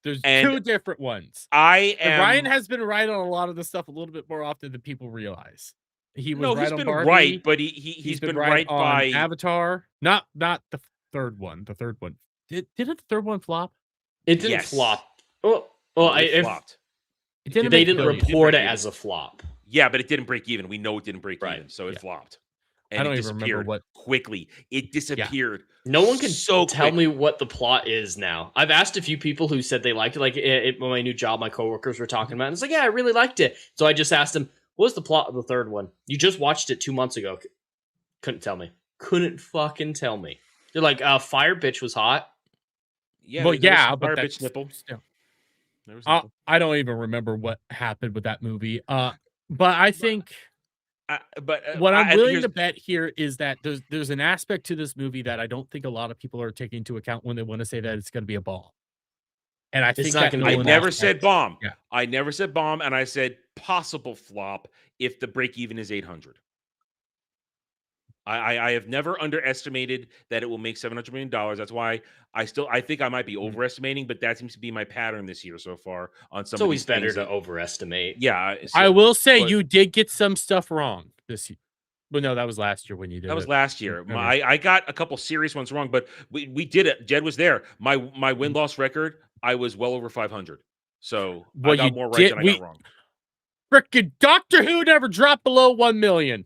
There's two different ones. Ryan has been right on a lot of the stuff a little bit more often than people realize. He's been right, but he's been right by Avatar. Not the third one. The third one did the third one flop? It didn't flop. It flopped. They didn't report it as a flop. Yeah, but it didn't break even. We know it didn't break even, so it flopped. And I don't even remember what quickly it disappeared. Yeah. No one can tell me what the plot is now. I've asked a few people who said they liked it. Like my new job, my coworkers were talking about it. And it's like, yeah, I really liked it. So I just asked them, what was the plot of the third one? You just watched it 2 months ago. Couldn't tell me. Couldn't fucking tell me. They're like, Fire Bitch was hot. Yeah, but Fire Bitch nipple. I don't even remember what happened with that movie. But I think what I'm willing to bet here is that there's an aspect to this movie that I don't think a lot of people are taking into account when they want to say that it's going to be a bomb. And I think I never said bomb. Yeah. I never said bomb, and I said possible flop if the break even is 800. I have never underestimated that it will make $700 million. That's why I think I might be overestimating, but that seems to be my pattern this year so far on some It's of always these better things to that- overestimate. Yeah, I will say but- you did get some stuff wrong this year. But no, that was last year when you did That was it. last year. I got a couple serious ones wrong, but we did it. Jed was there. My win loss record, I was well over 500. So Well, I got you more right did- than I we- got wrong. Frickin' Doctor Who never dropped below 1 million.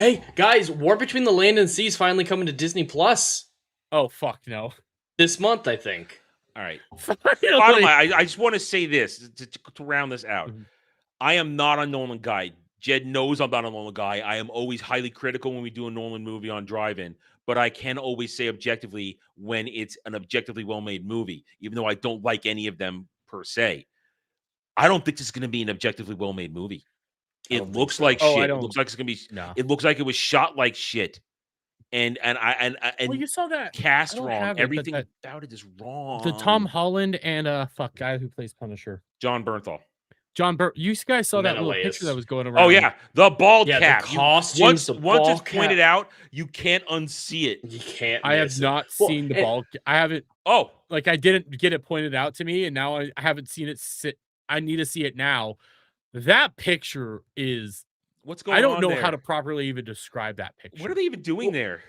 Hey, guys, War Between the Land and Sea is finally coming to Disney Plus Oh, fuck no. this month, I think. All right. Finally. Bottom line, I just want to say this to round this out. Mhm. I am not a Nolan guy. Jed knows I'm not a Nolan guy. I am always highly critical when we do a Nolan movie on Drive-In, but I can always say objectively when it's an objectively well-made movie, even though I don't like any of them per se. I don't think this is going to be an objectively well-made movie. It looks like Oh, I shit. It don't- looks like it's going to be. No. It looks like it was shot like shit, and Well, you saw that. cast I don't wrong. have it, but Everything that- about it is wrong. The Tom Holland and guy who plays Punisher. John Bernthal. John Burt. You guys saw that little Menelaus. picture that was going around. Oh yeah, the bald Yeah, cap. the You- costumes, once the ball it's pointed cap. out, you can't unsee it. You can't. I have miss it. not Well, seen the and- ball. I haven't. Oh, Like I didn't get it pointed out to me, and now I haven't seen it. I need to see it now. That picture is. what's going on? I don't know there? how to properly even describe that picture. What are they even doing there?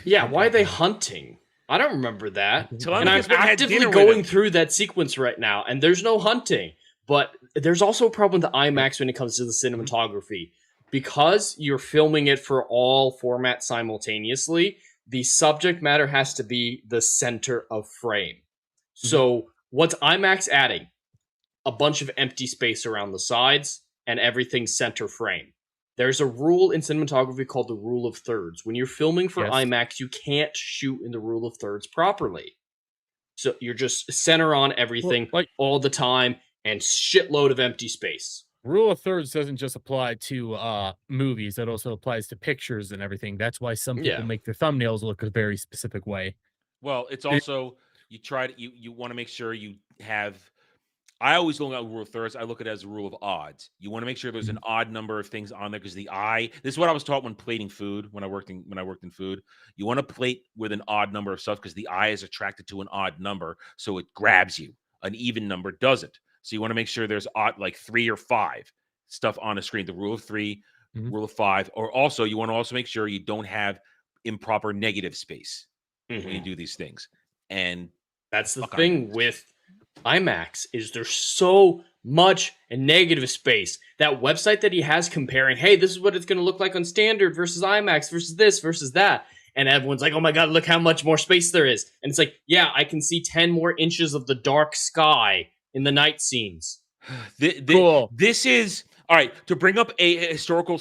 Yeah, why are they hunting? I don't remember that. Telemachus And I'm went and had actively dinner with going him. through that sequence right now, and there's no hunting. But there's also a problem with the IMAX when it comes to the cinematography. Because you're filming it for all formats simultaneously, the subject matter has to be the center of frame. So what's IMAX adding? A bunch of empty space around the sides and everything center frame. There's a rule in cinematography called the rule of thirds. When you're filming for Yes. IMAX, you can't shoot in the rule of thirds properly. So you're just center on everything like- all the time and shitload of empty space. Rule of thirds doesn't just apply to movies; it also applies to pictures and everything. That's why some people Yeah. make their thumbnails look a very specific way. Well, it's also you try to you want to make sure you have. I always look at rule of thirds. I look at it as a rule of odds. You want to make sure there's an odd number of things on there because the eye. This is what I was taught when plating food. When I worked in food, you want to plate with an odd number of stuff because the eye is attracted to an odd number, so it grabs you. An even number doesn't. So you want to make sure there's odd like 3 or 5 stuff on the screen. The rule of 3, Mhm. rule of 5, or also you want to also make sure you don't have improper negative space when you Mhm. do these things. And That's the Fuck thing with IMAX is there's so much negative space. That website that he has comparing, hey, this is what it's going to look like on standard versus IMAX versus this versus that. And everyone's like, oh my God, look how much more space there is. And it's like, yeah, I can see 10 more inches of the dark sky in the night scenes. Cool. This is all right to bring up a historical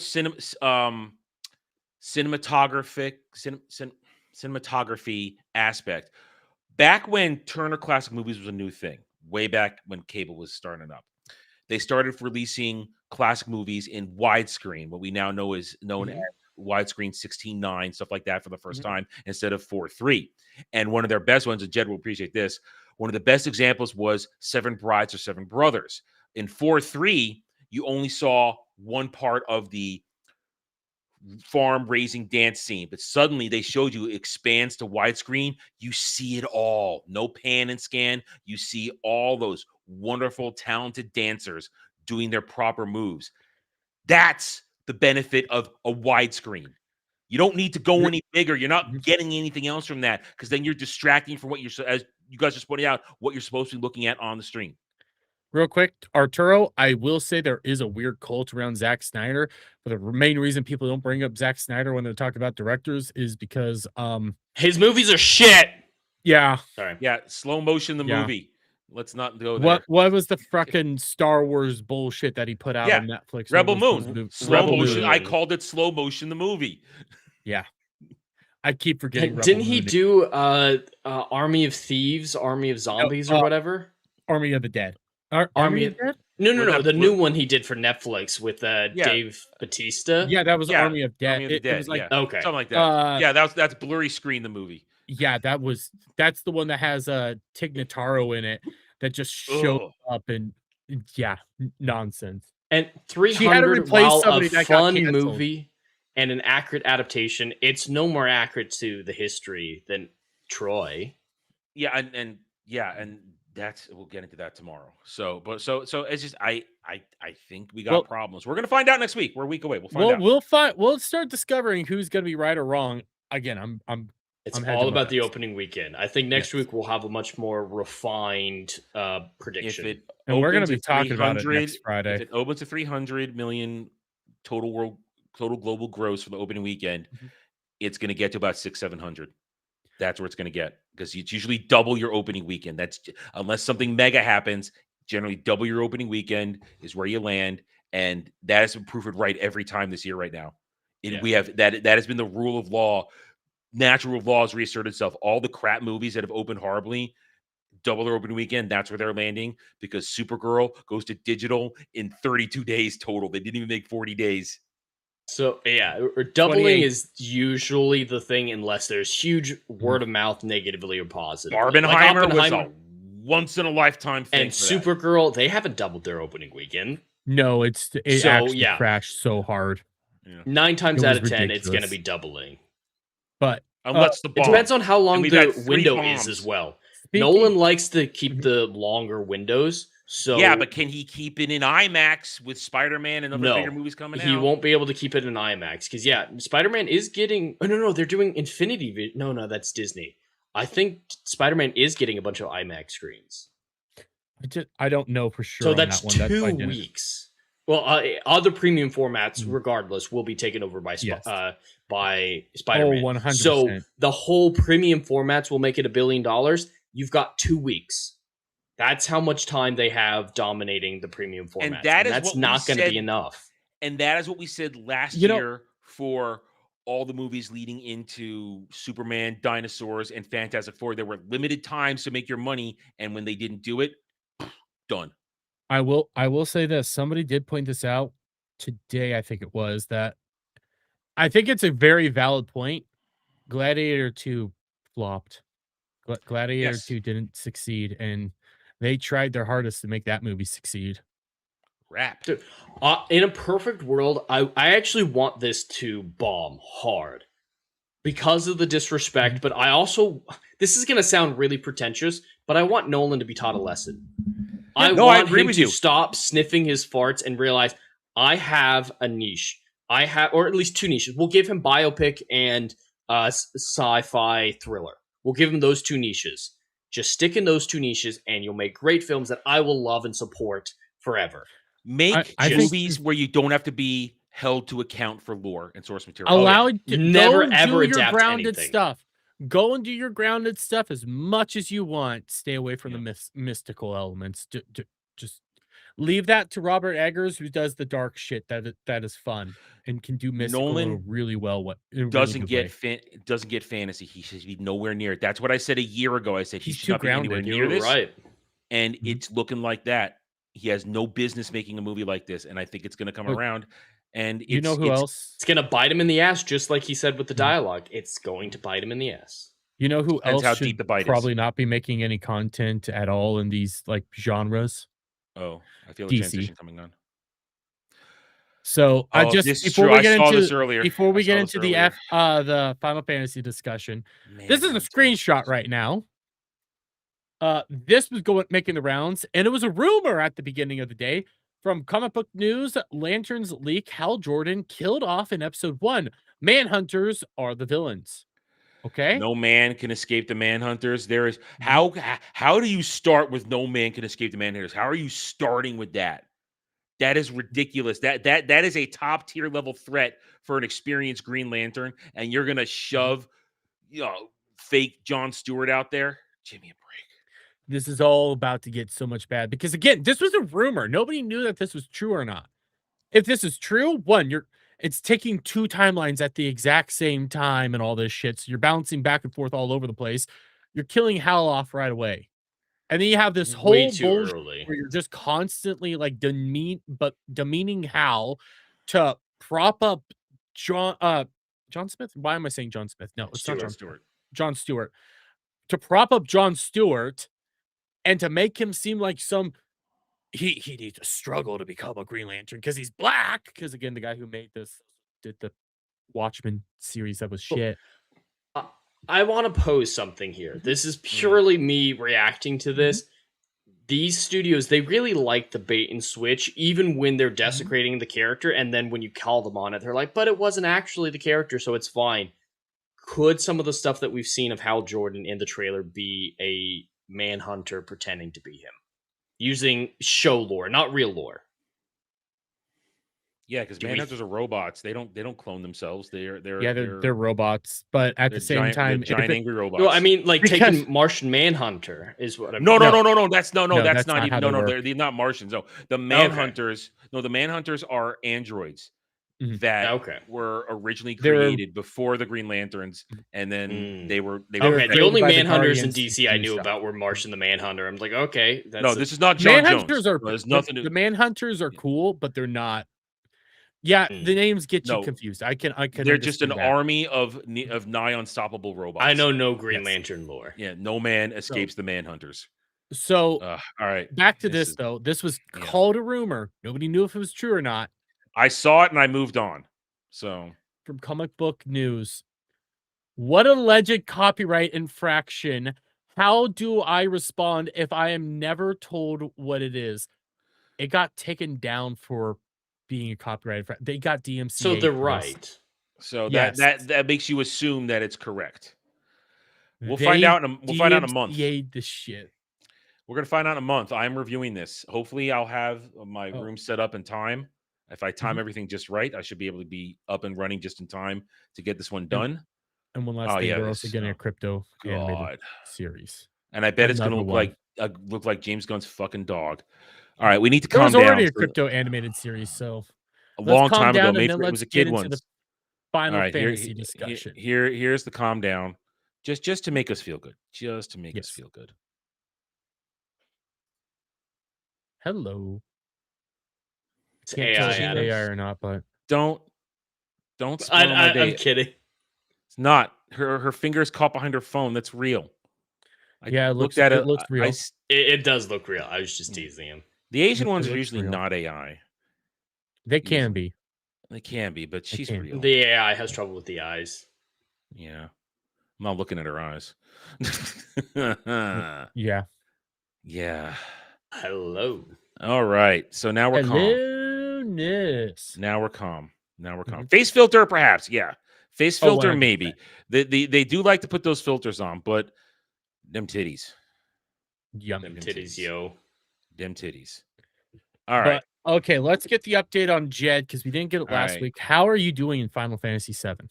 cinematography aspect. Back when Turner Classic Movies was a new thing, way back when cable was starting up, they started releasing classic movies in widescreen, what we now know is known as widescreen 16:9, stuff like that for the 1st time instead of 4:3. And one of their best ones, and Jed will appreciate this, one of the best examples was Seven Brides or Seven Brothers. In 4:3, you only saw one part of the farm raising dance scene, but suddenly they showed you it expands to widescreen. You see it all, no pan and scan. You see all those wonderful, talented dancers doing their proper moves. That's the benefit of a widescreen. You don't need to go any bigger. You're not getting anything else from that because then you're distracting from what you're, as you guys just pointed out, what you're supposed to be looking at on the screen. Real quick, Arturo, I will say there is a weird cult around Zack Snyder, but the main reason people don't bring up Zack Snyder when they talk about directors is because his movies are shit. Yeah. Sorry. Yeah, slow motion the Yeah. movie. Let's not go there. What was the fucking Star Wars bullshit that he put out Yeah, on Netflix? Rebel What was Moon. the- Slow Rebel motion. Moon. I called it slow motion the movie. Yeah. I keep forgetting. Rebel Didn't he Moon. do Army of Thieves, Army of Zombies, or whatever? Army of the Dead? Army of the Dead? No, the new one he did for Netflix with Yeah. Dave Bautista. Yeah, that was Yeah, Army of Dead. Army of the It Dead, was like, yeah. Okay. Something like that. yeah, that's blurry screen the movie. yeah, that's the one that has Tig Notaro in it that just showed Ugh. up and Yeah, nonsense. And She had to 300, replace while a somebody that got fun canceled. movie and an accurate adaptation, it's no more accurate to the history than Troy. Yeah, and that's we'll get into that tomorrow. So, but so it's just I think we got Well- problems. We're gonna find out next week. We're a week away. We'll find out. We'll find. We'll start discovering who's going to be right or wrong. Again, It's I'm all hedging my about the bets. opening weekend. I think next week we'll have a much more refined If prediction. it And we're gonna opens be at talking about it 300 next Friday. If it opens to 300 million total global gross for the opening weekend, Mhm. it's going to get to about 600-700. That's where it's going to get, because it's usually double your opening weekend. That's unless something mega happens. Generally, double your opening weekend is where you land, and that has been proven right every time this year. Right now, we have that has been the rule of law. Natural rule of law has reasserted itself. All the crap movies that have opened horribly, double their opening weekend, that's where they're landing, because Supergirl goes to digital in 32 days total. They didn't even make 40 days. So yeah, or doubling 28. is usually the thing, unless there's huge word of mouth, negatively or positive. Barbenheimer was a once in a lifetime thing. And Supergirl, they haven't doubled their opening weekend. No, it So, actually yeah. crashed so hard. 9 times It out was of 10, it's ridiculous. going to be doubling. But unless the It bomb. depends on how long we've had the 3 window bombs. is as well. Speaking- Nolan likes to keep the longer windows. So yeah, but can he keep it in IMAX with Spider-Man and other No, bigger movies coming out? he won't be able to keep it in IMAX because Spider-Man is getting. Oh no, they're doing Infinity. No, that's Disney. I think Spider-Man is getting a bunch of IMAX screens. I don't know for sure. So on that's that one. 2 why I didn't. weeks. Well, other premium formats, regardless, will be taken over by Yes. by Spider-Man. 100%. So the whole premium formats will make it $1 billion. You've got 2 weeks. That's how much time they have dominating the premium formats. And that's what not going to said- be enough. And that is what we said last You know- year for all the movies leading into Superman, Dinosaurs, and Fantastic Four. There were limited times to make your money, and when they didn't do it, done. I will say this. Somebody did point this out today, I think it was, that I think it's a very valid point. Gladiator 2 flopped. Gladiator Yes. 2 didn't succeed, and they tried their hardest to make that movie succeed. Crap. Dude, in a perfect world, I actually want this to bomb hard because of the disrespect, but I also, this is going to sound really pretentious, but I want Nolan to be taught a lesson. I want agree him with to you. stop sniffing his farts and realize I have a niche. I have, or at least 2 niches. We'll give him biopic and sci-fi thriller. We'll give him those 2 niches. Just stick in those 2 niches, and you'll make great films that I will love and support forever. Make I think- movies where you don't have to be held to account for lore and source material. Allow it to Never, go and ever do your adapt grounded anything. stuff. Go and do your grounded stuff as much as you want. Stay away from the mystical elements. Just leave that to Robert Eggers, who does the dark shit that is fun and can do mystical Nolan really well. doesn't get fantasy. He should be nowhere near it. That's what I said a year ago. I said he He's should too not be anywhere grounded. near You're this. right. And it's looking like that. He has no business making a movie like this, and I think it's going to come Look, around. And You know who else? It's going to bite him in the ass, just like he said with the dialogue. It's going to bite him in the ass. You know who Depends else how should deep the bite is. probably not be making any content at all in these like genres? Oh, I feel a DC. transition coming on. So I Oh, just this is before true. we I get saw into this earlier. before we I get saw into this earlier. the Final Fantasy discussion, this is a Manhunter. screenshot right now. This was making the rounds, and it was a rumor at the beginning of the day from Comic Book News. Lanterns leak: Hal Jordan killed off in episode 1. Manhunters are the villains. Okay. No man can escape the Manhunters. There is how do you start with no man can escape the Manhunters? How are you starting with that? That is ridiculous. That is a top tier level threat for an experienced Green Lantern, and you're gonna shove, fake John Stewart out there. Jimmy, a break. This is all about to get so much bad because again, this was a rumor. Nobody knew that this was true or not. If this is true, it's taking 2 timelines at the exact same time and all this shit. So you're bouncing back and forth all over the place. You're killing Hal off right away. And then you have this whole Way too bullshit early. where you're just constantly like demeaning Hal to prop up John Smith. Why am I saying John Smith? No, it's not John Stewart. John Stewart. To prop up John Stewart and to make him seem like some he needs to struggle to become a Green Lantern because he's black. Because again, the guy who made this did the Watchmen series that was shit. I want to pose something here. This is purely me reacting to this. These studios, they really like the bait and switch, even when they're desecrating the character, and then when you call them on it, they're like, but it wasn't actually the character, so it's fine. Could some of the stuff that we've seen of Hal Jordan in the trailer be a Manhunter pretending to be him? Using show lore, not real lore. Yeah, because Manhunters are robots. They don't clone themselves. They're robots, but at the same time, giant angry robots. No, I mean like taking Martian Manhunter is what I'm. No. That's that's not even. No, work. they're not Martians. No, the Manhunters. Okay. No, the Manhunters are androids that were originally created before the Green Lanterns, and then they were. The only Manhunters in DC I knew about were Martian the Manhunter. I'm like, okay, no, this is not John Manhunters Jones. There's nothing. The Manhunters are cool, but they're not. Yeah, the names get you confused. I can. They're just an army of nigh unstoppable robots. I know no Green Lantern lore. Yeah, no man escapes the Manhunters. So, all right. Back to this though. This was called a rumor. Nobody knew if it was true or not. I saw it and I moved on. So, from Comic Book News, what alleged copyright infraction? How do I respond if I am never told what it is? It got taken down for being a copyright. They got DMCA. So they're right. So that makes you assume that it's correct. We'll find out in a month. The shit. We're gonna find out in a month. I'm reviewing this. Hopefully, I'll have my room set up in time. If I time everything just right, I should be able to be up and running just in time to get this one done. And one last thing, they're also getting a crypto animated series. And I bet it's gonna look like James Gunn's fucking dog. All right, we need to calm down. There was already a crypto animated series, so a long time ago. Maybe it was a kid once. The Final Fantasy discussion. Here's the calm down, just to make us feel good. Just to make us feel good. Hello. It's AI or not, but don't spoil my day. I'm kidding. It's not. Her fingers caught behind her phone. That's real. It looks real. It does look real. I was just teasing him. The Asian ones are usually not AI. They can be. They can be, but she's real. The AI has trouble with the eyes. Yeah. I'm not looking at her eyes. Yeah. Yeah. Hello. All right. So now we're calm. Now we're calm. Face filter, perhaps. Yeah. Face filter, maybe. They do like to put those filters on, but them titties. Yum. Them titties, yo. Them titties. All right. Okay, let's get the update on Jed because we didn't get it last week. How are you doing in Final Fantasy VII?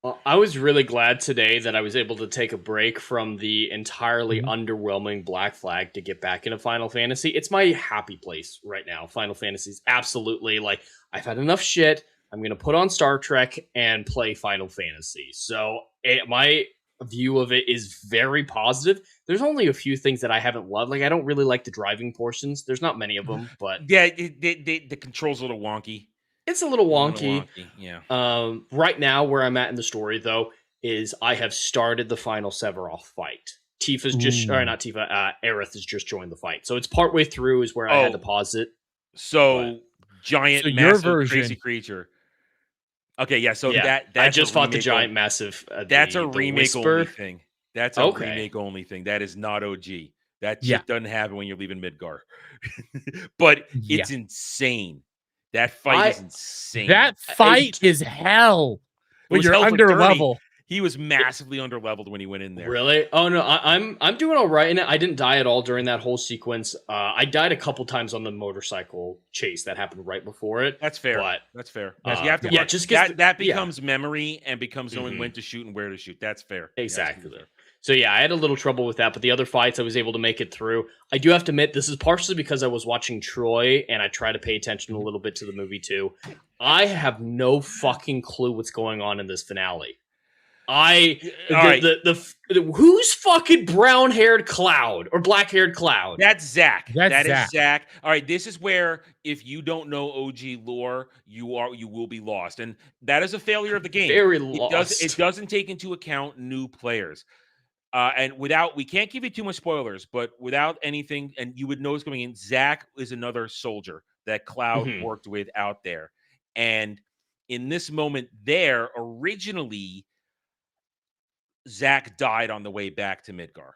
Well, I was really glad today that I was able to take a break from the entirely underwhelming Black Flag to get back into Final Fantasy. It's my happy place right now. Final Fantasy's absolutely like, I've had enough shit. I'm going to put on Star Trek and play Final Fantasy. So my view of it is very positive. There's only a few things that I haven't loved. Like, I don't really like the driving portions. There's not many of them, but yeah, the control's a little wonky. It's a little wonky. Yeah. Right now, where I'm at in the story, though, is I have started the final Sephiroth fight. Tifa's just, or not Tifa, Aerith has just joined the fight. So it's partway through is where I had to pause it. So giant, massive, crazy creature. Okay, yeah. So that I just fought the giant, massive. That's a remake only thing. That's a remake only thing. That is not OG. That shit doesn't happen when you're leaving Midgar. But it's insane. That fight is insane. That fight is hell. When you're under level. He was massively under leveled when he went in there. Really? Oh no, I'm doing all right in it. I didn't die at all during that whole sequence. I died a couple times on the motorcycle chase that happened right before it. That's fair. But, that's fair. You have to just that becomes memory and becomes knowing when to shoot and where to shoot. That's fair. Exactly. So yeah, I had a little trouble with that, but the other fights I was able to make it through. I do have to admit, this is partially because I was watching Troy and I try to pay attention a little bit to the movie too. I have no fucking clue what's going on in this finale. Who's fucking brown-haired Cloud or black-haired Cloud? That's Zach. That is Zach. All right, this is where if you don't know OG lore, you will be lost, and that is a failure of the game. Very lost. It doesn't take into account new players. And we can't give you too much spoilers, but without anything, and you would know what's going in. Zach is another soldier that Cloud worked with out there, and in this moment, there originally, Zach died on the way back to Midgar,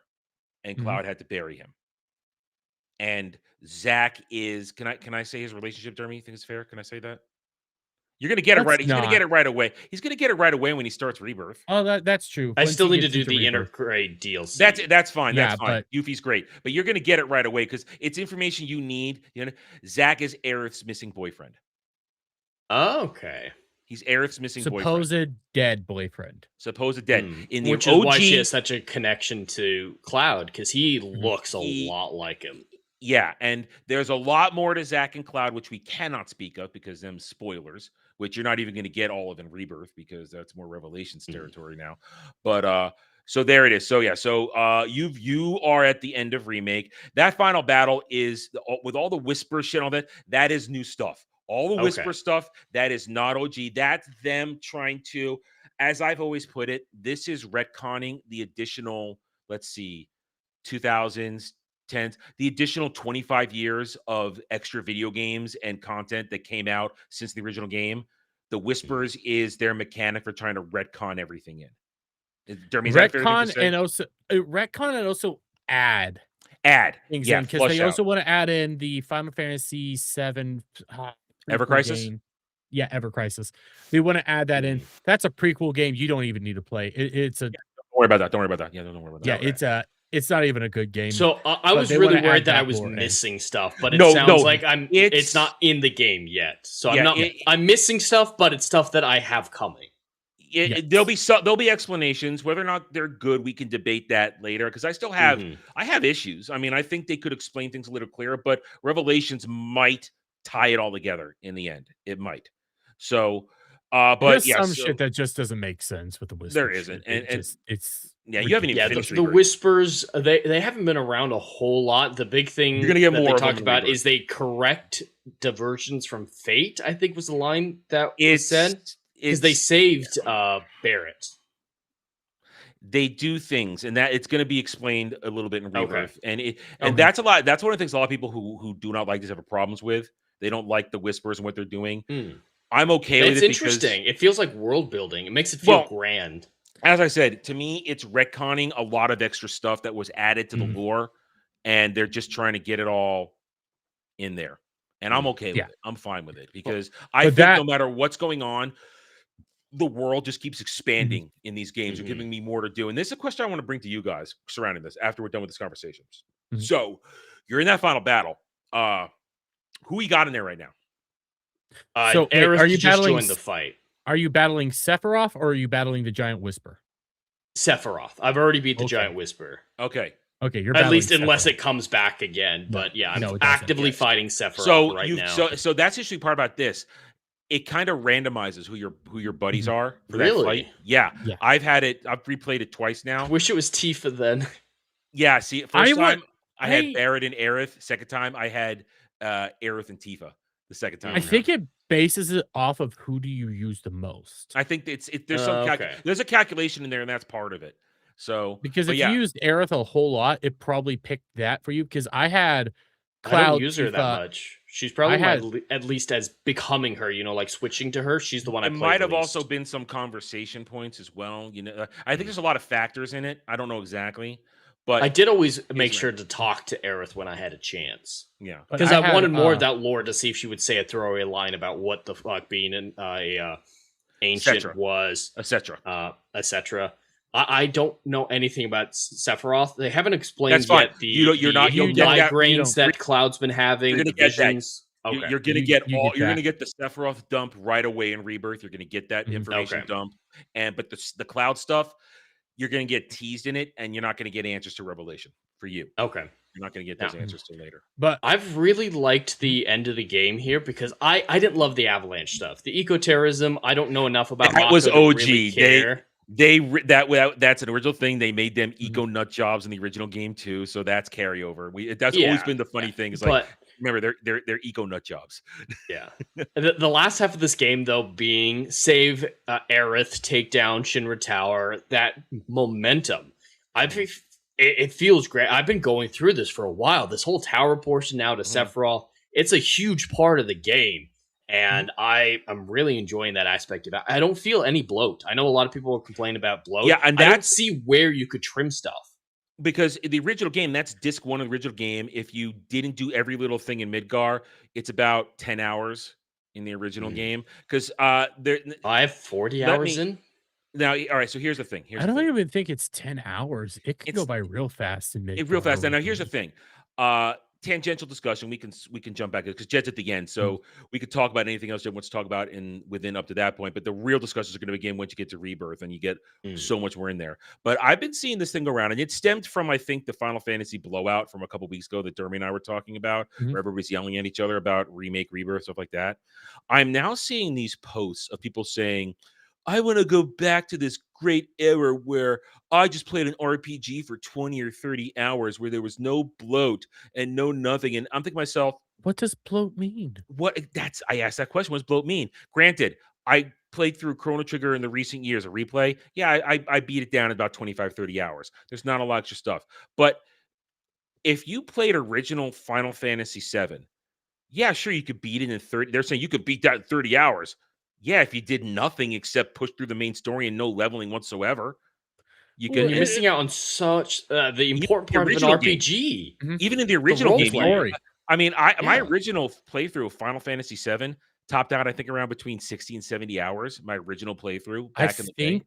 and Cloud had to bury him. And Zach is can I say his relationship, Jeremy? You think it's fair? Can I say that? You're gonna get it right. He's gonna get it right away. He's gonna get it right away when he starts Rebirth. Oh, that's true. I still need to do the Intergrade DLC. That's fine. Yeah, that's fine. Yuffie's great, but you're gonna get it right away because it's information you need. You know, Zach is Aerith's missing boyfriend. Okay. He's Aerith's missing supposed boyfriend. Dead boyfriend. Supposed dead. In the Which OG, is why she has such a connection to Cloud, because he looks a lot like him. Yeah, and there's a lot more to Zach and Cloud, which we cannot speak of because them spoilers, which you're not even going to get all of in Rebirth because that's more Revelations territory now. But so there it is. So yeah, so you are at the end of Remake. That final battle is with all the Whisper shit, all that is new stuff. All the Whisper stuff, that is not OG. That's them trying to, as I've always put it, this is retconning the additional, let's see, 2000s, 10s, the additional 25 years of extra video games and content that came out since the original game. The Whispers is their mechanic for trying to retcon everything in. Retcon and also add things in, because they also want to add in the Final Fantasy VII Ever Crisis. Game. Yeah, Ever Crisis. They want to add that in. That's a prequel game. You don't even need to play. It's a. Don't worry about that. Don't worry about that. Yeah, don't worry about that. Yeah, it's not even a good game. So I was really worried that I was missing stuff, but it sounds like it's not in the game yet. So I'm missing stuff, but it's stuff that I have coming. There'll be explanations. Whether or not they're good, we can debate that later. Because I still have I have issues. I mean, I think they could explain things a little clearer, but Revelations might tie it all together in the end. It might. So, but there's some shit that just doesn't make sense with the Whispers. There isn't, it's you haven't even finished the Whispers. They haven't been around a whole lot. The big thing you're gonna get more they talked about is they correct diversions from fate. I think was the line that was said, because they saved Barrett. They do things, and that it's going to be explained a little bit in Rebirth, and that's a lot. That's one of the things a lot of people who do not like this have problems with. They don't like the Whispers and what they're doing. I'm okay with it. It's interesting. It feels like world building. It makes it feel grand. As I said, to me, it's retconning a lot of extra stuff that was added to the lore, and they're just trying to get it all in there. And I'm okay with it. I'm fine with it because I think no matter what's going on, the world just keeps expanding in these games. They're giving me more to do. And this is a question I want to bring to you guys surrounding this after we're done with this conversation. So you're in that final battle. Who you got in there right now? So Aerith, are you just joined the fight? Are you battling Sephiroth or are you battling the Giant Whisper? Sephiroth. I've already beat the Giant Whisper. Okay, you're at least unless it comes back again. But yeah, I'm actively fighting Sephiroth right now. So that's the interesting part about this. It kind of randomizes who your buddies are for that fight. Yeah. I've replayed it twice now. I wish it was Tifa then. Yeah, see, first time I had Barrett and Aerith. Second time I had Aerith and Tifa. The second time. I think it bases it off of who do you use the most. I think there's some there's a calculation in there, and that's part of it. So because if you used Aerith a whole lot, it probably picked that for you. Because I had Cloud. I don't use her that much. She's probably at least as becoming her, like switching to her. She's the one I played. It might have also been some conversation points as well. I think there's a lot of factors in it. I don't know exactly. But I did always make sure to talk to Aerith when I had a chance. Yeah. Because I wanted more of that lore to see if she would say a throwaway line about what the fuck being an ancient was. Etc. Etc. I don't know anything about Sephiroth. They haven't explained yet the migraines that Cloud's been having. You're gonna get that. Okay. You're gonna get you're gonna get the Sephiroth dump right away in Rebirth. You're gonna get that information dump. But the Cloud stuff, you're going to get teased in it, and you're not going to get answers to Revelation for you. Okay. You're not going to get those answers till later. But I've really liked the end of the game here because I didn't love the Avalanche stuff. The eco-terrorism, I don't know enough about. That was OG. Really that's an original thing. They made them eco nut jobs in the original game too, so that's carryover. That's always been the funny thing. It's like, remember, they're eco nut jobs. Yeah. The last half of this game, though, being save Aerith, take down Shinra Tower, that momentum. It feels great. I've been going through this for a while. This whole tower portion now to Sephiroth, it's a huge part of the game. And I'm really enjoying that aspect of it. I don't feel any bloat. I know a lot of people complain about bloat. Yeah, and I don't that's see where you could trim stuff. because in the original game, that's disc 1 of the original game. If you didn't do every little thing in Midgar, it's about 10 hours in the original game. Because there, I have 40 let hours me in. now. All right, so here's the thing. I don't even think it's 10 hours. It could go It's by real fast in it real Midgar fast. And now over here's the games. thing. Tangential discussion. We can jump back because Jed's at the end, Mm. so we could talk about anything else Jed wants to talk about within up to that point. But the real discussions are going to begin once you get to Rebirth and you get so much more in there. But I've been seeing this thing go around, and it stemmed from I think the Final Fantasy blowout from a couple weeks ago that Dermy and I were talking about, where everybody's yelling at each other about remake, Rebirth, stuff like that. I'm now seeing these posts of people saying, I want to go back to this great era where I just played an RPG for 20 or 30 hours where there was no bloat and no nothing. And I'm thinking to myself, what does bloat mean? I asked that question. What does bloat mean? Granted, I played through Chrono Trigger in the recent years, a replay. Yeah, I beat it down in about 25, 30 hours. There's not a lot of extra stuff. But if you played original Final Fantasy VII, yeah, sure, you could beat it in 30. They're saying you could beat that in 30 hours. Yeah, if you did nothing except push through the main story and no leveling whatsoever, you could. You're missing out on such the important part of an RPG. Even in the original game, story. I mean, my original playthrough of Final Fantasy VII topped out, I think, around between 60 and 70 hours. My original playthrough back in the day.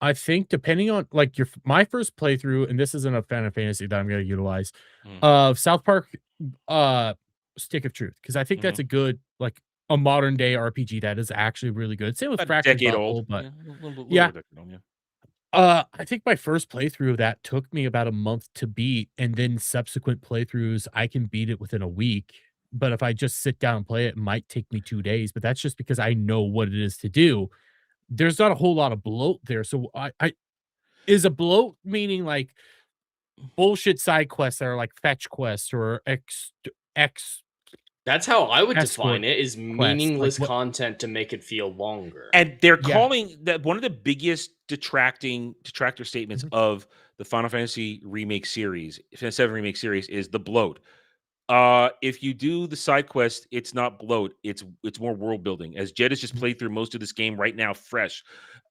I think depending on like my first playthrough, and this isn't a Final Fantasy that I'm going to utilize, of South Park, Stick of Truth, because I think that's a good like a modern day RPG that is actually really good. Same with Fractured Bubble, but yeah. I think my first playthrough of that took me about a month to beat, and then subsequent playthroughs I can beat it within a week. But if I just sit down and play it, it might take me 2 days. But that's just because I know what it is to do. There's not a whole lot of bloat there. So I is a bloat meaning like bullshit side quests that are like fetch quests or X. That's how I would define it, is meaningless content to make it feel longer. And they're calling that one of the biggest detractor statements of the Final Fantasy remake series, Final 7 remake series, is the bloat. If you do the side quest, it's not bloat. It's more world building. As Jed has just played through most of this game right now, fresh.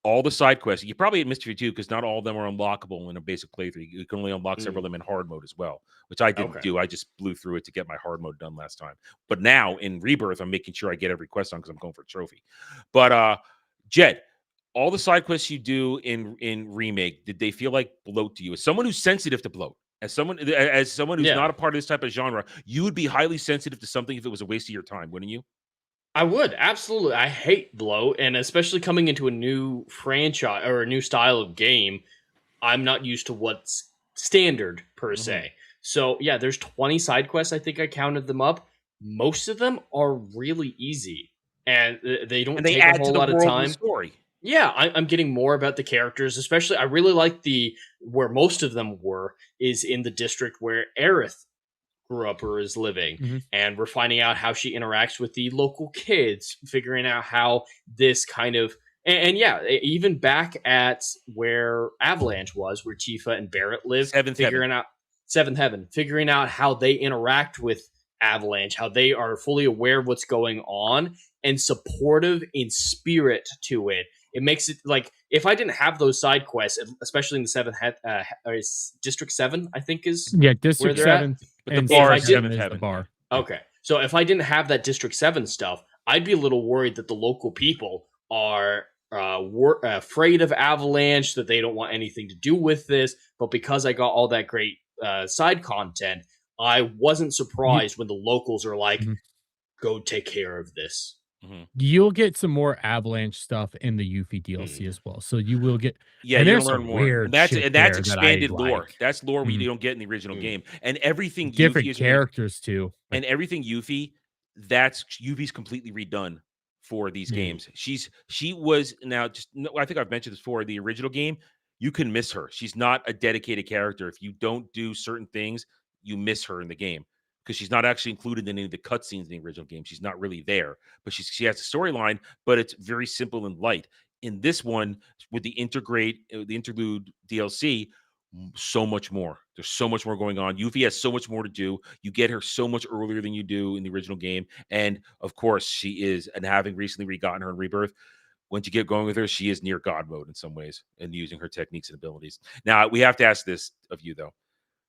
All the side quests, you probably had Mystery too, because not all of them are unlockable in a basic playthrough. You can only unlock several of them in hard mode as well, which I didn't do. I just blew through it to get my hard mode done last time. But now in Rebirth, I'm making sure I get every quest on because I'm going for a trophy. But Jed, all the side quests you do in remake, did they feel like bloat to you? As someone who's sensitive to bloat, as someone who's not a part of this type of genre, you would be highly sensitive to something if it was a waste of your time, wouldn't you? I would, absolutely. I hate bloat, and especially coming into a new franchise or a new style of game, I'm not used to what's standard per se. So yeah, there's 20 side quests. I think I counted them up. Most of them are really easy, and they don't take a whole lot of time. Story. Yeah, I'm getting more about the characters, especially I really like where most of them were is in the district where Aerith grew up or is living. And we're finding out how she interacts with the local kids, figuring out how this kind of and yeah, even back at where Avalanche was, where Tifa and Barrett live, Seventh Heaven, figuring out how they interact with Avalanche, how they are fully aware of what's going on and supportive in spirit to it. It makes it like if I didn't have those side quests, especially in the District 7, I think is District 7. And the bar 7 is the bar. Okay, so if I didn't have that District 7 stuff, I'd be a little worried that the local people are afraid of Avalanche, that they don't want anything to do with this. But because I got all that great side content, I wasn't surprised when the locals are like, go take care of this. You'll get some more Avalanche stuff in the Yuffie DLC as well. So you will get you're there's gonna learn some more. Weird And that's shit expanded lore. like. That's lore we don't get in the original game. And everything Different Yuffie characters too. And everything Yuffie, Yuffie's completely redone for these games. She was now I think I've mentioned this before. The original game, you can miss her. She's not a dedicated character. If you don't do certain things, you miss her in the game. Because she's not actually included in any of the cutscenes in the original game. She's not really there, but she has a storyline, but it's very simple and light. In this one, with the interlude DLC, so much more. There's so much more going on. Yuffie has so much more to do. You get her so much earlier than you do in the original game. And of course, she is, and having recently gotten her in Rebirth, once you get going with her, she is near God mode in some ways and using her techniques and abilities. Now, we have to ask this of you, though.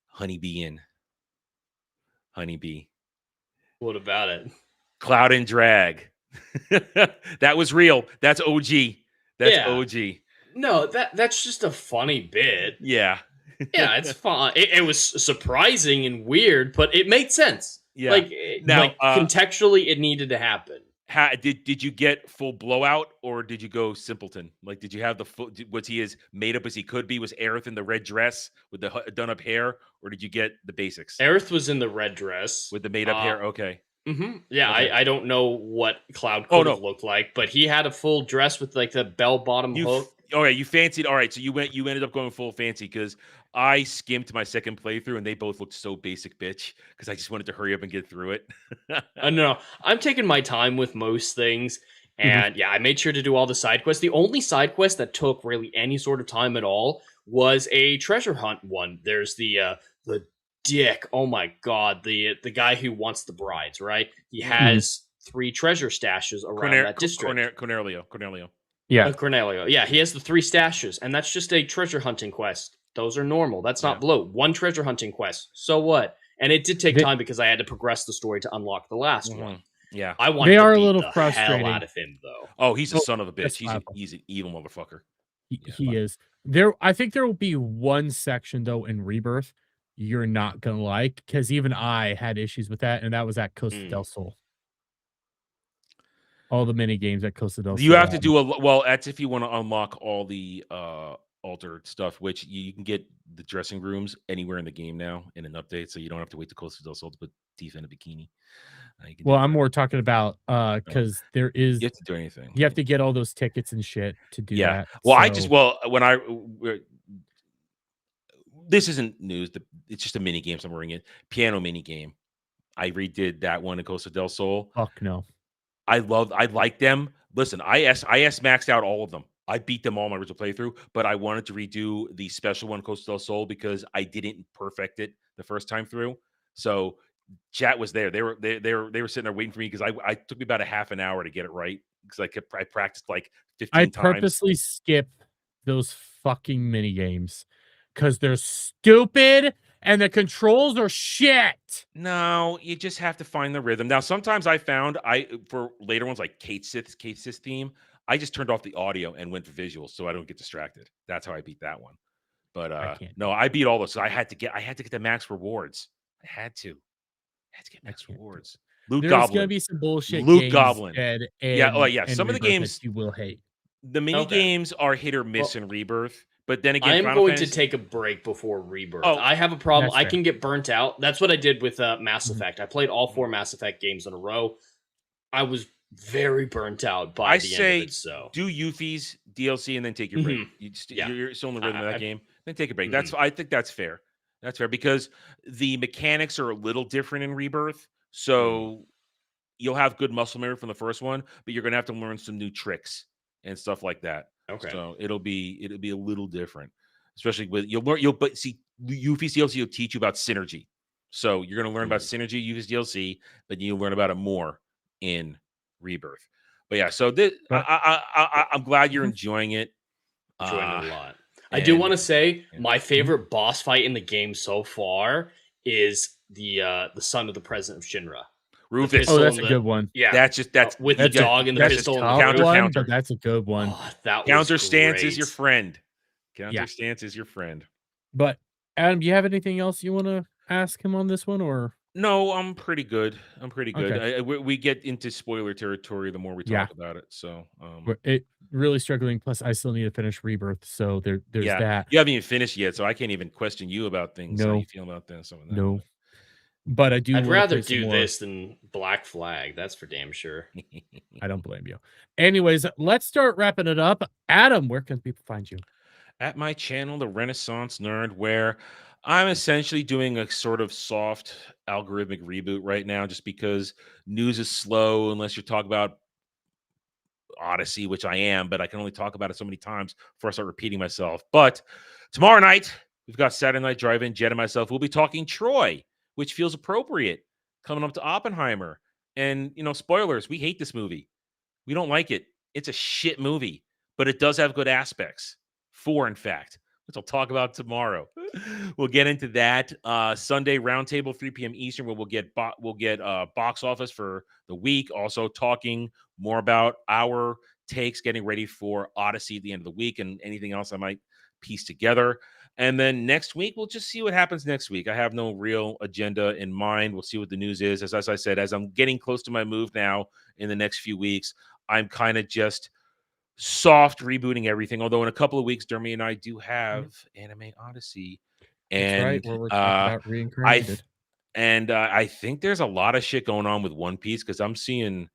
Honeybee in. Honeybee. What about it? Cloud and Drag. That was real. That's OG. That's Yeah. OG. No, that's just a funny bit. Yeah. Yeah, it's fun. It was surprising and weird, but it made sense. Yeah. Like, Now, contextually, it needed to happen. Did you get full blowout or did you go simpleton? Like, did you have the full? Was he as made up as he could be? Was Aerith in the red dress with the done up hair, or did you get the basics? Aerith was in the red dress With the made up hair. Okay. Yeah, Okay. I don't know what Cloud could have no. looked like, but he had a full dress with like the bell bottom hook. All right, you fancied. All right, so you ended up going full fancy because I skimmed my second playthrough and they both looked so basic, bitch. Because I just wanted to hurry up and get through it. No, I'm taking my time with most things, and yeah, I made sure to do all the side quests. The only side quest that took really any sort of time at all was a treasure hunt one. There's the dick. Oh my god, the guy who wants the brides, right? He has 3 treasure stashes around that district. Cornelio. Yeah. Cornelio. Yeah, he has the 3 stashes, and that's just a treasure hunting quest. Those are normal. That's not bloat. 1 treasure hunting quest. So what? And it did take time because I had to progress the story to unlock the last one. Yeah, I wanted to beat the hell out of him, though. Oh, he's a son of a bitch. He's an evil motherfucker. He is. I think there will be one section though in Rebirth you're not gonna like, because even I had issues with that, and that was at Costa del Sol. All the mini games at Costa del Sol. You have to do well. That's if you want to unlock all the altered stuff, which you can get the dressing rooms anywhere in the game now in an update, so you don't have to wait to Costa del Sol to put Tifa in a bikini. Well, I'm more talking about because there is you have to do anything. You have to get all those tickets and shit to do that. Well, this isn't news. It's just a mini game. So I'm wearing it. Piano mini game. I redid that one in Costa del Sol. Fuck no. I like them. Listen, I maxed out all of them. I beat them all in my original playthrough, but I wanted to redo the special one, Costa del Sol, because I didn't perfect it the first time through. So chat was there. They were sitting there waiting for me because I took me about a half an hour to get it right because I practiced like 15 times. I purposely skip those fucking mini games because they're stupid and the controls are shit. No, you just have to find the rhythm. Now, sometimes I found for later ones like Kate Sith's theme, I just turned off the audio and went for visuals so I don't get distracted. That's how I beat that one. But I beat all those. So I had to get the max rewards. I had to get max rewards. Loot There's Goblin. gonna be some bullshit. Loot Goblin. Yeah. Some of the games you will hate. The mini games are hit or miss in Rebirth. But then again, I am going to take a break before Rebirth. I have a problem. I can get burnt out. That's what I did with Mass Effect. I played all 4 Mass Effect games in a row. I was very burnt out by the end of it. So do Yuffie's DLC and then take your break. You're still in the rhythm of that game. Then take a break. I think that's fair. That's fair because the mechanics are a little different in Rebirth. So you'll have good muscle memory from the first one, but you're gonna have to learn some new tricks and stuff like that. Okay. So it'll be a little different, especially with but see Yuffie's DLC will teach you about synergy. So you're gonna learn about synergy, Yuffie's DLC, but you'll learn about it more in Rebirth. But yeah, so I'm glad you're enjoying it. Enjoying it a lot. I do want to say my favorite boss fight in the game so far is the son of the president of Shinra. Rufus. Oh, that's a good one. Yeah, that's with the dog and the pistol. Counter. That's a good one. Oh, that counter stance is your friend. Counter stance is your friend. But Adam, do you have anything else you want to ask him on this one, or no? I'm pretty good. Okay. We get into spoiler territory the more we talk about it. So it really struggling. Plus, I still need to finish Rebirth, so there's that. You haven't even finished yet, so I can't even question you about things. No, how you feel about this? No. But I do. I'd rather do this than Black Flag. That's for damn sure. I don't blame you. Anyways, let's start wrapping it up. Adam, where can people find you? At my channel, The Renaissance Nerd, where I'm essentially doing a sort of soft algorithmic reboot right now, just because news is slow unless you're talking about Odyssey, which I am, but I can only talk about it so many times before I start repeating myself. But tomorrow night, we've got Saturday Night Drive-In. Jed and myself will be talking Troy, which feels appropriate coming up to Oppenheimer. And, spoilers, we hate this movie. We don't like it. It's a shit movie, but it does have good aspects. 4, in fact, which I'll talk about tomorrow. We'll get into that. Sunday roundtable, 3 p.m. Eastern, where we'll get box office for the week. Also talking more about our takes, getting ready for Odyssey at the end of the week, and anything else I might piece together. And then next week, we'll just see what happens next week. I have no real agenda in mind. We'll see what the news is. As I said, as I'm getting close to my move now in the next few weeks, I'm kind of just soft rebooting everything. Although in a couple of weeks, Dermy and I do have Anime Odyssey, That's right, and where we're talking about reincarnated. I think there's a lot of shit going on with One Piece because I'm seeing.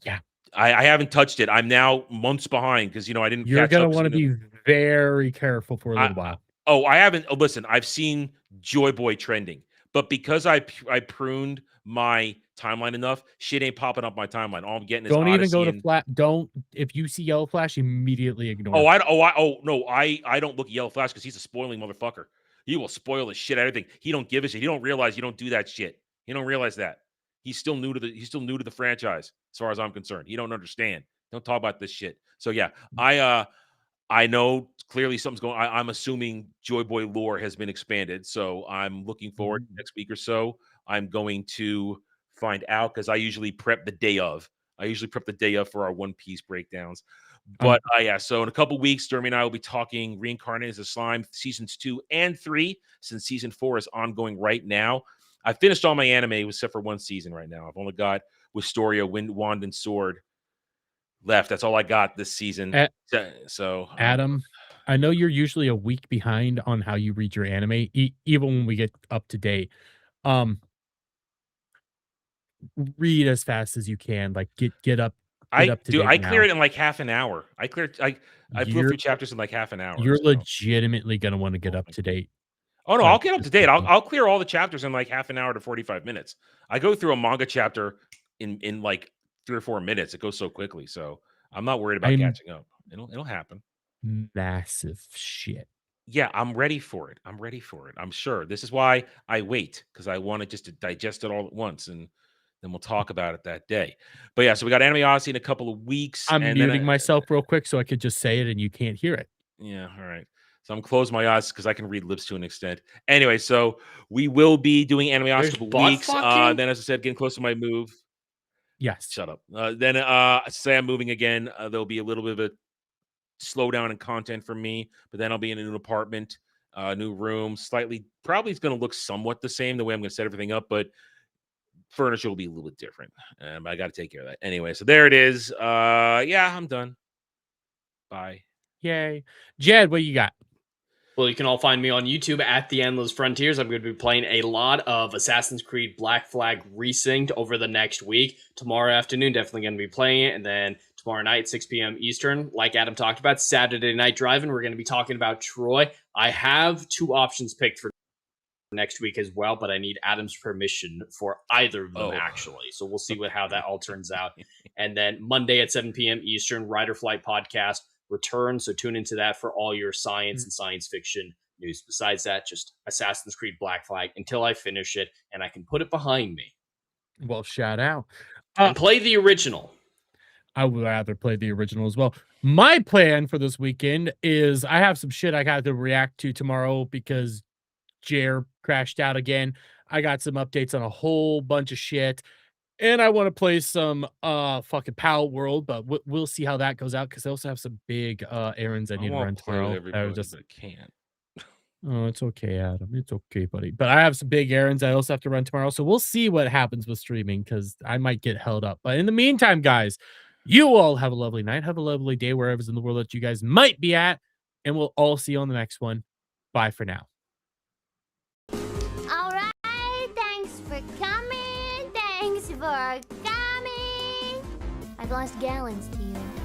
Yeah, I haven't touched it. I'm now months behind because I didn't. You're catch gonna up. want to be very careful for a little while. I haven't. Listen, I've seen Joy Boy trending, but because I pruned my timeline enough, shit ain't popping up my timeline. All I'm getting is Don't even Odyssey go to and, flat. Don't if you see Yellow Flash, immediately ignore. No, I don't look at Yellow Flash because he's a spoiling motherfucker. He will spoil the shit out of everything. He don't give a shit. He don't realize you don't do that shit. He don't realize that. He's still new to the franchise, as far as I'm concerned. He don't understand. Don't talk about this shit. So yeah, I know clearly something's going. I'm assuming Joy Boy lore has been expanded, so I'm looking forward to next week or so. I'm going to find out because I usually prep the day of. For our One Piece breakdowns. But yeah, so in a couple weeks, Dermy and I will be talking Reincarnated as a Slime seasons 2 and 3, since season 4 is ongoing right now. I finished all my anime except for one season right now. I've only got Wisteria, Wand and Sword left. That's all I got this season. So Adam, I know you're usually a week behind on how you read your anime, even when we get up to date. Read as fast as you can. Like get up to date. I clear it in like half an hour. I flew through chapters in like half an hour. You're legitimately gonna want to get up to date. Oh no, I'll get up to date. I'll clear all the chapters in like half an hour to 45 minutes. I go through a manga chapter in like 3 or 4 minutes. It goes so quickly. So I'm not worried about catching up. It'll happen. Massive shit. Yeah, I'm ready for it. I'm sure. This is why I wait, because I want to just to digest it all at once, and then we'll talk about it that day. But yeah, so we got Anime Odyssey in a couple of weeks. I'm muting myself real quick so I could just say it and you can't hear it. Yeah, all right. So I'm closing my eyes because I can read lips to an extent. Anyway, so we will be doing Anime Odyssey in a couple weeks. Then, as I said, getting close to my move. Yes. Shut up. Then say I'm moving again. There'll be a little bit of a slowdown in content for me, but then I'll be in a new apartment, new room. Probably it's going to look somewhat the same the way I'm going to set everything up, but furniture will be a little bit different. I got to take care of that anyway. So there it is. Yeah, I'm done. Bye. Yay. Jed, what you got? Well, you can all find me on YouTube at The Endless Frontiers. I'm going to be playing a lot of Assassin's Creed Black Flag Resynced over the next week. Tomorrow afternoon, definitely going to be playing it. And then tomorrow night, 6 p.m. Eastern, like Adam talked about, Saturday Night Drive-In, we're going to be talking about Troy. I have 2 options picked for next week as well, but I need Adam's permission for either of them, actually. So we'll see how that all turns out. And then Monday at 7 p.m. Eastern, Rider Flight Podcast return, so tune into that for all your science and science fiction news. Besides that, just Assassin's Creed Black Flag until I finish it and I can put it behind me. Well, shout out. And play the original. I would rather play the original as well. My plan for this weekend is I have some shit I got to react to tomorrow because Jer crashed out again. I got some updates on a whole bunch of shit. And I want to play some fucking Pal World, but we'll see how that goes out because I also have some big errands I need to run tomorrow. I can't. Oh, it's okay, Adam. It's okay, buddy. But I have some big errands I also have to run tomorrow. So we'll see what happens with streaming because I might get held up. But in the meantime, guys, you all have a lovely night. Have a lovely day wherever in the world that you guys might be at. And we'll all see you on the next one. Bye for now. All right. Thanks for coming. Thanks for coming. I've lost gallons to you.